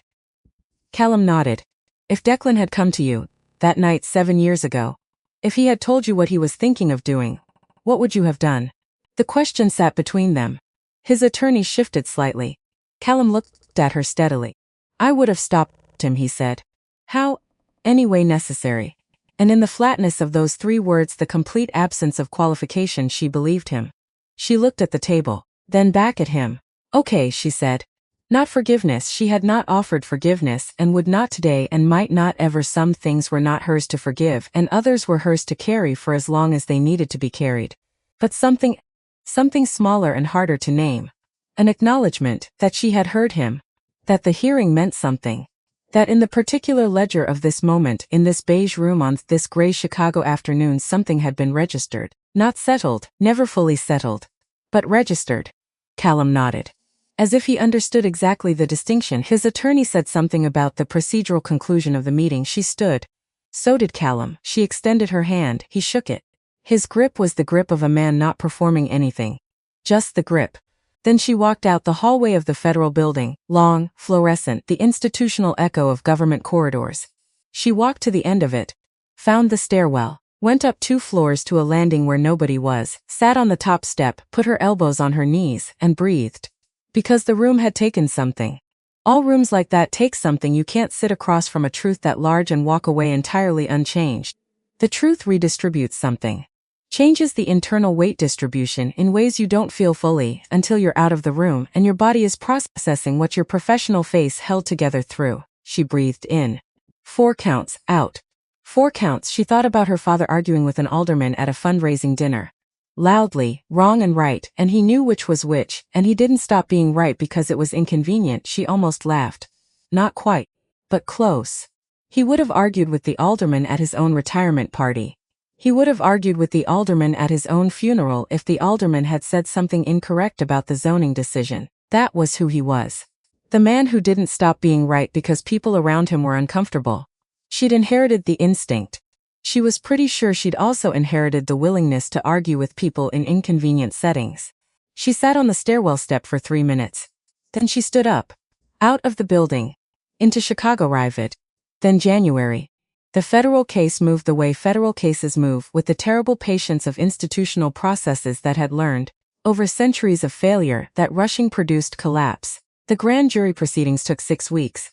Callum nodded. If Declan had come to you, that night 7 years ago, if he had told you what he was thinking of doing, what would you have done? The question sat between them. His attorney shifted slightly. Callum looked at her steadily. I would have stopped him, he said. How? Anyway necessary. And in the flatness of those 3 words, the complete absence of qualification, she believed him. She looked at the table, then back at him. Okay, she said. Not forgiveness, she had not offered forgiveness and would not today and might not ever. Some things were not hers to forgive and others were hers to carry for as long as they needed to be carried. But something smaller and harder to name. An acknowledgement that she had heard him. That the hearing meant something. That in the particular ledger of this moment, in this beige room on this gray Chicago afternoon, something had been registered. Not settled, never fully settled. But registered. Callum nodded. As if he understood exactly the distinction. His attorney said something about the procedural conclusion of the meeting. She stood. So did Callum. She extended her hand. He shook it. His grip was the grip of a man not performing anything. Just the grip. Then she walked out the hallway of the federal building, long, fluorescent, the institutional echo of government corridors. She walked to the end of it, found the stairwell, went up 2 floors to a landing where nobody was, sat on the top step, put her elbows on her knees, and breathed. Because the room had taken something. All rooms like that take something. You can't sit across from a truth that large and walk away entirely unchanged. The truth redistributes something. Changes the internal weight distribution in ways you don't feel fully until you're out of the room and your body is processing what your professional face held together through. She breathed in. 4 counts, out. 4 counts. She thought about her father arguing with an alderman at a fundraising dinner. Loudly, wrong and right, and he knew which was which, and he didn't stop being right because it was inconvenient. She almost laughed. Not quite, but close. He would have argued with the alderman at his own retirement party. He would have argued with the alderman at his own funeral if the alderman had said something incorrect about the zoning decision. That was who he was. The man who didn't stop being right because people around him were uncomfortable. She'd inherited the instinct. She was pretty sure she'd also inherited the willingness to argue with people in inconvenient settings. She sat on the stairwell step for 3 minutes. Then she stood up. Out of the building. Into Chicago Rivet. Then January. The federal case moved the way federal cases move, with the terrible patience of institutional processes that had learned, over centuries of failure, that rushing produced collapse. The grand jury proceedings took 6 weeks.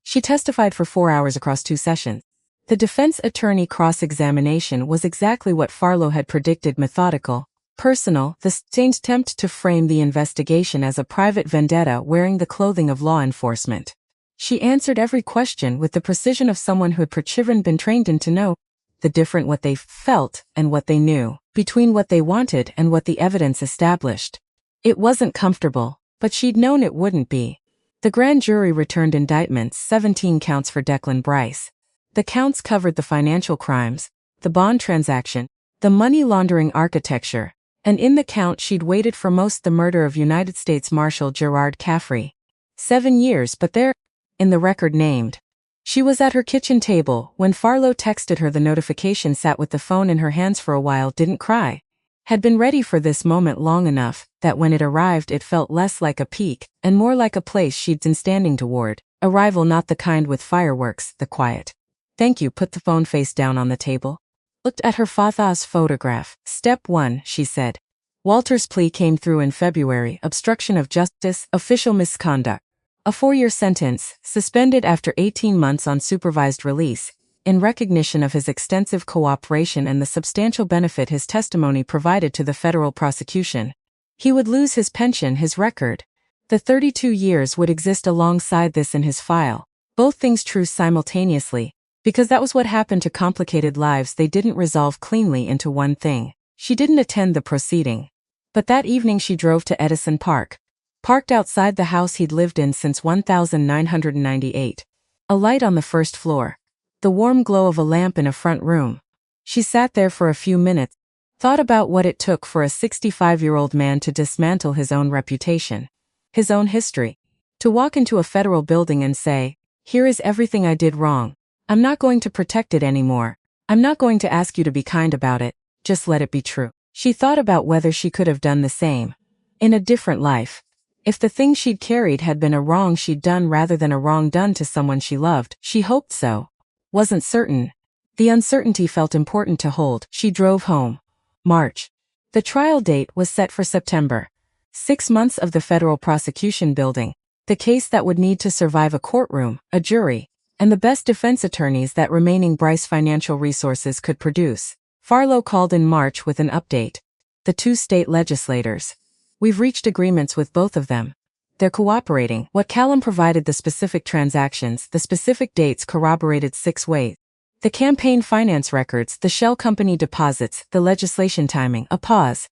She testified for 4 hours across 2 sessions. The defense attorney cross-examination was exactly what Farlow had predicted: methodical, personal, the sustained attempt to frame the investigation as a private vendetta wearing the clothing of law enforcement. She answered every question with the precision of someone who had been trained in to know the difference what they felt and what they knew, between what they wanted and what the evidence established. It wasn't comfortable, but she'd known it wouldn't be. The grand jury returned indictments, 17 counts for Declan Bryce. The counts covered the financial crimes, the bond transaction, the money laundering architecture, and in the count she'd waited for most: the murder of United States Marshal Gerard Caffrey. 7 years, but there, in the record named. She was at her kitchen table when Farlow texted her the notification, sat with the phone in her hands for a while, didn't cry. Had been ready for this moment long enough that when it arrived it felt less like a peak and more like a place she'd been standing toward. Arrival not the kind with fireworks, the quiet. Thank you. Put the phone face down on the table. Looked at her father's photograph. Step 1, she said. Walter's plea came through in February: obstruction of justice, official misconduct. A 4-year sentence, suspended after 18 months on supervised release, in recognition of his extensive cooperation and the substantial benefit his testimony provided to the federal prosecution. He would lose his pension, his record. The 32 years would exist alongside this in his file. Both things true simultaneously, because that was what happened to complicated lives. They didn't resolve cleanly into one thing. She didn't attend the proceeding. But that evening she drove to Edison Park. Parked outside the house he'd lived in since 1998. A light on the first floor. The warm glow of a lamp in a front room. She sat there for a few minutes, thought about what it took for a 65-year-old man to dismantle his own reputation, his own history, to walk into a federal building and say, "Here is everything I did wrong. I'm not going to protect it anymore. I'm not going to ask you to be kind about it, just let it be true." She thought about whether she could have done the same in a different life. If the thing she'd carried had been a wrong she'd done rather than a wrong done to someone she loved. She hoped so. Wasn't certain. The uncertainty felt important to hold. She drove home. March. The trial date was set for September. 6 months of the federal prosecution building, the case that would need to survive a courtroom, a jury, and the best defense attorneys that remaining Bryce financial resources could produce. Farlow called in March with an update. The two state legislators. We've reached agreements with both of them. They're cooperating. What Callum provided the specific transactions, the specific dates corroborated 6 ways. The campaign finance records, the shell company deposits, the legislation timing, a pause.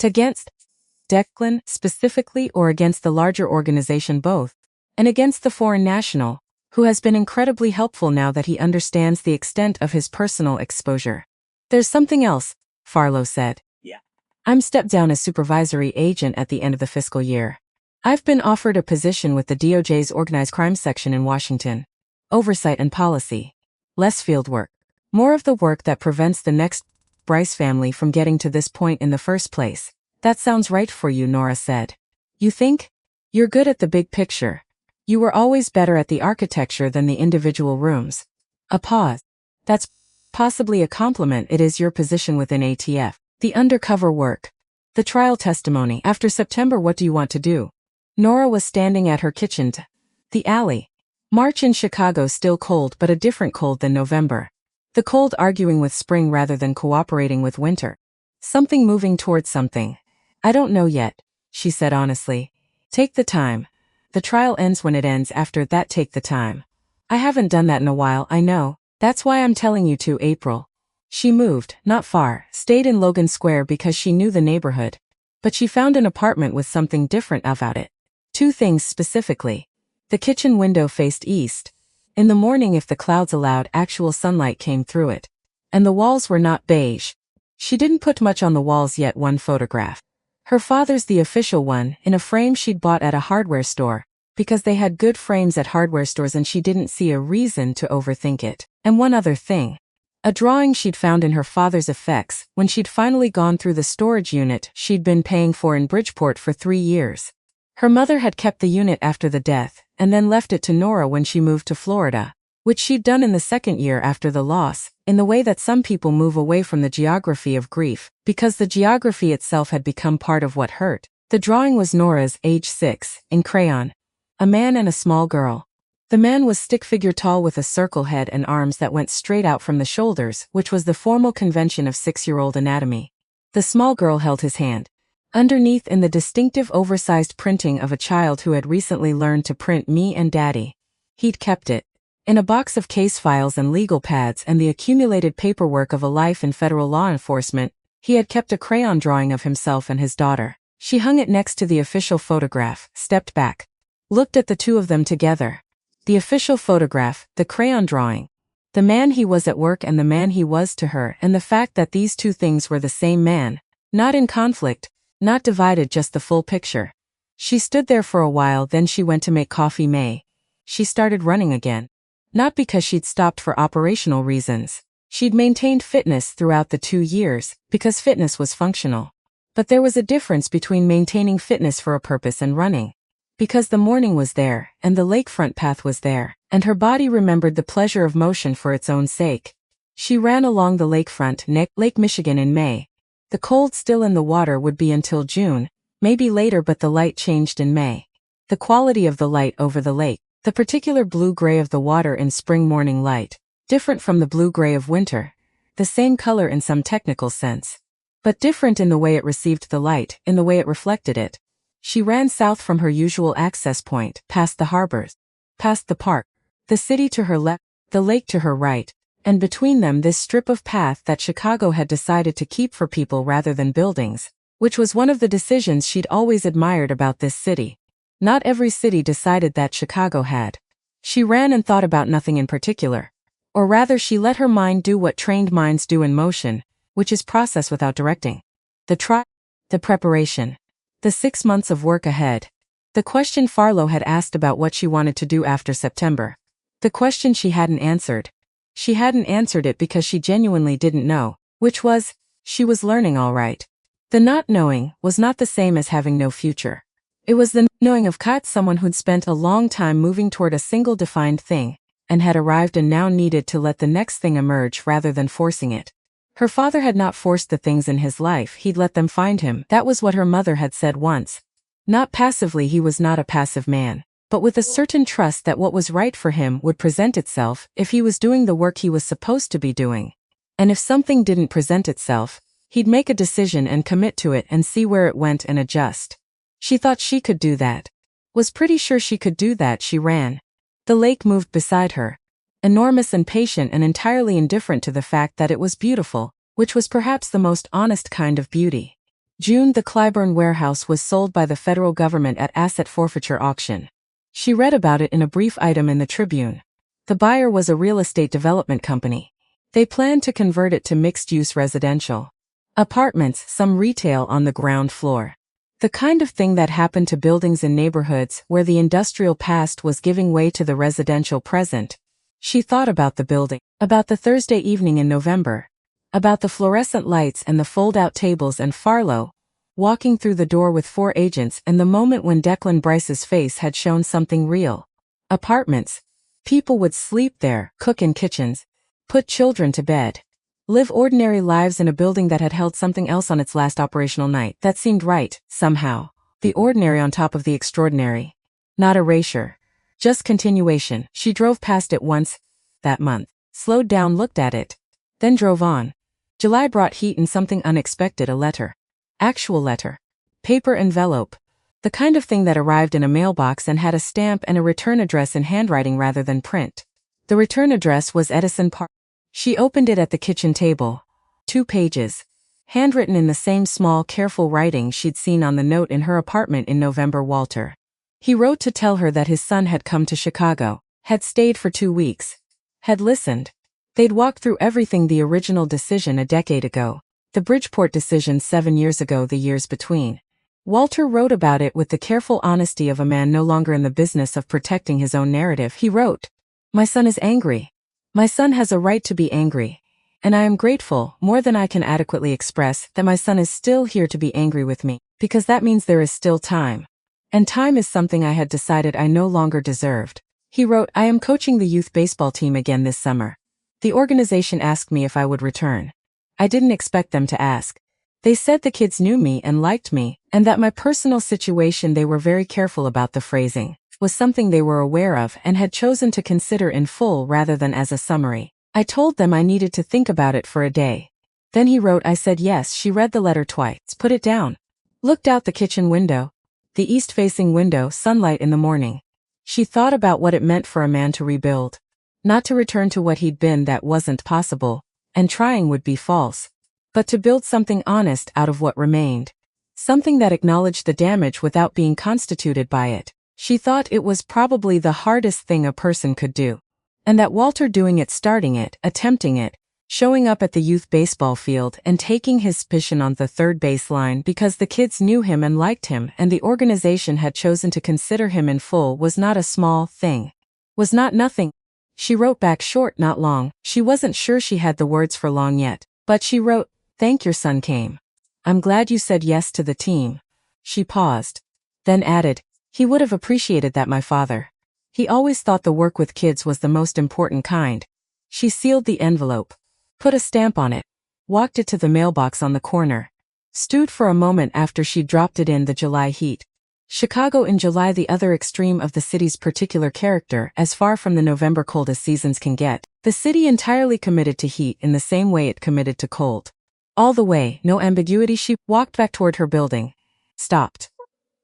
Against Declan, specifically, or against the larger organization both. And against the foreign national, who has been incredibly helpful now that he understands the extent of his personal exposure. There's something else, Farlow said. Yeah. I'm stepped down as supervisory agent at the end of the fiscal year. I've been offered a position with the DOJ's Organized Crime Section in Washington. Oversight and policy. Less field work. More of the work that prevents the next Bryce family from getting to this point in the first place. That sounds right for you, Nora said. You think? You're good at the big picture. You were always better at the architecture than the individual rooms. A pause. That's possibly a compliment. It is your position within ATF. The undercover work. The trial testimony. After September, what do you want to do? Nora was standing at her kitchen. The alley. March in Chicago, still cold, but a different cold than November. The cold arguing with spring rather than cooperating with winter. Something moving towards something. I don't know yet, she said honestly. Take the time. The trial ends when it ends. After that, take the time. I haven't done that in a while, I know. That's why I'm telling you to, April. She moved, not far, stayed in Logan Square because she knew the neighborhood. But she found an apartment with something different about it. 2 things specifically. The kitchen window faced east. In the morning, if the clouds allowed, actual sunlight came through it. And the walls were not beige. She didn't put much on the walls yet. One photograph. Her father's, the official one, in a frame she'd bought at a hardware store, because they had good frames at hardware stores and she didn't see a reason to overthink it. And one other thing. A drawing she'd found in her father's effects when she'd finally gone through the storage unit she'd been paying for in Bridgeport for 3 years. Her mother had kept the unit after the death and then left it to Nora when she moved to Florida, which she'd done in the 2nd year after the loss, in the way that some people move away from the geography of grief, because the geography itself had become part of what hurt. The drawing was Nora's, age 6, in crayon. A man and a small girl. The man was stick figure tall with a circle head and arms that went straight out from the shoulders, which was the formal convention of 6-year-old anatomy. The small girl held his hand. Underneath, in the distinctive oversized printing of a child who had recently learned to print me and Daddy. He'd kept it. In a box of case files and legal pads and the accumulated paperwork of a life in federal law enforcement, he had kept a crayon drawing of himself and his daughter. She hung it next to the official photograph, stepped back, looked at the two of them together. The official photograph, the crayon drawing. The man he was at work and the man he was to her, and the fact that these 2 things were the same man, not in conflict, not divided, just the full picture. She stood there for a while, then she went to make coffee. She started running again. Not because she'd stopped for operational reasons. She'd maintained fitness throughout the 2 years, because fitness was functional. But there was a difference between maintaining fitness for a purpose and running. Because the morning was there, and the lakefront path was there, and her body remembered the pleasure of motion for its own sake. She ran along the lakefront near Lake Michigan in May. The cold still in the water would be until June, maybe later, but the light changed in May. The quality of the light over the lake. The particular blue-gray of the water in spring morning light, different from the blue-gray of winter. The same color in some technical sense, but different in the way it received the light, in the way it reflected it. She ran south from her usual access point, past the harbors, past the park, the city to her left, the lake to her right, and between them this strip of path that Chicago had decided to keep for people rather than buildings, which was one of the decisions she'd always admired about this city. Not every city decided that Chicago had. She ran and thought about nothing in particular. Or rather, she let her mind do what trained minds do in motion, which is process without directing. The preparation. The 6 months of work ahead. The question Farlow had asked about what she wanted to do after September. The question she hadn't answered. She hadn't answered it because she genuinely didn't know, which was, she was learning all right. The not knowing was not the same as having no future. It was the knowing of someone who'd spent a long time moving toward a single defined thing, and had arrived and now needed to let the next thing emerge rather than forcing it. Her father had not forced the things in his life, he'd let them find him. That was what her mother had said once. Not passively, he was not a passive man, but with a certain trust that what was right for him would present itself if he was doing the work he was supposed to be doing. And if something didn't present itself, he'd make a decision and commit to it and see where it went and adjust. She thought she could do that. Was pretty sure she could do that. She ran. The lake moved beside her, enormous and patient and entirely indifferent to the fact that it was beautiful, which was perhaps the most honest kind of beauty. June. The Clybourne warehouse was sold by the federal government at asset forfeiture auction. She read about it in a brief item in the Tribune. The buyer was a real estate development company. They planned to convert it to mixed-use residential apartments, some retail on the ground floor. The kind of thing that happened to buildings in neighborhoods where the industrial past was giving way to the residential present. She thought about the building, about the Thursday evening in November, about the fluorescent lights and the fold-out tables and Farlow walking through the door with 4 agents, and the moment when Declan Bryce's face had shown something real. Apartments. People would sleep there, cook in kitchens, put children to bed, live ordinary lives in a building that had held something else on its last operational night that seemed right, somehow. The ordinary on top of the extraordinary. Not erasure. Just continuation. She drove past it once that month, slowed down, looked at it, then drove on. July brought heat and something unexpected, a letter. Actual letter. Paper envelope. The kind of thing that arrived in a mailbox and had a stamp and a return address in handwriting rather than print. The return address was Edison Park. She opened it at the kitchen table. 2 pages. Handwritten in the same small, careful writing she'd seen on the note in her apartment in November. Walter. He wrote to tell her that his son had come to Chicago, had stayed for 2 weeks, had listened. They'd walked through everything: the original decision a decade ago, the Bridgeport decision 7 years ago, the years between. Walter wrote about it with the careful honesty of a man no longer in the business of protecting his own narrative. He wrote, "My son is angry. My son has a right to be angry. And I am grateful, more than I can adequately express, that my son is still here to be angry with me, because that means there is still time. And time is something I had decided I no longer deserved." He wrote, "I am coaching the youth baseball team again this summer. The organization asked me if I would return. I didn't expect them to ask. They said the kids knew me and liked me, and that my personal situation, they were very careful about the phrasing, was something they were aware of and had chosen to consider in full rather than as a summary. I told them I needed to think about it for a day." Then he wrote, "I said yes." She read the letter twice, put it down, looked out the kitchen window, the east-facing window, sunlight in the morning. She thought about what it meant for a man to rebuild. Not to return to what he'd been, that wasn't possible, and trying would be false. But to build something honest out of what remained. Something that acknowledged the damage without being constituted by it. She thought it was probably the hardest thing a person could do. And that Walter doing it, starting it, attempting it, showing up at the youth baseball field and taking his position on the third base line because the kids knew him and liked him and the organization had chosen to consider him in full, was not a small thing. Was not nothing. She wrote back, short, not long. She wasn't sure she had the words for long yet, but she wrote, "Thank your son came. I'm glad you said yes to the team." She paused, then added, "He would have appreciated that, my father. He always thought the work with kids was the most important kind." She sealed the envelope, put a stamp on it, walked it to the mailbox on the corner, stewed for a moment after she dropped it in the July heat. Chicago in July, the other extreme of the city's particular character, as far from the November cold as seasons can get. The city entirely committed to heat in the same way it committed to cold. All the way, no ambiguity. She walked back toward her building, stopped,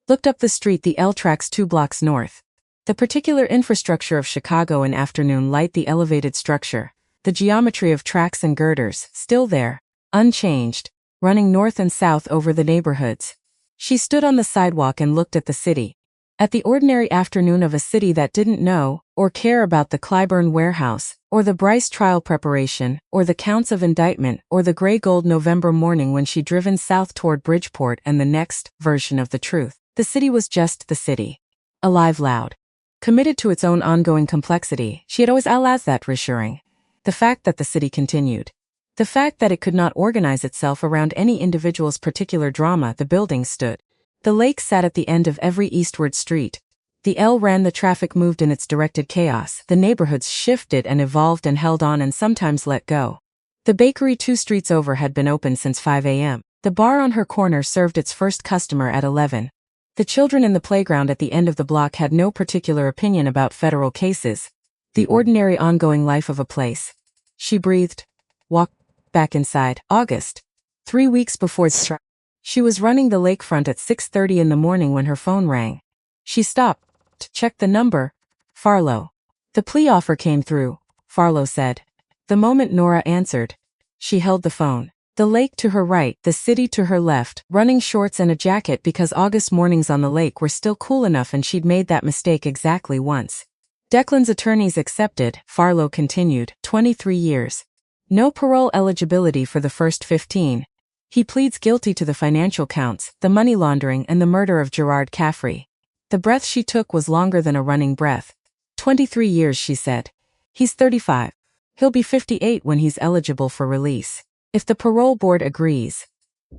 looked up the street, the L tracks 2 blocks north. The particular infrastructure of Chicago in afternoon light, the elevated structure, the geometry of tracks and girders, still there, unchanged, running north and south over the neighborhoods. She stood on the sidewalk and looked at the city. At the ordinary afternoon of a city that didn't know or care about the Clybourne warehouse, or the Bryce trial preparation, or the counts of indictment, or the gray-gold November morning when she'd driven south toward Bridgeport and the next version of the truth. The city was just the city. Alive, loud. Committed to its own ongoing complexity. She had always allowed that reassuring. The fact that the city continued. The fact that it could not organize itself around any individual's particular drama. The building stood. The lake sat at the end of every eastward street. The L ran, the traffic moved in its directed chaos. The neighborhoods shifted and evolved and held on and sometimes let go. The bakery 2 streets over had been open since 5 a.m. The bar on her corner served its first customer at 11. The children in the playground at the end of the block had no particular opinion about federal cases. The ordinary ongoing life of a place. She breathed, walked back inside. August. 3 weeks before the strike. She was running the lakefront at 6:30 in the morning when her phone rang. She stopped to check the number. Farlow. The plea offer came through, Farlow said. The moment Nora answered, she held the phone. The lake to her right, the city to her left, running shorts and a jacket because August mornings on the lake were still cool enough and she'd made that mistake exactly once. Declan's attorneys accepted, Farlow continued, 23 years. No parole eligibility for the first 15. He pleads guilty to the financial counts, the money laundering and the murder of Gerard Caffrey. The breath she took was longer than a running breath. 23 years, she said. He's 35. He'll be 58 when he's eligible for release. If the parole board agrees.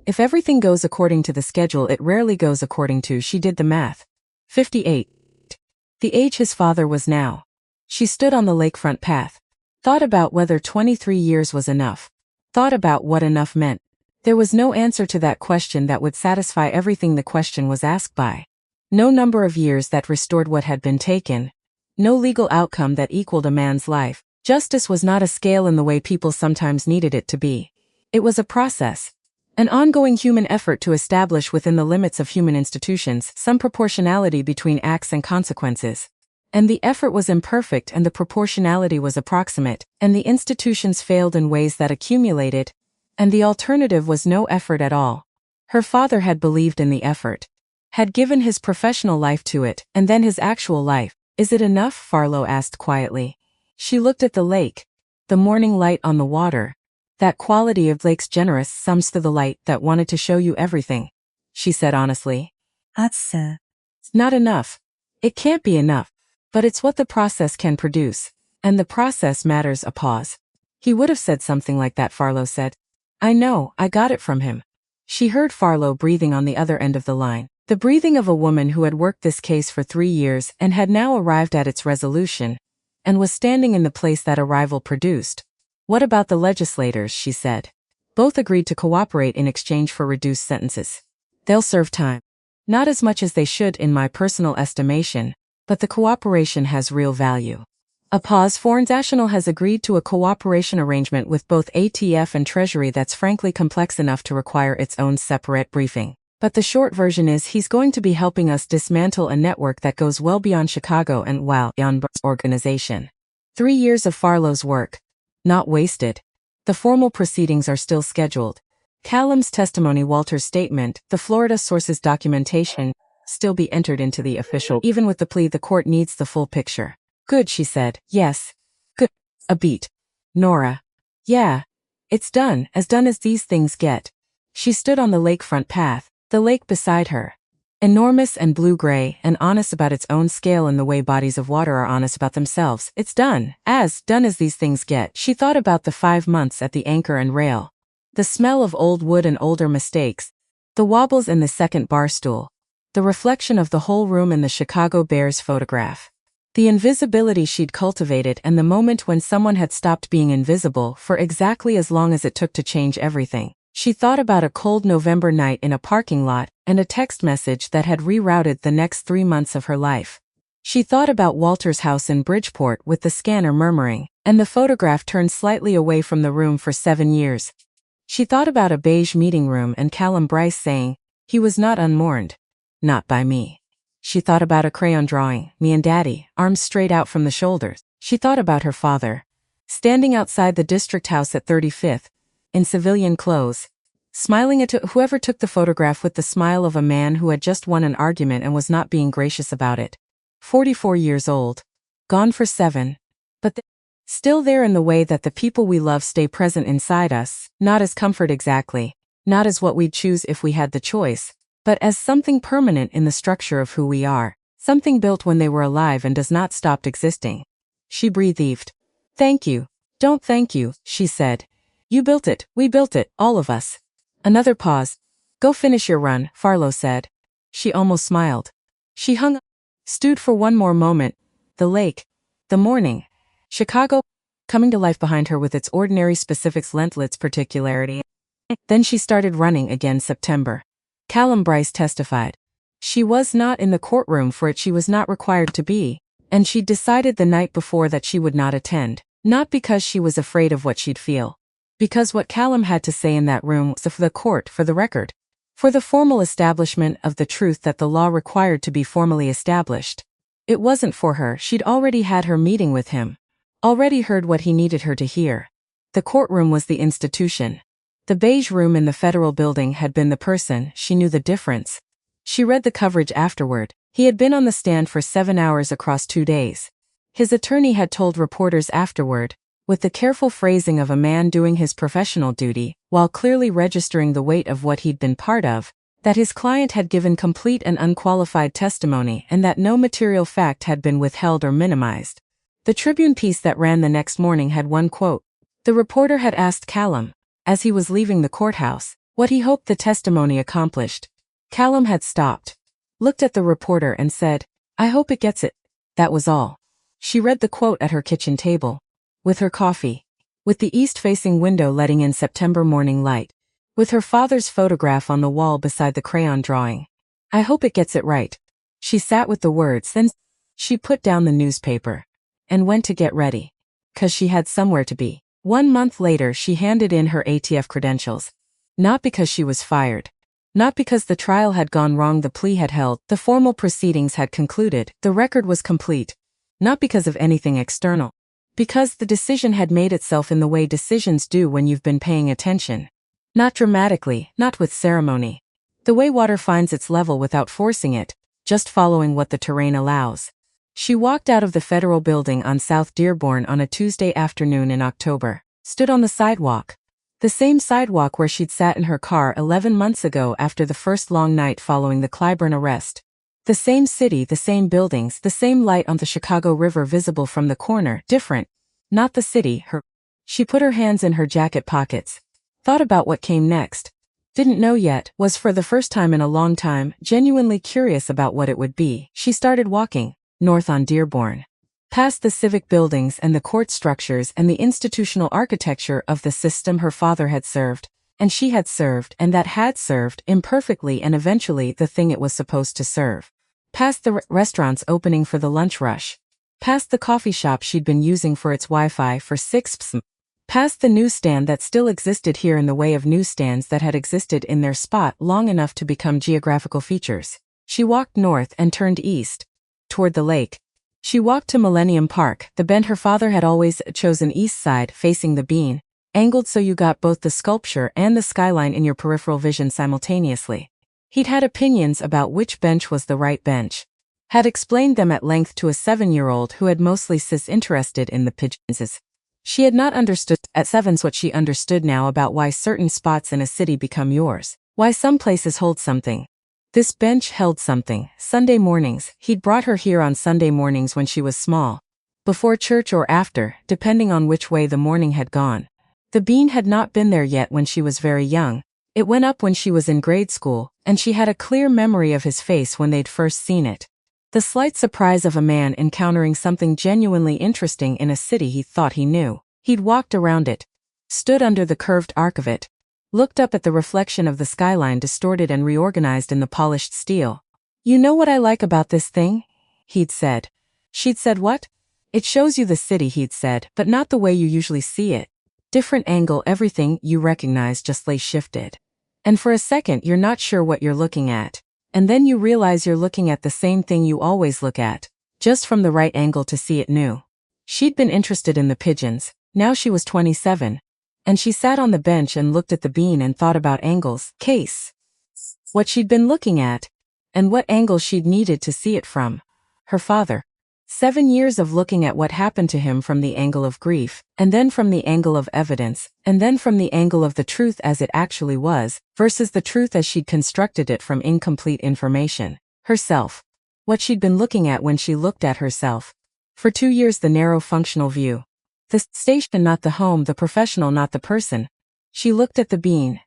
If everything goes according to the schedule, it rarely goes according to, she did the math. 58. The age his father was now. She stood on the lakefront path. Thought about whether 23 years was enough. Thought about what enough meant. There was no answer to that question that would satisfy everything the question was asked by. No number of years that restored what had been taken. No legal outcome that equaled a man's life. Justice was not a scale in the way people sometimes needed it to be. It was a process. An ongoing human effort to establish within the limits of human institutions some proportionality between acts and consequences. And the effort was imperfect and the proportionality was approximate, and the institutions failed in ways that accumulated, and the alternative was no effort at all. Her father had believed in the effort. Had given his professional life to it, and then his actual life. Is it enough? Farlow asked quietly. She looked at the lake. The morning light on the water. That quality of lake's generous sums to the light that wanted to show you everything. She said honestly. It's not enough. It can't be enough. But it's what the process can produce. And the process matters. A pause. He would have said something like that, Farlow said. I know, I got it from him. She heard Farlow breathing on the other end of the line. The breathing of a woman who had worked this case for 3 years and had now arrived at its resolution, and was standing in the place that arrival produced. What about the legislators? She said. Both agreed to cooperate in exchange for reduced sentences. They'll serve time. Not as much as they should in my personal estimation, but the cooperation has real value. A pause. Foreign National has agreed to a cooperation arrangement with both ATF and Treasury that's frankly complex enough to require its own separate briefing. But the short version is he's going to be helping us dismantle a network that goes well beyond Chicago and beyond organization. 3 years of Farlow's work. Not wasted. The formal proceedings are still scheduled. Callum's testimony, Walter's statement, the Florida source's documentation, still be entered into the official. Even with the plea, the court needs the full picture. Good, she said. Yes. Good. A beat. Nora. Yeah. It's done as these things get. She stood on the lakefront path, the lake beside her. Enormous and blue-gray and honest about its own scale in the way bodies of water are honest about themselves. It's done as these things get. She thought about the 5 months at the anchor and rail. The smell of old wood and older mistakes. The wobbles in the second bar stool. The reflection of the whole room in the Chicago Bears photograph. The invisibility she'd cultivated and the moment when someone had stopped being invisible for exactly as long as it took to change everything. She thought about a cold November night in a parking lot and a text message that had rerouted the next 3 months of her life. She thought about Walter's house in Bridgeport with the scanner murmuring, and the photograph turned slightly away from the room for 7 years. She thought about a beige meeting room and Callum Bryce saying, he was not unmourned. Not by me. She thought about a crayon drawing, me and Daddy, arms straight out from the shoulders. She thought about her father. Standing outside the district house at 35th, in civilian clothes, smiling at whoever took the photograph with the smile of a man who had just won an argument and was not being gracious about it. 44 years old. Gone for 7. But still there in the way that the people we love stay present inside us, not as comfort exactly, not as what we'd choose if we had the choice, but as something permanent in the structure of who we are, something built when they were alive and does not stop existing. She breathed. Thank you. Don't thank you, she said. You built it, we built it, all of us. Another pause. Go finish your run, Farlow said. She almost smiled. She hung up, stewed for one more moment. The lake. The morning. Chicago, coming to life behind her with its ordinary specifics lent its particularity. Then she started running again. September. Callum Bryce testified. She was not in the courtroom for it, she was not required to be, and she'd decided the night before that she would not attend, not because she was afraid of what she'd feel. Because what Callum had to say in that room was for the court, for the record, for the formal establishment of the truth that the law required to be formally established. It wasn't for her, she'd already had her meeting with him, already heard what he needed her to hear. The courtroom was the institution. The beige room in the federal building had been the person, she knew the difference. She read the coverage afterward. He had been on the stand for 7 hours across 2 days. His attorney had told reporters afterward, with the careful phrasing of a man doing his professional duty, while clearly registering the weight of what he'd been part of, that his client had given complete and unqualified testimony and that no material fact had been withheld or minimized. The Tribune piece that ran the next morning had one quote. The reporter had asked Callum, as he was leaving the courthouse, what he hoped the testimony accomplished. Callum had stopped, looked at the reporter and said, "I hope it gets it." That was all. She read the quote at her kitchen table, with her coffee, with the east-facing window letting in September morning light, with her father's photograph on the wall beside the crayon drawing. "I hope it gets it right." She sat with the words, then she put down the newspaper and went to get ready, 'cause she had somewhere to be. 1 month later she handed in her ATF credentials. Not because she was fired. Not because the trial had gone wrong, the plea had held, the formal proceedings had concluded, the record was complete. Not because of anything external. Because the decision had made itself in the way decisions do when you've been paying attention. Not dramatically, not with ceremony. The way water finds its level without forcing it, just following what the terrain allows. She walked out of the federal building on South Dearborn on a Tuesday afternoon in October, stood on the sidewalk. The same sidewalk where she'd sat in her car 11 months ago after the first long night following the Clyburn arrest. The same city, the same buildings, the same light on the Chicago River visible from the corner, different. Not the city, her. She put her hands in her jacket pockets. Thought about what came next. Didn't know yet, was for the first time in a long time, genuinely curious about what it would be. She started walking, north on Dearborn. Past the civic buildings and the court structures and the institutional architecture of the system her father had served, and she had served, and that had served, imperfectly and eventually the thing it was supposed to serve. Past the restaurants opening for the lunch rush. Past the coffee shop she'd been using for its Wi-Fi for 6 pm. Past the newsstand that still existed here in the way of newsstands that had existed in their spot long enough to become geographical features. She walked north and turned east, toward the lake. She walked to Millennium Park, the bend her father had always chosen east side, facing the bean, angled so you got both the sculpture and the skyline in your peripheral vision simultaneously. He'd had opinions about which bench was the right bench. Had explained them at length to a 7-year-old who had mostly interested in the pigeons. She had not understood at 7's what she understood now about why certain spots in a city become yours, why some places hold something. This bench held something. Sunday mornings, he'd brought her here on Sunday mornings when she was small. Before church or after, depending on which way the morning had gone. The bean had not been there yet when she was very young. It went up when she was in grade school, and she had a clear memory of his face when they'd first seen it. The slight surprise of a man encountering something genuinely interesting in a city he thought he knew. He'd walked around it, stood under the curved arc of it, looked up at the reflection of the skyline distorted and reorganized in the polished steel. "You know what I like about this thing?" he'd said. She'd said, "What?" "It shows you the city," he'd said, "but not the way you usually see it. Different angle, everything you recognize just lay shifted. And for a second you're not sure what you're looking at. And then you realize you're looking at the same thing you always look at, just from the right angle to see it new." She'd been interested in the pigeons. Now she was 27. And she sat on the bench and looked at the bean and thought about angles, case. What she'd been looking at, and what angle she'd needed to see it from. Her father. 7 years of looking at what happened to him from the angle of grief, and then from the angle of evidence, and then from the angle of the truth as it actually was, versus the truth as she'd constructed it from incomplete information. Herself. What she'd been looking at when she looked at herself. For 2 years the narrow functional view. The station, not the home, the professional, not the person. She looked at the bean,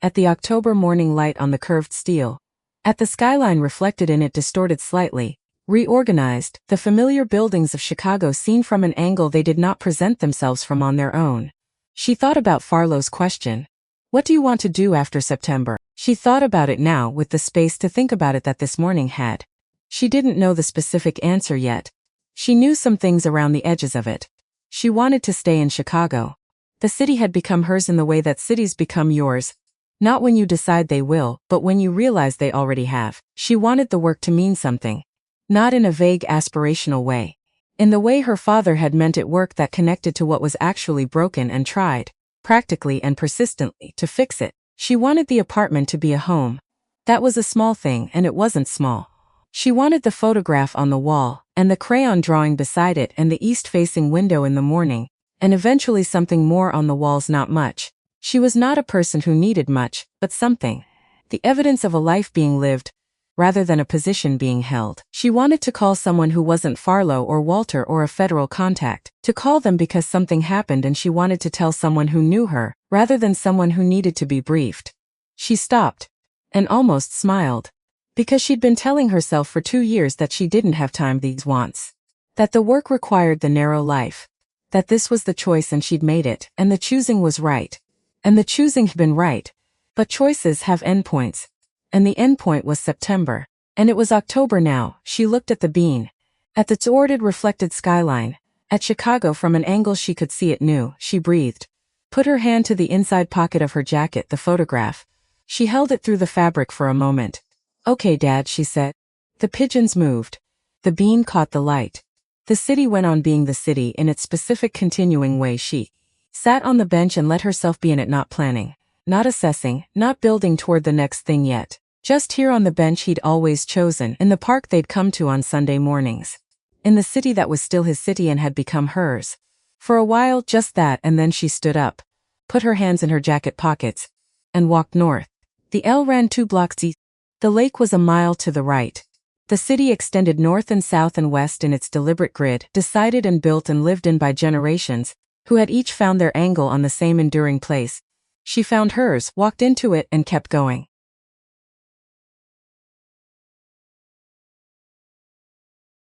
at the October morning light on the curved steel, at the skyline reflected in it distorted slightly, reorganized, the familiar buildings of Chicago seen from an angle they did not present themselves from on their own. She thought about Farlow's question. What do you want to do after September? She thought about it now with the space to think about it that this morning had. She didn't know the specific answer yet. She knew some things around the edges of it. She wanted to stay in Chicago. The city had become hers in the way that cities become yours. Not when you decide they will, but when you realize they already have. She wanted the work to mean something. Not in a vague aspirational way. In the way her father had meant it, work that connected to what was actually broken and tried, practically and persistently, to fix it. She wanted the apartment to be a home. That was a small thing, and it wasn't small. She wanted the photograph on the wall, and the crayon drawing beside it, and the east-facing window in the morning, and eventually something more on the walls. Not much. She was not a person who needed much, but something. The evidence of a life being lived, rather than a position being held. She wanted to call someone who wasn't Farlow or Walter or a federal contact, to call them because something happened and she wanted to tell someone who knew her, rather than someone who needed to be briefed. She stopped, and almost smiled. Because she'd been telling herself for 2 years that she didn't have time these wants. That the work required the narrow life. That this was the choice and she'd made it, and the choosing was right. And the choosing had been right. But choices have endpoints. And the endpoint was September. And it was October now. She looked at the bean. At the thwarted reflected skyline. At Chicago from an angle she could see it new. She breathed. Put her hand to the inside pocket of her jacket, the photograph. She held it through the fabric for a moment. "Okay, Dad," she said. The pigeons moved. The bean caught the light. The city went on being the city in its specific continuing way. She sat on the bench and let herself be in it, not planning, not assessing, not building toward the next thing yet. Just here on the bench he'd always chosen, in the park they'd come to on Sunday mornings. In the city that was still his city and had become hers. For a while, just that, and then she stood up, put her hands in her jacket pockets, and walked north. The L ran 2 blocks east. The lake was a mile to the right. The city extended north and south and west in its deliberate grid, decided and built and lived in by generations, who had each found their angle on the same enduring place. She found hers, walked into it, and kept going.